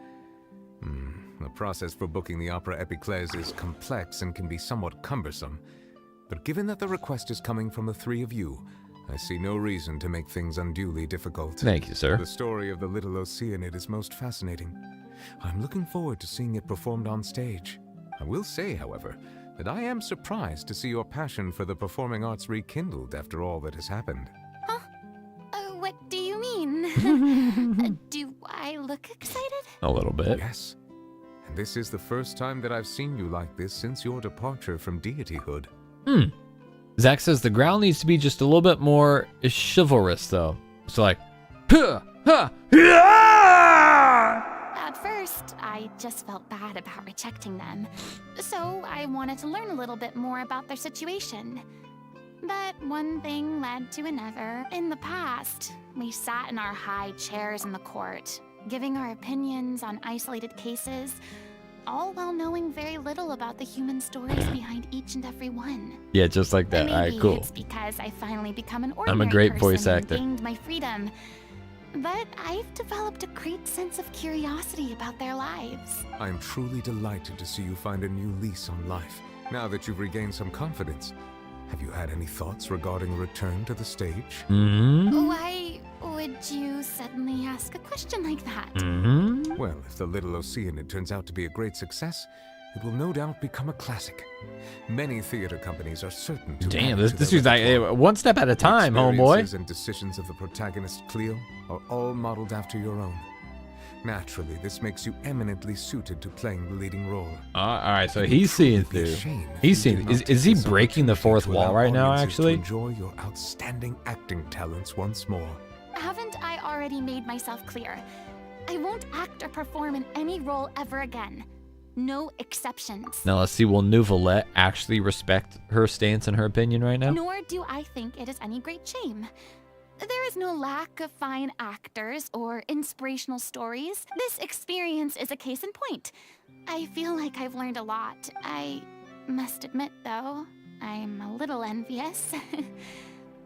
The process for booking the Opera Epiclese is complex and can be somewhat cumbersome. But given that the request is coming from the three of you, I see no reason to make things unduly difficult. Thank you, sir. The story of the Little Oceanid is most fascinating. I'm looking forward to seeing it performed on stage. I will say, however, that I am surprised to see your passion for the performing arts rekindled after all that has happened. Huh? What do you mean? Do I look excited? A little bit. Yes. And this is the first time that I've seen you like this since your departure from deityhood. Zach says the growl needs to be just a little bit more chivalrous, though. It's like, At first, I just felt bad about rejecting them. So I wanted to learn a little bit more about their situation. But one thing led to another. In the past, we sat in our high chairs in the court, giving our opinions on isolated cases, all while knowing very little about the human stories behind each and every one. Yeah, just like that. Maybe Alright, cool. it's because I finally become an ordinary I'm a great person voice and actor. gained my freedom. But I've developed a great sense of curiosity about their lives. I am truly delighted to see you find a new lease on life, now that you've regained some confidence. Have you had any thoughts regarding a return to the stage? Why would you suddenly ask a question like that? Well, if the Little Oceanid turns out to be a great success, it will no doubt become a classic. Many theater companies are certain to Damn, add this to this their is like repertoire. one step at a time, The homeboy. experiences and decisions of the protagonist, Cleo, are all modeled after your own. Naturally, this makes you eminently suited to playing the leading role. Alright, so he's seeing through. He's seeing. Is he breaking the fourth wall right now, actually? Enjoy your outstanding acting talents once more. Haven't I already made myself clear? I won't act or perform in any role ever again. No exceptions. Now let's see, will Nervilette actually respect her stance and her opinion right now? Nor do I think it is any great shame. There is no lack of fine actors or inspirational stories. This experience is a case in point. I feel like I've learned a lot. I must admit, though, I'm a little envious.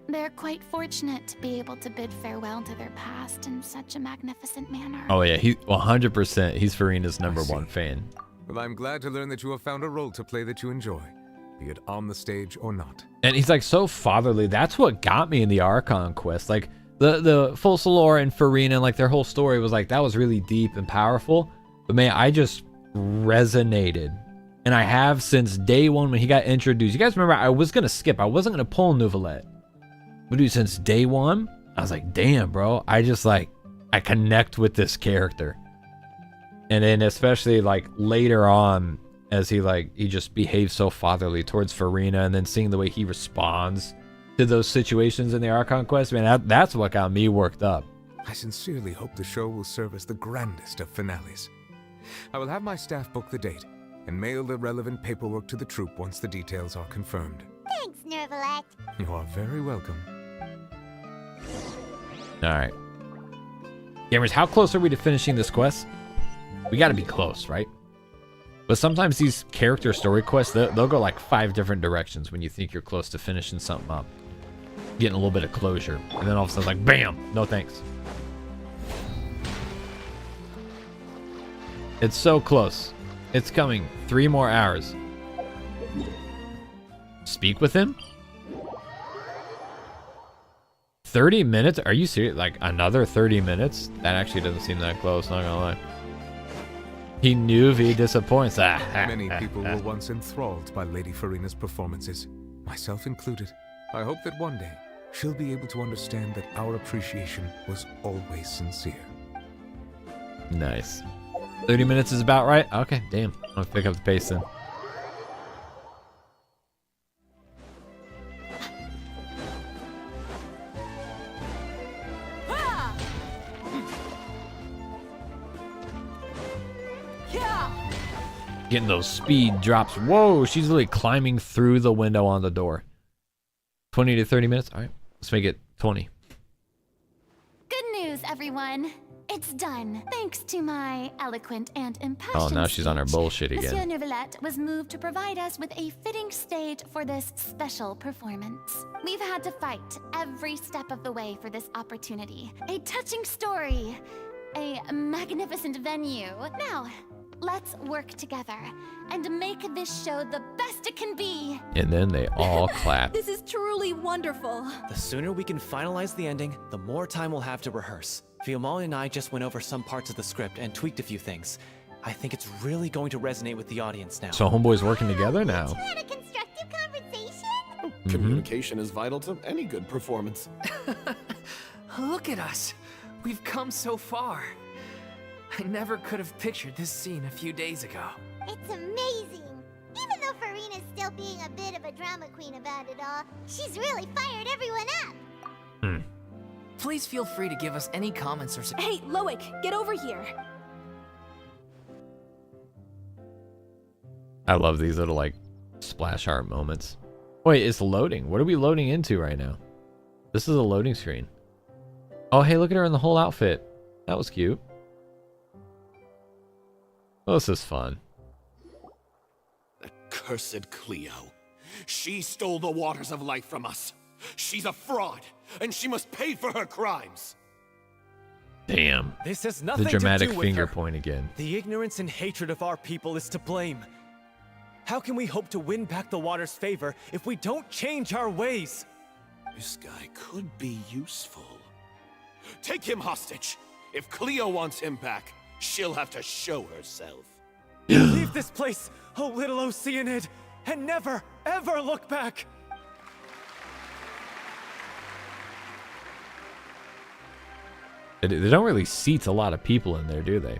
They're quite fortunate to be able to bid farewell to their past in such a magnificent manner. Oh yeah, he 100%. He's Furina's #1 fan. Well, I'm glad to learn that you have found a role to play that you enjoy, be it on the stage or not. And he's like so fatherly. That's what got me in the Archon quest. Like The Focalor and Furina, like their whole story was like, that was really deep and powerful. But man, I just resonated. And I have since day one when he got introduced. You guys remember, I was going to skip. I wasn't going to pull Nouvelette. But dude, since day one, I was like, damn, bro. I just like, I connect with this character. And then especially like later on, as he just behaves so fatherly towards Furina, and then seeing the way he responds to those situations in the Archon quest, man, that's what got me worked up. I sincerely hope the show will serve as the grandest of finales. I will have my staff book the date and mail the relevant paperwork to the troupe once the details are confirmed. Thanks, Nervalette. You are very welcome. Alright. Gamers, how close are we to finishing this quest? We gotta be close, right? But sometimes these character story quests, they'll go like 5 different directions when you think you're close to finishing something up. Getting a little bit of closure. And then all of a sudden, like, bam! No thanks. It's so close. It's coming. 3 more hours. Speak with him? 30 minutes? Are you serious? Like, another 30 minutes? That actually doesn't seem that close, not gonna lie. He knew if he disappoints. Many people were once enthralled by Lady Furina's performances, myself included. I hope that one day she'll be able to understand that our appreciation was always sincere. Nice. 30 minutes is about right? Okay, damn. I'm gonna pick up the pace then. Getting those speed drops. Whoa, she's literally climbing through the window on the door. 20 to 30 minutes. All right, let's make it 20. Good news, everyone. It's done. Thanks to my eloquent and impassioned Oh, now she's on her bullshit Monsieur again. Nouvelette was moved to provide us with a fitting stage for this special performance. We've had to fight every step of the way for this opportunity. A touching story. A magnificent venue. Now, let's work together and make this show the best it can be. And then they all clap. This is truly wonderful. The sooner we can finalize the ending, the more time we'll have to rehearse. Fiamma and I just went over some parts of the script and tweaked a few things. I think it's really going to resonate with the audience now. So homeboys working together now. You had a constructive conversation? Communication is vital to any good performance. Look at us. We've come so far. I never could have pictured this scene a few days ago. It's amazing. Even though Furina's still being a bit of a drama queen about it all, she's really fired everyone up. Please feel free to give us any comments or Hey, Loic, get over here. I love these little like splash art moments. Wait, it's loading. What are we loading into right now? This is a loading screen. Oh, hey, look at her in the whole outfit. That was cute. Oh, this is fun. That cursed Cleo. She stole the waters of life from us. She's a fraud, and she must pay for her crimes. Damn. This has nothing The dramatic to do with finger her. point again. The ignorance and hatred of our people is to blame. How can we hope to win back the water's favor if we don't change our ways? This guy could be useful. Take him hostage. If Cleo wants him back, she'll have to show herself. Leave this place, oh little Oceanid, and never, ever look back! They don't really seat a lot of people in there, do they?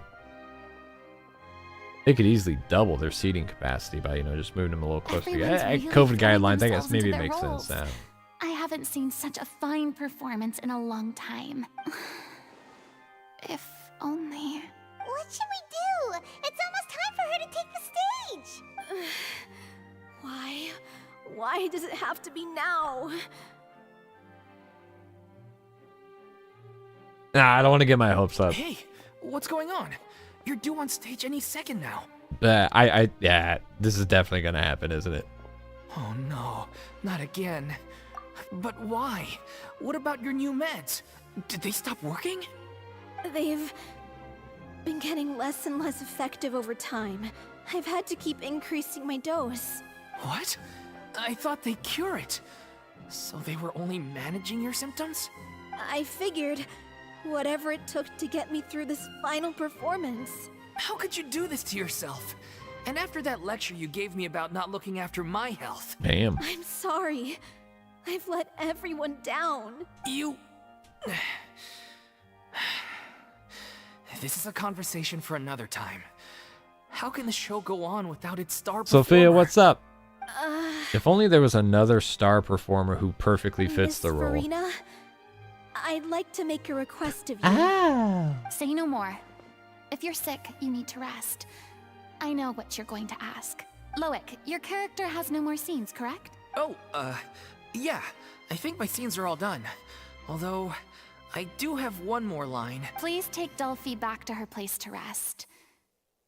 They could easily double their seating capacity by, just moving them a little closer together. Everyone's really COVID throwing guidelines, I guess themselves maybe into it their makes roles. sense now. I haven't seen such a fine performance in a long time. If only. What should we do? It's almost time for her to take the stage. Why? Why does it have to be now? Nah, I don't want to get my hopes up. Hey, what's going on? You're due on stage any second now. But yeah, this is definitely gonna happen, isn't it? Oh no, not again. But why? What about your new meds? Did they stop working? They've been getting less and less effective over time. I've had to keep increasing my dose. What? I thought they cure it. So they were only managing your symptoms? I figured whatever it took to get me through this final performance. How could you do this to yourself? And after that lecture you gave me about not looking after my health. Damn. I'm sorry. I've let everyone down. You... This is a conversation for another time. How can the show go on without its star performer? Sophia, what's up? If only there was another star performer who perfectly fits the role. Furina, I'd like to make a request of you. Ah. Say no more. If you're sick, you need to rest. I know what you're going to ask. Loic, your character has no more scenes, correct? Oh, yeah. I think my scenes are all done. Although, I do have one more line. Please take Delphi back to her place to rest.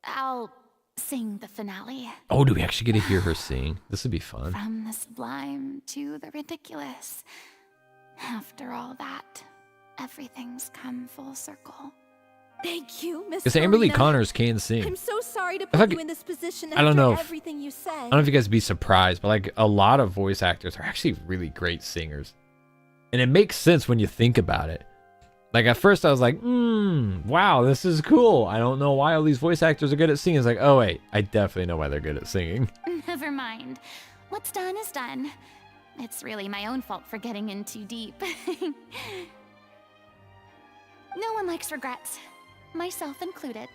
I'll sing the finale. Oh, do we actually get to hear her sing? This would be fun. From the sublime to the ridiculous. After all that, everything's come full circle. Thank you, Miss Because Amber Lee Furina. Connors can sing. I'm so sorry to I put thought- you in this position I don't know after if- everything you said. I don't know if you guys would be surprised, but like a lot of voice actors are actually really great singers. And it makes sense when you think about it. Like at first I was like, wow, this is cool. I don't know why all these voice actors are good at singing. It's like, oh wait, I definitely know why they're good at singing. Never mind. What's done is done. It's really my own fault for getting in too deep. No one likes regrets. Myself included.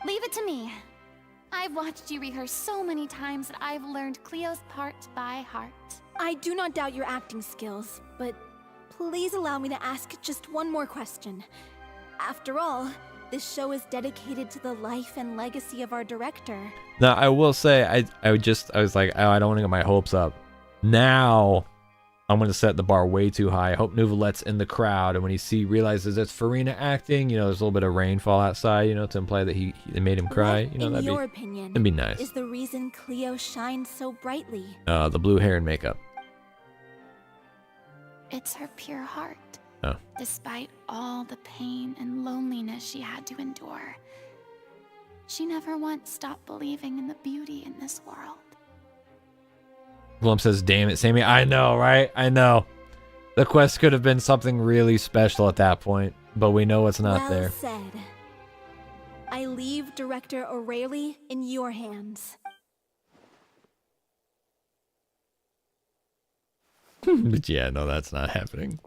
Leave it to me. I've watched you rehearse so many times that I've learned Cleo's part by heart. I do not doubt your acting skills, but please allow me to ask just one more question. After all, this show is dedicated to the life and legacy of our director. Now I will say, I was like, oh, I don't want to get my hopes up. Now I'm going to set the bar way too high. I hope Nouvelette's in the crowd, and when he realizes it's Furina acting, you know, there's a little bit of rainfall outside, you know, to imply that it made him cry. You know, in your that'd opinion, be nice. is the reason Cleo shines so brightly? The blue hair and makeup. It's her pure heart. Oh. Despite all the pain and loneliness she had to endure, she never once stopped believing in the beauty in this world. Glum says, damn it, Sammy. I know, right? I know. The quest could have been something really special at that point, but we know it's not well there. said. I leave Director O'Reilly in your hands. But yeah, no, that's not happening.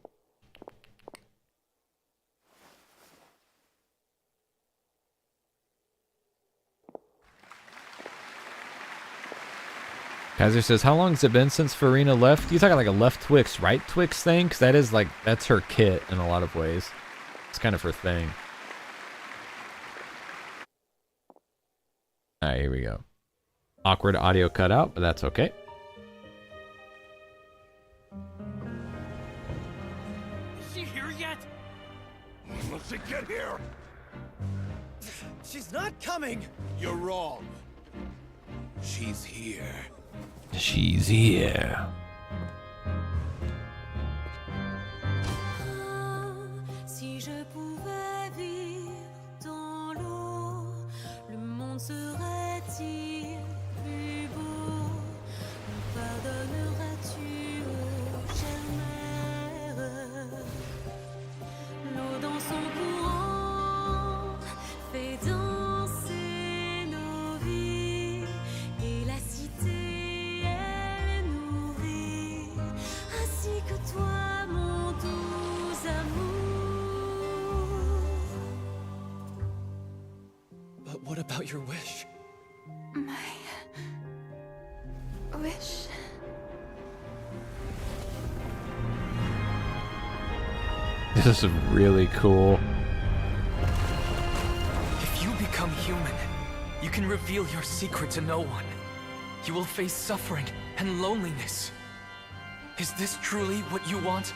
Kaiser says, how long has it been since Furina left? You talking like a left Twix, right Twix thing? Because that is like, that's her kit in a lot of ways. It's kind of her thing. All right, here we go. Awkward audio cutout, but that's okay. Is she here yet? Let's get here. She's not coming. You're wrong. She's here. She's here. Si je pouvais vivre dans l'eau, le monde serait-il plus beau? Me pardonneras-tu, ô chère mère? L'eau dans son courant fait danser nos vies, et la cité est nourrie, ainsi que toi, mon doux amour. But what about your wish? My wish. This is really cool. If you become human, you can reveal your secret to no one. You will face suffering and loneliness. Is this truly what you want?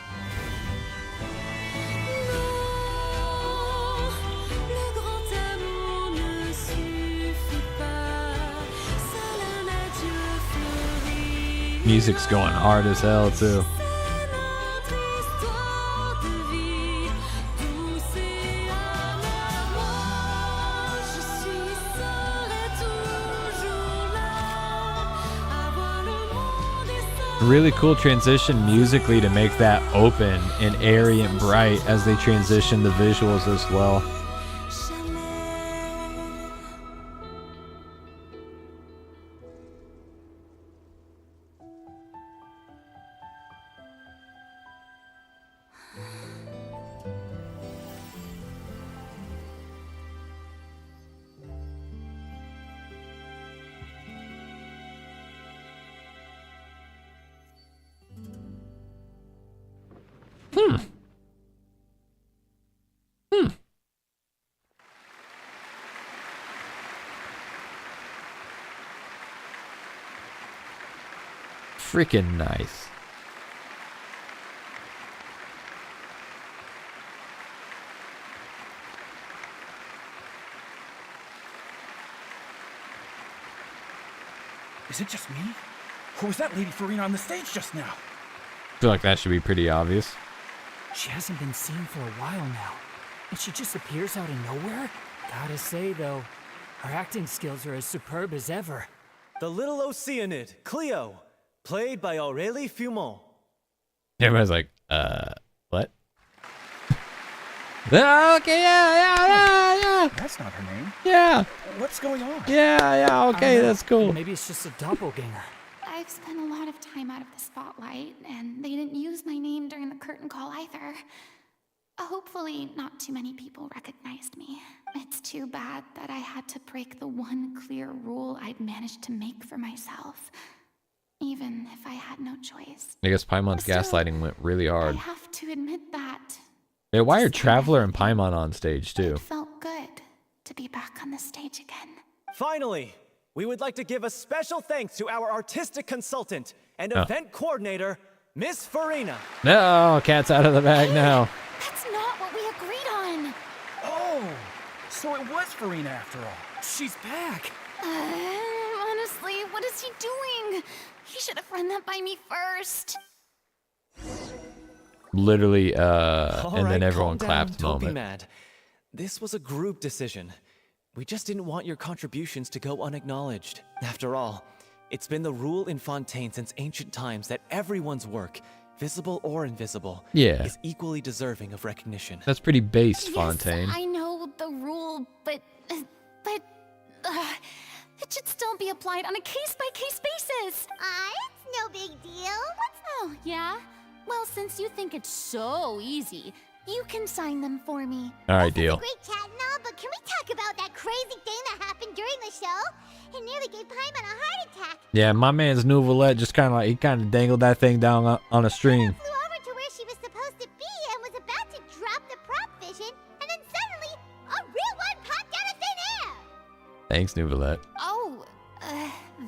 Le grand amour ne suffit pas, seul un adieu fleuri. Music's going hard as hell too. Notre histoire de vie, douce et amère. Moi, je serai toujours là, à voir le monde et sa Really cool transition musically to make that open and airy and bright as they transition the visuals as well. Freaking nice. Is it just me? Or was that Lady Furina on the stage just now? I feel like that should be pretty obvious. She hasn't been seen for a while now, and she just appears out of nowhere? Gotta say, though, her acting skills are as superb as ever. The little Oceanid, Cleo, played by Aurélie Fumont. Everybody's like, what? Okay, yeah. That's not her name. Yeah. What's going on? Yeah, okay, that's cool. Maybe it's just a doppelganger. I've spent a lot of time out of the spotlight, and they didn't use my name during the curtain call either. Hopefully, not too many people recognized me. It's too bad that I had to break the one clear rule I'd managed to make for myself, even if I had no choice. I guess Paimon's gaslighting went really hard. I have to admit that. They wired Traveler and Paimon on stage too. It felt good to be back on the stage again. Finally, we would like to give a special thanks to our artistic consultant and event coordinator, Miss Furina. No, cat's out of the bag now. That's not what we agreed on. Oh, so it was Furina after all. She's back. Honestly, what is he doing? He should have run that by me first. Literally, All and right, then everyone calm clapped down, don't be moment. mad. This was a group decision. We just didn't want your contributions to go unacknowledged. After all, it's been the rule in Fontaine since ancient times that everyone's work, visible or invisible, Yeah. is equally deserving of recognition. That's pretty based, Fontaine. I know the rule, but it should still be applied on a case-by-case basis. It's no big deal. Oh, yeah? Well, since you think it's so easy, you can sign them for me. All right, deal. Great chat and all, but can we talk about that crazy thing that happened during the show? It nearly gave Paimon a heart attack. Yeah, my man's Nouvelette just kind of dangled that thing down on a string. Flew over to where she was supposed to be and was about to drop the prop vision, and then suddenly, a real one popped out of thin air. Thanks, Nouvelette. Oh,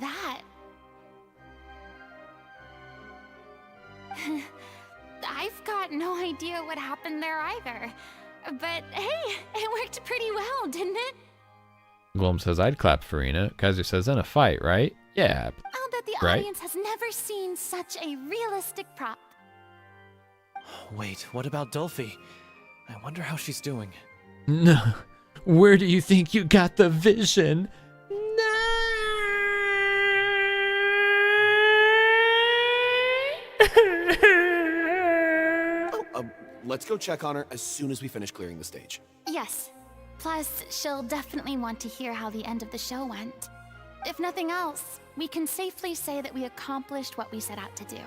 that. I've got no idea what happened there either. But hey, it worked pretty well, didn't it? Glom says, I'd clap Furina. Kaiser says, in a fight, right? Yeah. I'll bet the right? audience has never seen such a realistic prop. Wait, what about Dolphy? I wonder how she's doing. No. Where do you think you got the vision? Let's go check on her as soon as we finish clearing the stage. Yes. Plus, she'll definitely want to hear how the end of the show went. If nothing else, we can safely say that we accomplished what we set out to do.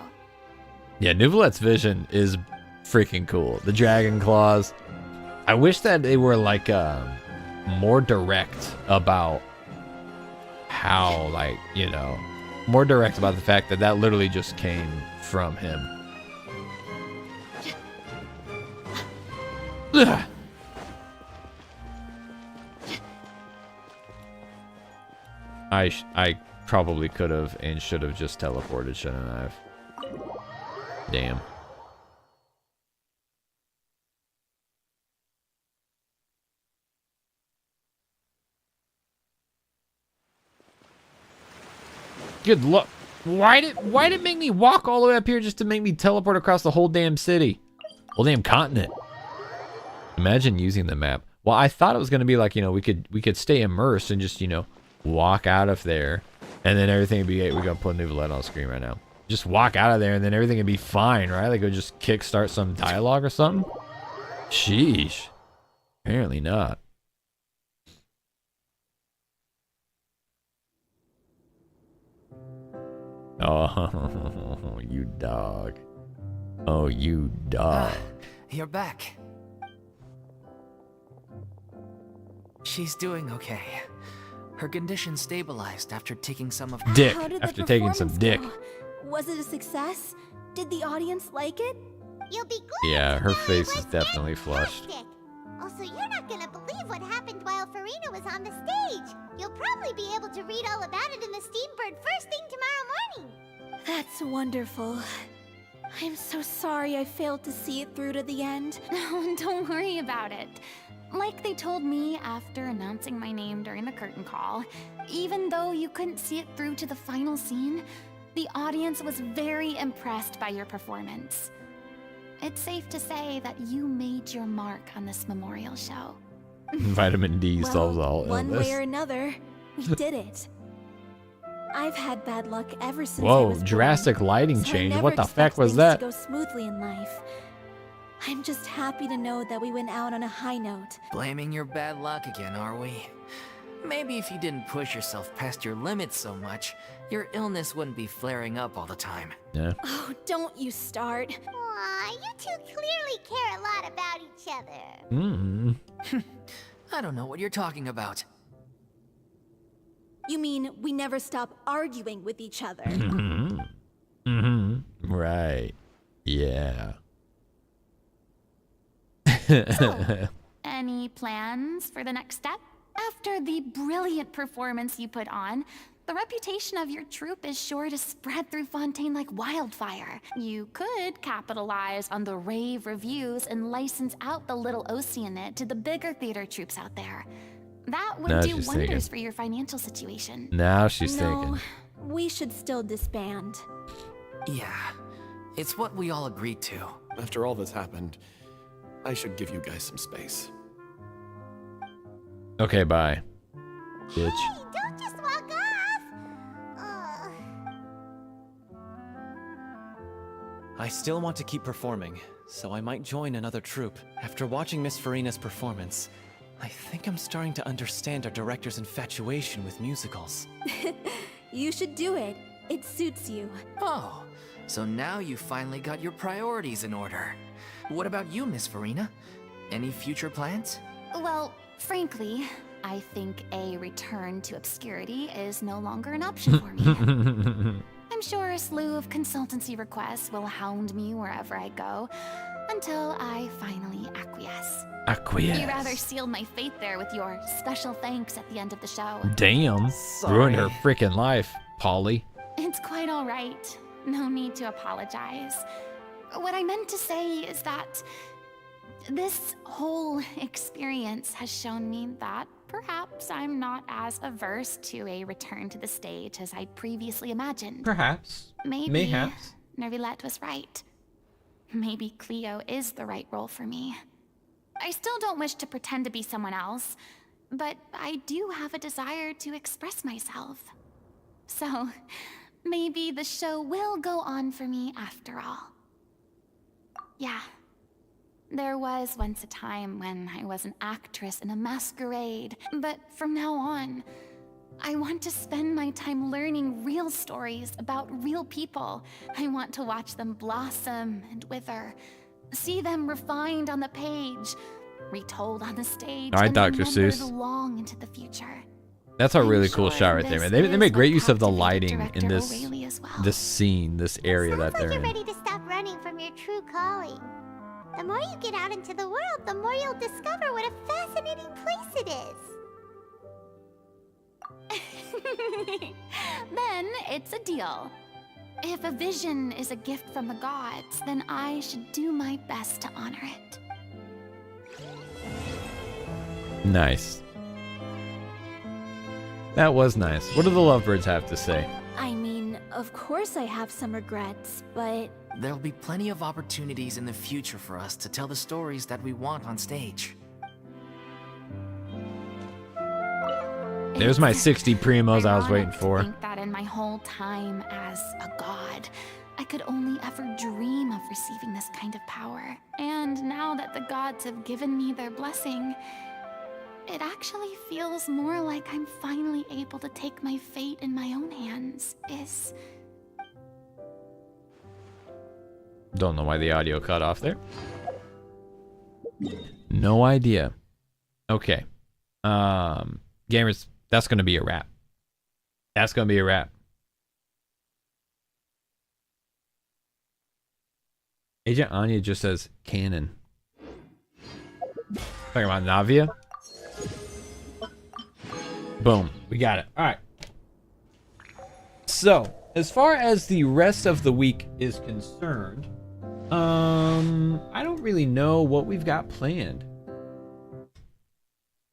Yeah, Nouvelette's vision is freaking cool. The dragon claws. I wish that they were like more direct about how, like, you know, more direct about the fact that that literally just came from him. Ugh. I probably could have and should have just teleported, shouldn't I have? Damn. Good luck. Why'd it make me walk all the way up here just to make me teleport across the whole damn city? Whole damn continent. Imagine using the map. Well, I thought it was gonna be like, you know, we could stay immersed and just, you know, walk out of there, and then everything would be. We're gonna put Nouvelette on screen right now. just walk out of there and then everything would be fine, right? Like, it would just kickstart some dialogue or something. Sheesh. Apparently not. Oh, you dog. Oh, you dog. You're back. She's doing okay. Her condition stabilized after taking some of dick. How did After the taking some performance dick. go? Was it a success? Did the audience like it? You'll be glad Yeah, her to know it face was is definitely flushed. fantastic. Also, you're not gonna believe what happened while Furina was on the stage. You'll probably be able to read all about it in the Steambird first thing tomorrow morning. That's wonderful. I'm so sorry I failed to see it through to the end. No, don't worry about it. Like they told me after announcing my name during the curtain call, even though you couldn't see it through to the final scene, the audience was very impressed by your performance. It's safe to say that you made your mark on this memorial show. Vitamin D solves all illness. One way or another, we did it. I've had bad luck ever since I Whoa, was drastic born, lighting so I change. never What the expect fuck was things that? To go smoothly in life. I'm just happy to know that we went out on a high note. Blaming your bad luck again, are we? Maybe if you didn't push yourself past your limits so much, your illness wouldn't be flaring up all the time. Yeah. Oh, don't you start. Aw, you two clearly care a lot about each other. Mm. I don't know what you're talking about. You mean we never stop arguing with each other? Mm-hmm. Mm-hmm. Right. Yeah. So, any plans for the next step? After the brilliant performance you put on, the reputation of your troupe is sure to spread through Fontaine like wildfire. You could capitalize on the rave reviews and license out the Little Oceanid to the bigger theater troupes out there. That would Now do she's wonders thinking. for your financial situation. Now she's No, thinking. we should still disband. Yeah, it's what we all agreed to. After all that's happened, I should give you guys some space. Okay, bye. Bitch. Hey, don't just walk off. I still want to keep performing, so I might join another troupe. After watching Miss Furina's performance, I think I'm starting to understand our director's infatuation with musicals. You should do it. It suits you. Oh, so now you finally got your priorities in order. What about you, Miss Furina? Any future plans? Well, frankly, I think a return to obscurity is no longer an option for me. I'm sure a slew of consultancy requests will hound me wherever I go, until I finally acquiesce. Acquiesce. You rather sealed my fate there with your special thanks at the end of the show. Damn. Ruined her freaking life, Polly. It's quite all right. No need to apologize. What I meant to say is that this whole experience has shown me that perhaps I'm not as averse to a return to the stage as I'd previously imagined. Perhaps. Mayhaps. Nervillette was right. Maybe Cleo is the right role for me. I still don't wish to pretend to be someone else, but I do have a desire to express myself. So, maybe the show will go on for me after all. Yeah. There was once a time when I was an actress in a masquerade, but from now on, I want to spend my time learning real stories about real people. I want to watch them blossom and wither, see them refined on the page, retold on the stage, All right, and Dr. remembered Seuss. long into the future. That's a I'm really cool sure shot right there, man. this They made is great what use of the captivated lighting Director in this O'Reilly as well. this scene, this area that Sounds they're like you're in. ready to stop running from your true calling. The more you get out into the world, the more you'll discover what a fascinating place it is. Then it's a deal. If a vision is a gift from the gods, then I should do my best to honor it. Nice. That was nice. What do the lovebirds have to say? I mean, of course I have some regrets, but There'll be plenty of opportunities in the future for us to tell the stories that we want on stage. There's my 60 primos I was waiting for. Think that in my whole time as a god, I could only ever dream of receiving this kind of power. And now that the gods have given me their blessing, it actually feels more like I'm finally able to take my fate in my own hands. Don't know why the audio cut off there. No idea. Okay. Gamers, that's gonna be a wrap. That's gonna be a wrap. Agent Anya just says canon. Talking about Navia. Boom. We got it. Alright. So, as far as the rest of the week is concerned, I don't really know what we've got planned.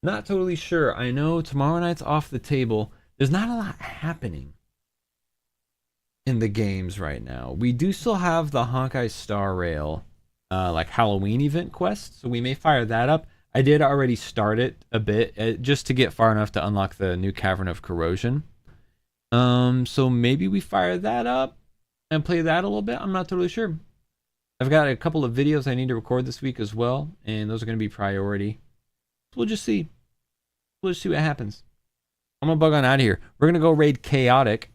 Not totally sure. I know tomorrow night's off the table. There's not a lot happening in the games right now. We do still have the Honkai Star Rail like Halloween event quest, so we may fire that up. I did already start it a bit just to get far enough to unlock the new Cavern of Corrosion. So maybe we fire that up and play that a little bit. I'm not totally sure. I've got a couple of videos I need to record this week as well, and those are going to be priority. So we'll just see. We'll just see what happens. I'm going to bug on out of here. We're going to go raid Chaotic,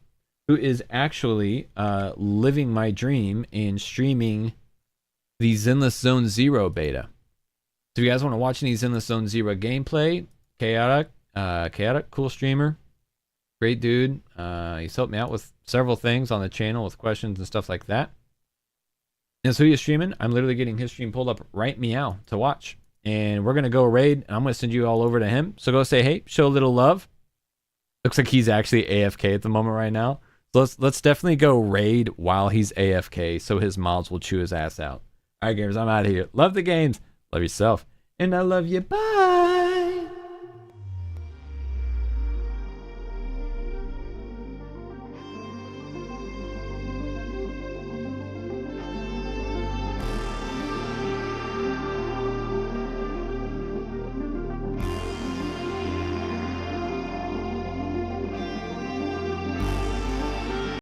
who is actually living my dream and streaming the Zenless Zone Zero beta. So if you guys want to watch any Zenless Zone Zero gameplay, Chaotic, cool streamer, great dude. He's helped me out with several things on the channel with questions and stuff like that. And so he is streaming. I'm literally getting his stream pulled up right meow to watch. And we're going to go raid, and I'm going to send you all over to him. So go say hey, show a little love. Looks like he's actually AFK at the moment right now. So let's definitely go raid while he's AFK so his mods will chew his ass out. All right, gamers, I'm out of here. Love the games. Love yourself. And I love you. Bye.